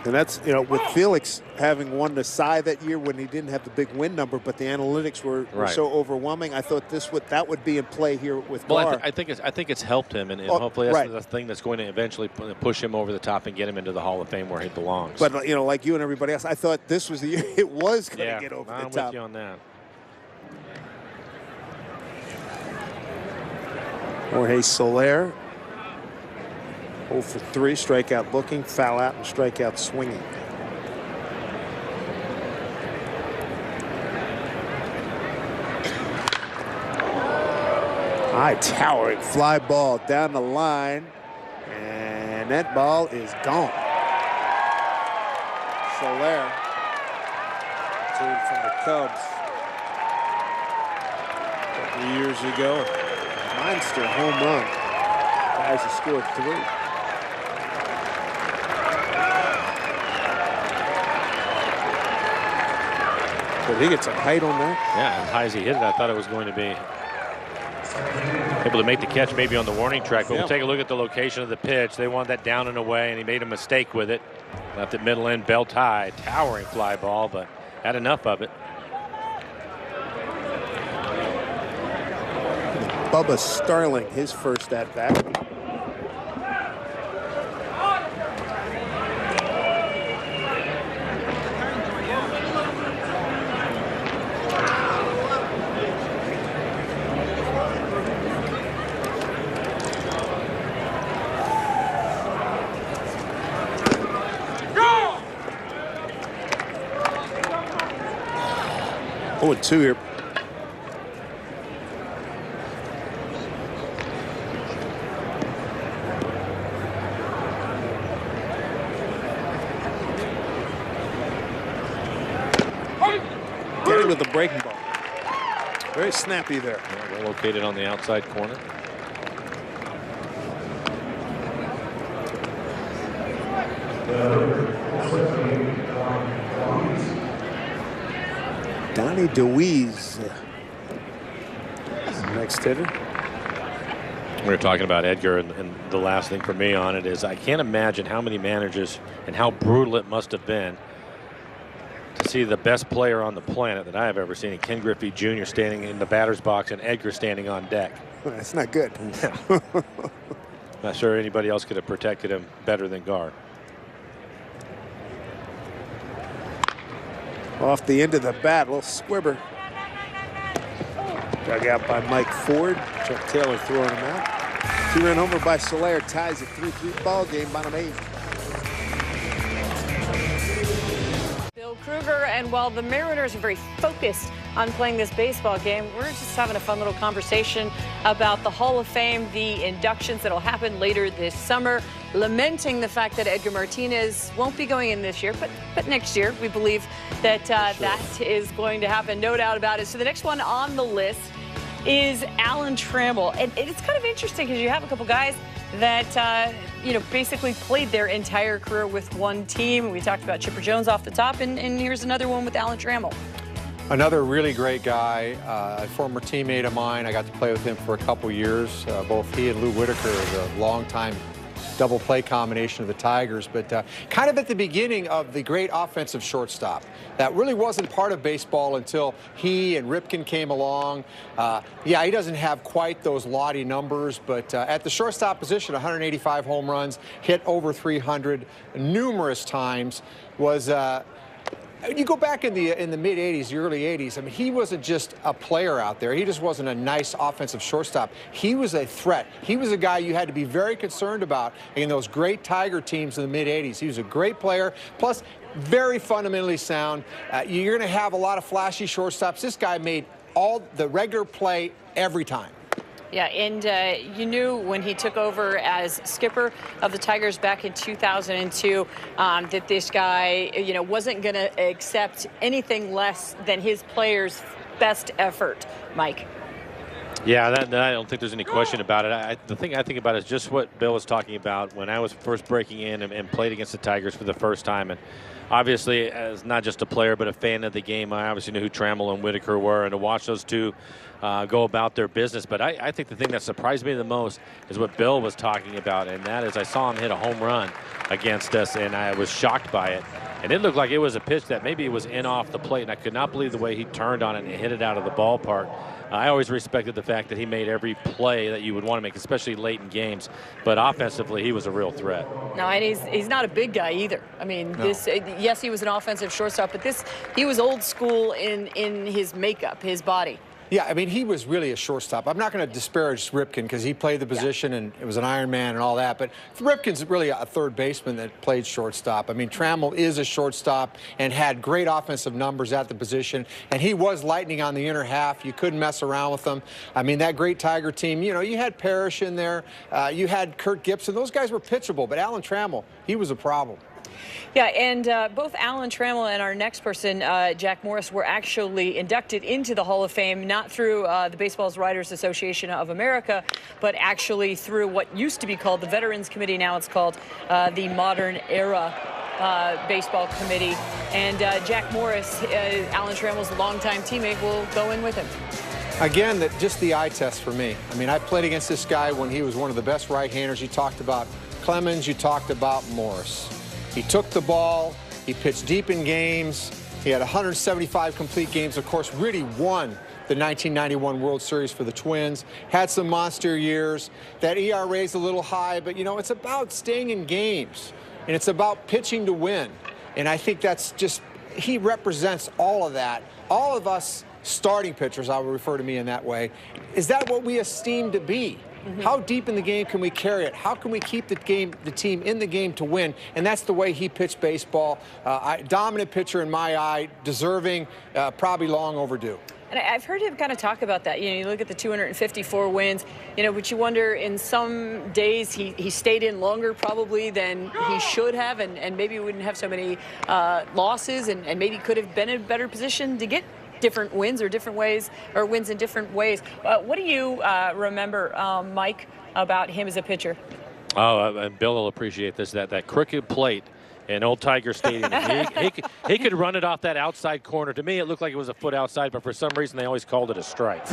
Speaker 7: And that's, you know, with Felix having won the Cy that year when he didn't have the big win number, but the analytics were so overwhelming. I thought that would be in play here with Gar.
Speaker 5: Well, I think it's helped him, and hopefully that's the thing that's going to eventually push him over the top and get him into the Hall of Fame where he belongs.
Speaker 7: But, you know, like you and everybody else, I thought this was the year it was going to get over the top.
Speaker 5: I'm with you on that.
Speaker 7: Jorge Soler. 0 for 3, strikeout looking, foul out, and strikeout swinging. High towering fly ball down the line, and that ball is gone. Soler, team from the Cubs a couple of years ago, monster home run. Guys have scored 3. But he gets a height on that.
Speaker 5: Yeah, as high as he hit it, I thought it was going to be able to make the catch maybe on the warning track. But we'll take a look at the location of the pitch. They wanted that down and away, and he made a mistake with it. Left it middle end, belt high, towering fly ball, but had enough of it.
Speaker 7: Bubba Starling, his first at bat. Oh, 2 here. Get him with the breaking ball. Very snappy there.
Speaker 5: Yeah, well located on the outside corner.
Speaker 7: Donnie DeWeese, next hitter.
Speaker 5: We were talking about Edgar, and the last thing for me on it is I can't imagine how many managers and how brutal it must have been to see the best player on the planet that I have ever seen, Ken Griffey Jr. standing in the batter's box and Edgar standing on deck.
Speaker 7: That's not good.
Speaker 5: Not sure anybody else could have protected him better than Gar.
Speaker 7: Off the end of the bat, a little squibber. Dug out by Mike Ford. Chuck Taylor throwing him out. 2-run homer by Soler ties a 3-3 ball game, bottom 8.
Speaker 2: Bill Kruger, and while the Mariners are very focused on playing this baseball game, we're just having a fun little conversation about the Hall of Fame, the inductions that'll happen later this summer, lamenting the fact that Edgar Martinez won't be going in this year, but next year we believe that that is going to happen, no doubt about it. So the next one on the list is Alan Trammell, and it's kind of interesting because you have a couple guys that you know, basically played their entire career with one team. We talked about Chipper Jones off the top, and here's another one with Alan Trammell.
Speaker 3: Another really great guy, a former teammate of mine. I got to play with him for a couple years. Both he and Lou Whitaker, the longtime double play combination of the Tigers, but kind of at the beginning of the great offensive shortstop. That really wasn't part of baseball until he and Ripken came along. Yeah, he doesn't have quite those laudie numbers, but at the shortstop position, 185 home runs, hit over 300 numerous times, was You go back in the mid 80s, the early 80s. I mean, he wasn't just a player out there. He just wasn't a nice offensive shortstop. He was a threat. He was a guy you had to be very concerned about in those great Tiger teams in the mid 80s. He was a great player. Plus, very fundamentally sound. You're going to have a lot of flashy shortstops. This guy made all the regular play every time.
Speaker 2: Yeah, and you knew when he took over as skipper of the Tigers back in 2002 that this guy, wasn't going to accept anything less than his players' best effort, Mike.
Speaker 5: Yeah, I don't think there's any question about it. The thing I think about is just what Bill was talking about when I was first breaking in and played against the Tigers for the first time. And obviously, as not just a player but a fan of the game, I obviously knew who Trammell and Whitaker were, and to watch those two go about their business. But I think the thing that surprised me the most is what Bill was talking about, and that is I saw him hit a home run against us, and I was shocked by it. And it looked like it was a pitch that maybe it was in off the plate, and I could not believe the way he turned on it and hit it out of the ballpark. I always respected the fact that he made every play that you would want to make, especially late in games. But offensively, he was a real threat.
Speaker 2: No, and he's not a big guy either. I mean, yes, he was an offensive shortstop, but he was old school in his makeup, his body.
Speaker 3: Yeah, I mean, he was really a shortstop. I'm not going to disparage Ripken because he played the position and it was an Iron Man and all that. But Ripken's really a third baseman that played shortstop. I mean, Trammell is a shortstop and had great offensive numbers at the position. And he was lightning on the inner half. You couldn't mess around with him. I mean, that great Tiger team, you had Parrish in there. You had Kurt Gibson. Those guys were pitchable. But Alan Trammell, he was a problem.
Speaker 2: Yeah, and both Alan Trammell and our next person, Jack Morris, were actually inducted into the Hall of Fame, not through the Baseball Writers Association of America, but actually through what used to be called the Veterans Committee. Now it's called the Modern Era Baseball Committee. And Jack Morris, Alan Trammell's longtime teammate, will go in with him.
Speaker 3: Again, just the eye test for me. I mean, I played against this guy when he was one of the best right-handers. You talked about Clemens, you talked about Morris. He took the ball, he pitched deep in games, he had 175 complete games. Of course, really won the 1991 World Series for the Twins, had some monster years. That ERA is a little high, but, it's about staying in games, and it's about pitching to win. And I think that's just, he represents all of that. All of us starting pitchers, I would refer to me in that way. Is that what we esteem to be? Mm-hmm. How deep in the game can we carry it? How can we keep the team in the game to win? And that's the way he pitched baseball. Dominant pitcher in my eye, deserving, probably long overdue.
Speaker 2: And I've heard him kind of talk about that. You look at the 254 wins, but you wonder in some days he stayed in longer probably than he should have, and maybe wouldn't have so many losses, and maybe could have been in a better position to get different wins or different ways, or wins in different ways. What do you remember, Mike, about him as a pitcher?
Speaker 5: Oh, and Bill will appreciate this, that crooked plate in Old Tiger Stadium. he could run it off that outside corner. To me, it looked like it was a foot outside, but for some reason they always called it a strike.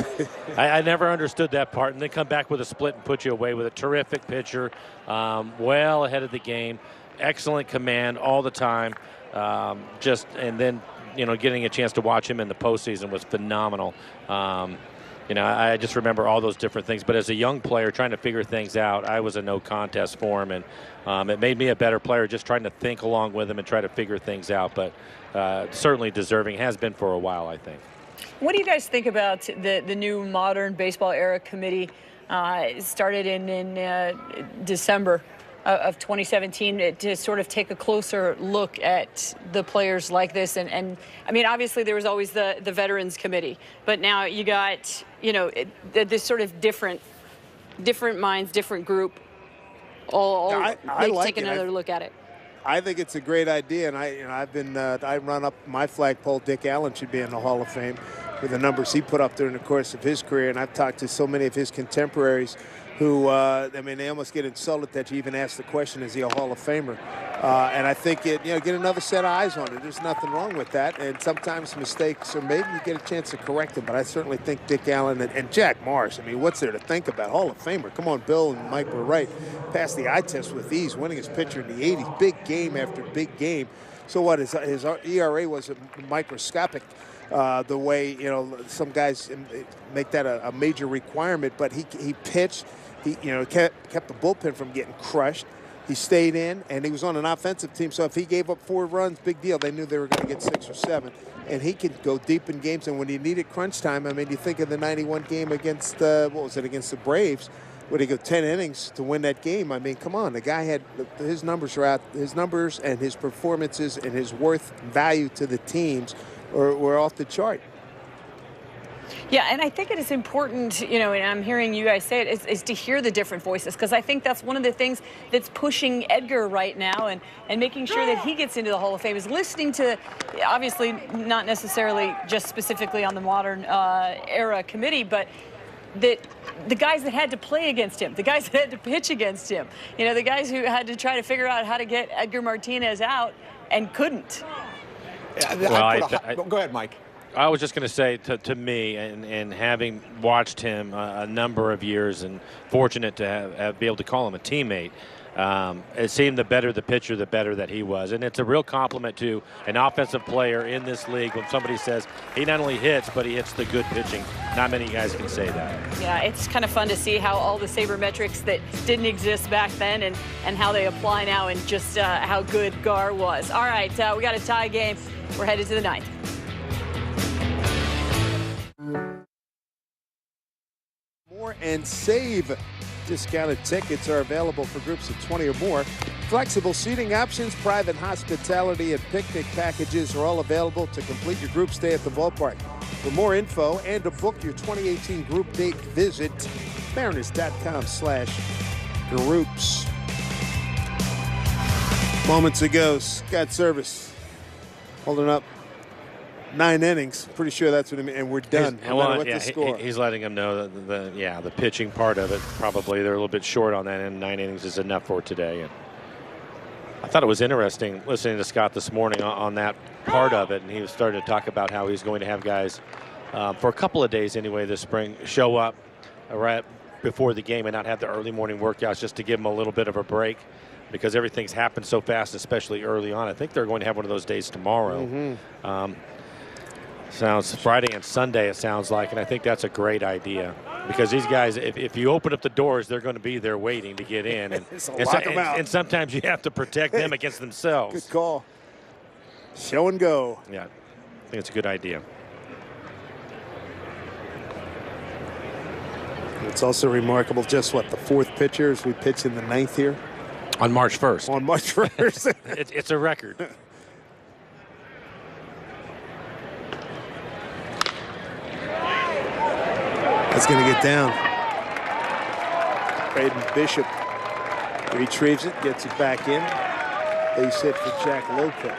Speaker 5: I never understood that part. And they come back with a split and put you away with a terrific pitcher, well ahead of the game, excellent command all the time. And then getting a chance to watch him in the postseason was phenomenal. I just remember all those different things. But as a young player trying to figure things out, I was a no contest for him. And it made me a better player just trying to think along with him and try to figure things out. But certainly deserving, has been for a while, I think.
Speaker 2: What do you guys think about the new Modern Baseball Era Committee? It started in December of 2017 to sort of take a closer look at the players like this. And I mean, obviously there was always the Veterans Committee, but now you got, this sort of different minds, different group, all take another look at it.
Speaker 7: I think it's a great idea, and I run up my flagpole. Dick Allen should be in the Hall of Fame with the numbers he put up during the course of his career, and I've talked to so many of his contemporaries who, they almost get insulted that you even ask the question, is he a Hall of Famer? And I think, get another set of eyes on it. There's nothing wrong with that. And sometimes mistakes are made and you get a chance to correct them. But I certainly think Dick Allen and Jack Morris, what's there to think about? Hall of Famer. Come on, Bill and Mike were right. Passed the eye test with ease, winning his pitcher in the 80s. Big game after big game. So what, his ERA was microscopic. The way, some guys make that a major requirement. But he pitched. He kept the bullpen from getting crushed. He stayed in, and he was on an offensive team. So if he gave up 4 runs, big deal. They knew they were going to get 6 or 7. And he could go deep in games. And when he needed crunch time, I mean, you think of the 91 game against, against the Braves, where he go 10 innings to win that game. I mean, come on. The guy had his numbers are out. His numbers and his performances and his worth value to the teams were off the chart.
Speaker 2: Yeah, and I think it is important, and I'm hearing you guys say it, is to hear the different voices, because I think that's one of the things that's pushing Edgar right now and making sure that he gets into the Hall of Fame, is listening to, obviously not necessarily just specifically on the modern era committee, but that the guys that had to play against him, the guys that had to pitch against him, the guys who had to try to figure out how to get Edgar Martinez out and couldn't.
Speaker 3: Well, go ahead, Mike.
Speaker 5: I was just going to say to me, and having watched him a number of years and fortunate to be able to call him a teammate, it seemed the better the pitcher, the better that he was. And it's a real compliment to an offensive player in this league when somebody says he not only hits, but he hits the good pitching. Not many guys can say that. Yeah, it's kind of fun to see how all the sabermetrics that didn't exist back then and how they apply now, and just how good Gar was. All right, we got a tie game. We're headed to the 9th.
Speaker 7: More and save. Discounted tickets are available for groups of 20 or more. Flexible seating options, private hospitality, and picnic packages are all available to complete your group stay at the ballpark. For more info and to book your 2018 group date, visit Mariners.com/groups. Moments ago, Scott Service holding up 9 innings. Pretty sure that's what I mean. And we're done. No matter what the score.
Speaker 5: He's letting them know that the pitching part of it, probably they're a little bit short on that, and 9 innings is enough for today. And I thought it was interesting listening to Scott this morning on that part of it, and he was starting to talk about how he's going to have guys for a couple of days anyway this spring show up right before the game and not have the early morning workouts, just to give them a little bit of a break, because everything's happened so fast, especially early on. I think they're going to have one of those days tomorrow.
Speaker 7: Mm-hmm.
Speaker 5: Sounds Friday and Sunday, it sounds like, and I think that's a great idea, because these guys, if you open up the doors, they're going to be there waiting to get in, and sometimes you have to protect them against themselves.
Speaker 7: Good call. Show and go.
Speaker 5: Yeah, I think it's a good idea.
Speaker 7: It's also remarkable, just what, the 4th pitcher as we pitch in the 9th here?
Speaker 5: On March 1st.
Speaker 7: On March 1st.
Speaker 5: It's a record.
Speaker 7: That's going to get down. Braden Bishop retrieves it, gets it back in. Base hit for Jack Lopez.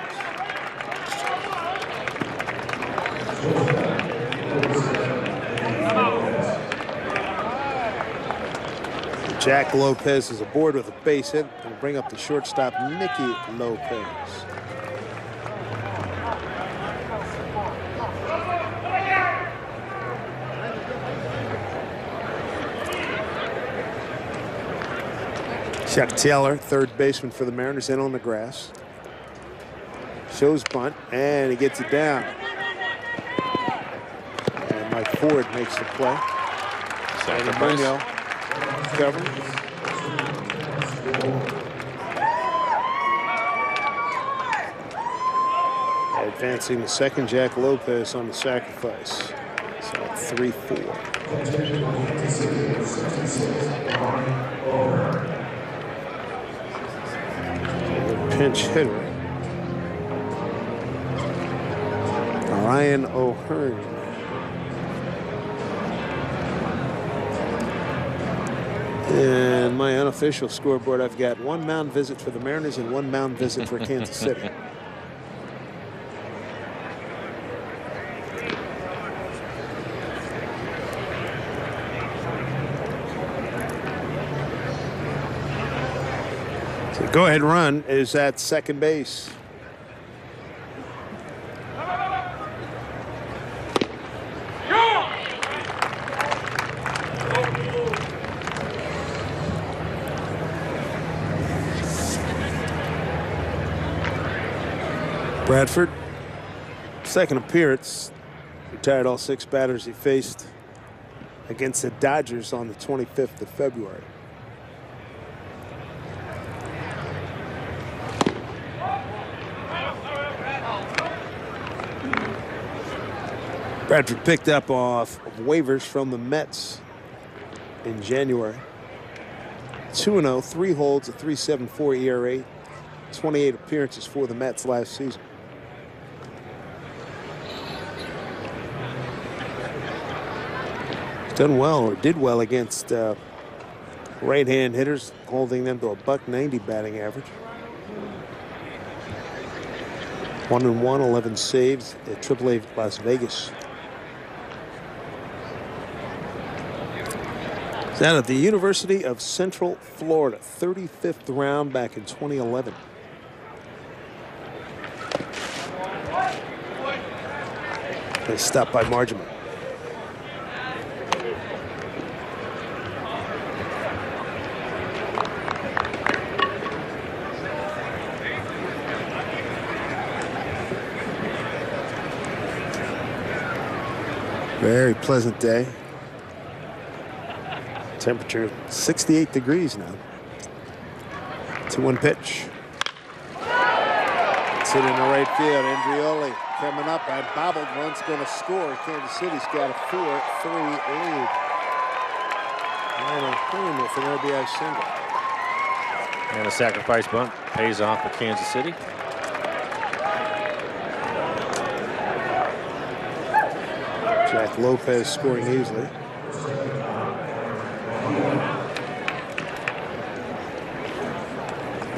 Speaker 7: Jack Lopez is aboard with a base hit. Will bring up the shortstop, Nicky Lopez. Chuck Taylor, third baseman for the Mariners, in on the grass. Shows bunt, and he gets it down. And Mike Ford makes the play. And Munoz cover. Advancing the second, Jack Lopez on the sacrifice. So 3-4. Pinch hitter, Ryan O'Hearn. And my unofficial scoreboard, I've got 1 mound visit for the Mariners and 1 mound visit for Kansas City. Go ahead run is at second base. Bradford, second appearance, retired all 6 batters he faced against the Dodgers on the 25th of February.
Speaker 15: Bradford picked up off of waivers from the Mets in January. 2-0, 3 holds, a 3.74 ERA, 28 appearances for the Mets last season. He's done well, or did well, against right-hand hitters, holding them to a .190 batting average. 1-1, 11 saves at AAA Las Vegas. He's out at the University of Central Florida, 35th round back in 2011. They stopped by Margeman. Very pleasant day. Temperature 68 degrees now. 2-1 pitch. It's hit in the right field. Andrioli coming up and bobbled. Run's going to score. Kansas City's got a 4-3 lead. Ryan O'Hearn with an RBI single.
Speaker 5: And a sacrifice bunt pays off for Kansas City.
Speaker 15: Jack Lopez scoring easily.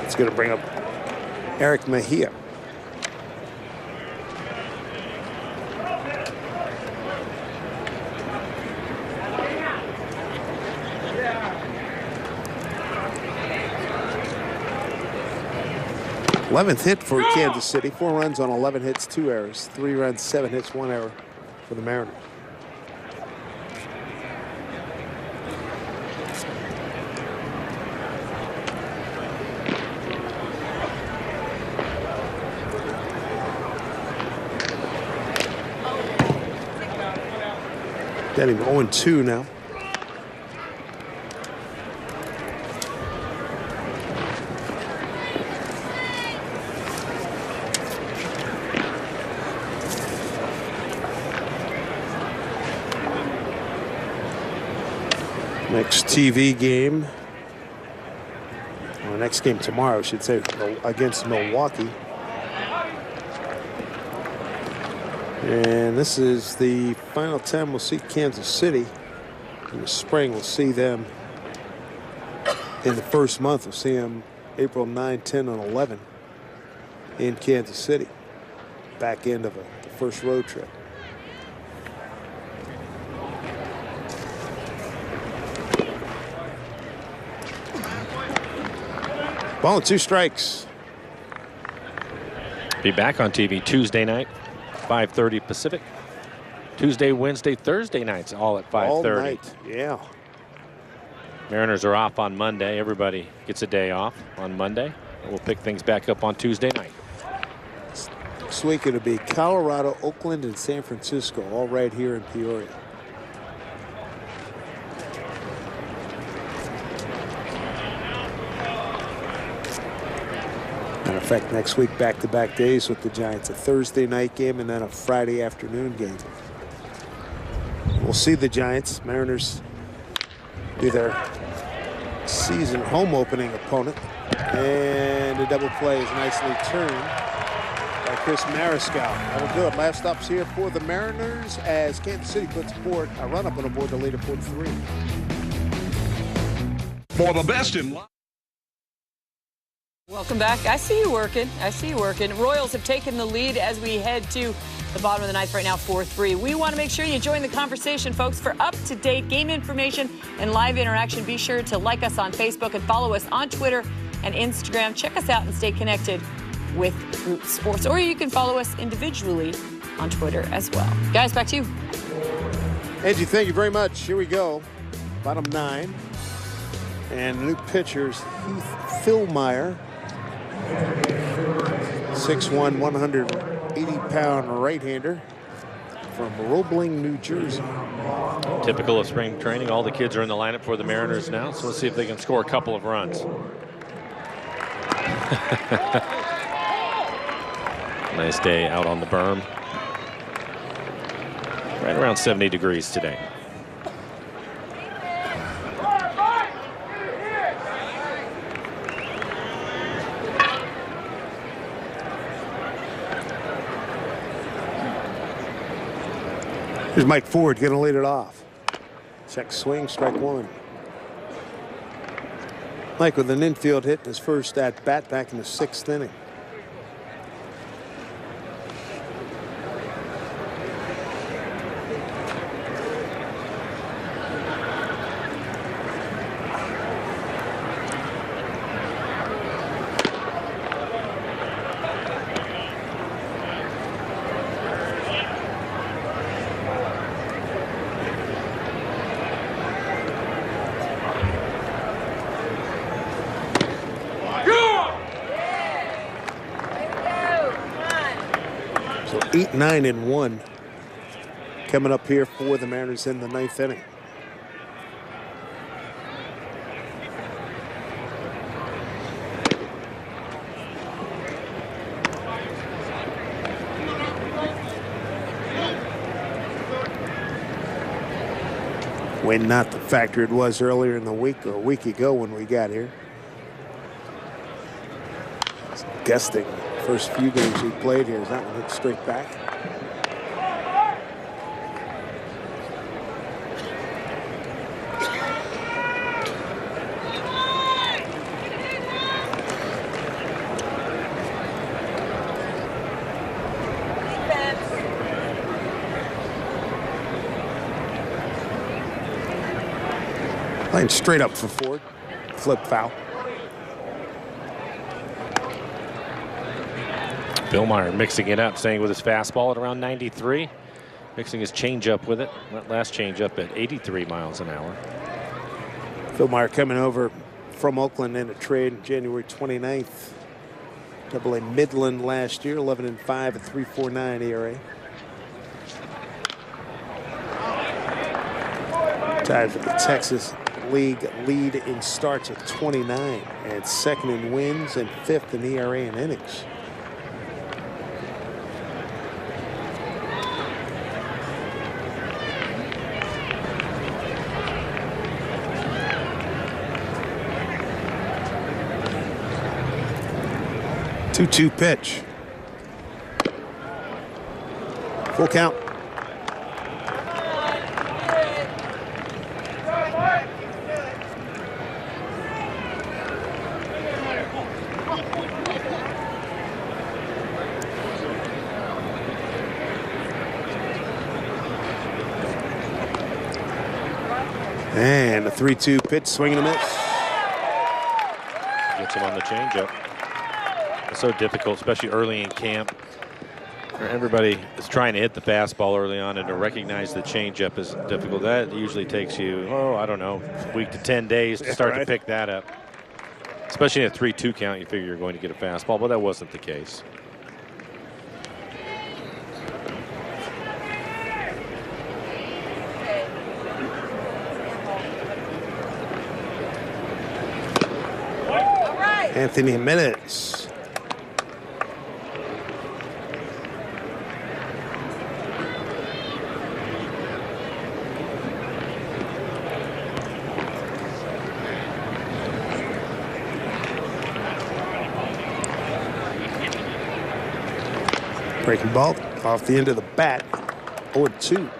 Speaker 15: It's going to bring up Eric Mejia. th hit for Kansas City. 4 runs on 11 hits, 2 errors. 3 runs, 7 hits, 1 error for the Mariners. Getting 0-2 now. Next TV game, or next game tomorrow, I should say, against Milwaukee. And this is the final time we'll see Kansas City. In the spring, we'll see them in the first month. We'll see them April 9, 10, and 11 in Kansas City. Back end of the first road trip. Ball and 2 strikes.
Speaker 5: Be back on TV Tuesday night, 5:30 Pacific. Tuesday, Wednesday, Thursday nights, all at 5:30.
Speaker 15: All night, yeah.
Speaker 5: Mariners are off on Monday. Everybody gets a day off on Monday. We'll pick things back up on Tuesday night.
Speaker 15: This week it'll be Colorado, Oakland, and San Francisco, all right here in Peoria. Matter of fact, next week back-to-back days with the Giants, a Thursday night game and then a Friday afternoon game. We'll see the Giants. Mariners do their season home opening opponent. And the double play is nicely turned by Chris Mariscal. That'll do it. Last stops here for the Mariners as Kansas City puts forward a run-up on the board to lead at 4-3.
Speaker 6: For the best in life.
Speaker 2: Welcome back. I see you working. I see you working. Royals have taken the lead as we head to the bottom of the ninth right now, 4-3. We want to make sure you join the conversation, folks. For up-to-date game information and live interaction, be sure to like us on Facebook and follow us on Twitter and Instagram. Check us out and stay connected with Root Sports. Or you can follow us individually on Twitter as well. Guys, back to you.
Speaker 15: Angie, thank you very much. Here we go. Bottom 9. And the new pitchers, Heath Philmeyer. 6'1", 180-pound right-hander from Roebling, New Jersey.
Speaker 5: Typical of spring training. All the kids are in the lineup for the Mariners now, so let's see if they can score a couple of runs. Nice day out on the berm. Right around 70 degrees today.
Speaker 15: Here's Mike Ford going to lead it off. Check swing, strike one. Mike with an infield hit in his first at bat back in the 6th inning. So 8-9-1 coming up here for the Mariners in the 9th inning. Wind not the factor it was earlier in the week or a week ago when we got here. It's gusting. First few games we played here, that one hit straight back. Playing straight up for Ford. Flip foul.
Speaker 5: Bill Meyer mixing it up, staying with his fastball at around 93. Mixing his changeup with it. That last changeup at 83 miles an hour.
Speaker 15: Phil Meyer coming over from Oakland in a trade January 29th. Double-A Midland last year, 11-5 at 3.49 ERA. Tied for the Texas League lead in starts at 29, and 2nd in wins and 5th in ERA and innings. Two-two pitch. Full count. And a 3-2 pitch, swing and a miss.
Speaker 5: Gets him on the changeup. It's so difficult, especially early in camp. Everybody is trying to hit the fastball early on, and to recognize the changeup is difficult. That usually takes you, I don't know, a week to 10 days to start to pick that up. Especially in a 3-2 count, you figure you're going to get a fastball, but that wasn't the case.
Speaker 15: Anthony Jimenez. Breaking ball off the end of the bat. 0-2.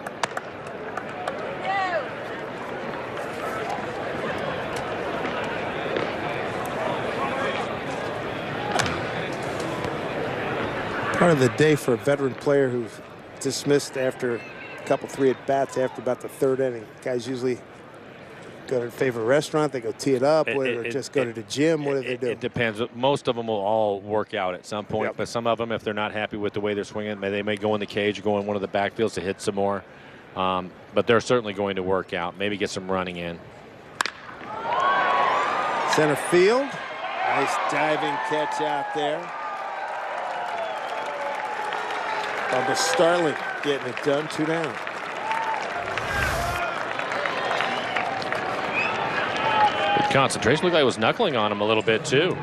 Speaker 15: Part of the day for a veteran player who's dismissed after a couple 3 at-bats after about the 3rd inning. Guys usually go to their favorite restaurant, they go tee it up, or just go to the gym. What do they do?
Speaker 5: It depends. Most of them will all work out at some point, but some of them, if they're not happy with the way they're swinging, they may go in the cage or go in one of the backfields to hit some more. But they're certainly going to work out, maybe get some running in.
Speaker 15: Center field. Nice diving catch out there. Bubba Starling getting it done, 2 down.
Speaker 5: Good concentration. Looked like it was knuckling on him a little bit too.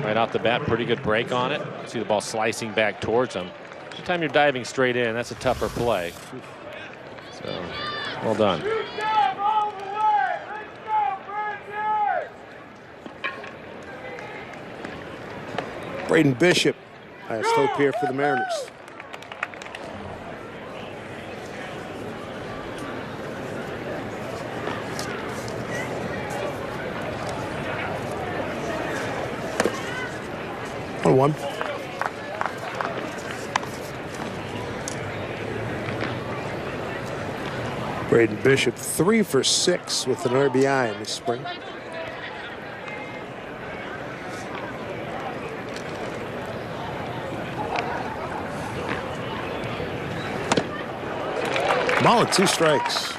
Speaker 5: Right off the bat, pretty good break on it. See the ball slicing back towards him. Anytime you're diving straight in, that's a tougher play. So, well done.
Speaker 15: Braden Bishop, highest hope here for the Mariners. On one. Braden Bishop 3 for 6 with an RBI in the spring. Ball at 2 strikes.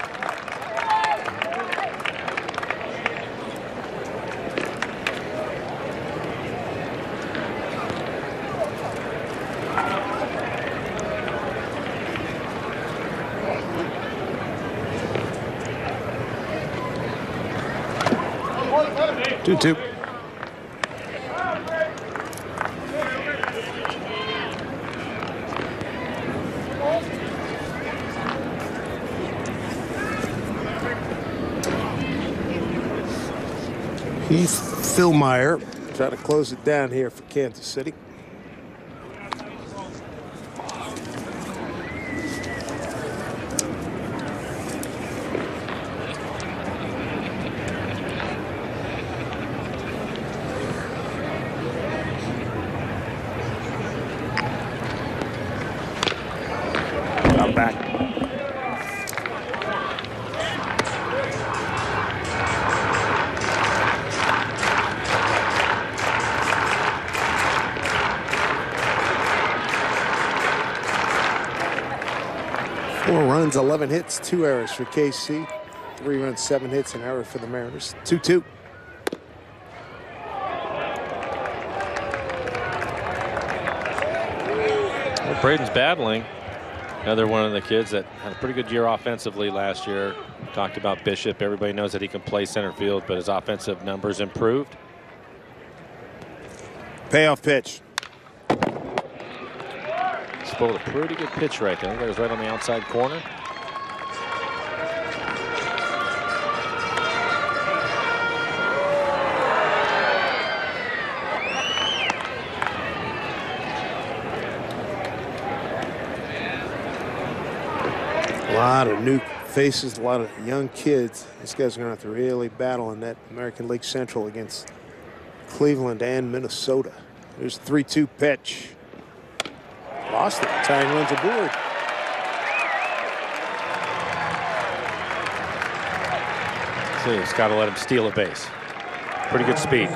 Speaker 15: Two. Heath Philmeyer trying to close it down here for Kansas City. Back. Four runs, 11 hits, 2 errors for KC. 3 runs, 7 hits, an error for the Mariners. 2-2.
Speaker 5: Well, Braden's battling. Another one of the kids that had a pretty good year offensively last year. Talked about Bishop. Everybody knows that he can play center field, but his offensive numbers improved.
Speaker 15: Payoff pitch.
Speaker 5: Spoiled a pretty good pitch right there. That was right on the outside corner.
Speaker 15: A lot of new faces, a lot of young kids. These guys are going to have to really battle in that American League Central against Cleveland and Minnesota. There's a 3-2 pitch. Lost it. Tying runs aboard.
Speaker 5: See, he's got to let him steal a base. Pretty good speed.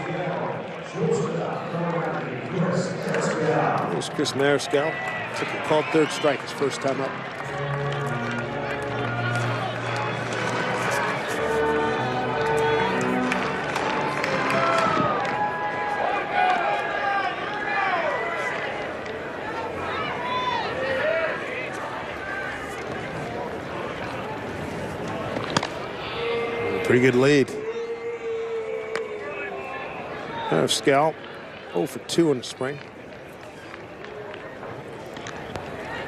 Speaker 15: There's Chris Mariscal. Took a called third strike his first time up. Pretty good lead. Mariscal 0 for 2 in the spring.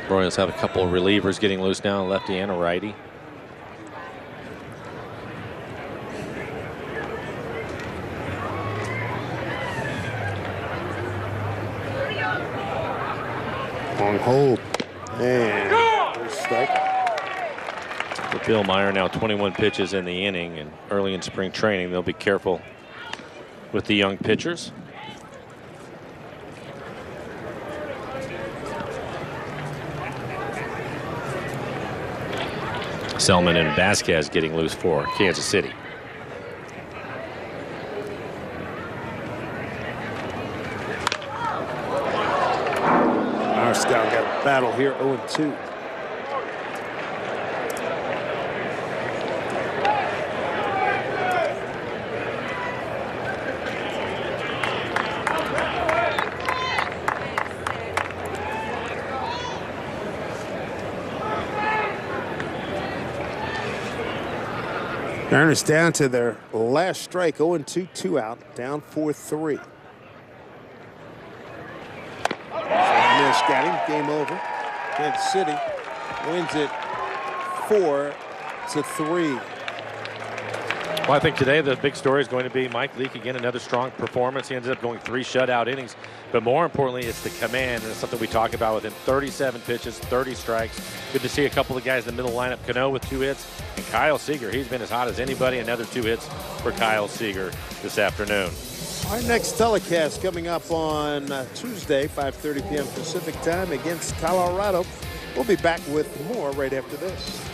Speaker 5: Royals have a couple of relievers getting loose now, a lefty and a righty.
Speaker 15: On hold. And strike.
Speaker 5: For Philmeyer, now 21 pitches in the inning, and early in spring training they'll be careful with the young pitchers. Selman and Vasquez getting loose for Kansas City.
Speaker 15: Mariscal got a battle here, 0-2. Mariners down to their last strike, 0-2, 2 out, down 4-3. Miss got him, game over. Kansas City wins it 4-3.
Speaker 5: Well, I think today the big story is going to be Mike Leake again, another strong performance. He ended up going 3 shutout innings. But more importantly, it's the command, and it's something we talk about with him. 37 pitches, 30 strikes. Good to see a couple of guys in the middle lineup. Cano with 2 hits, and Kyle Seager. He's been as hot as anybody. Another 2 hits for Kyle Seager this afternoon.
Speaker 15: Our next telecast coming up on Tuesday, 5:30 p.m. Pacific time against Colorado. We'll be back with more right after this.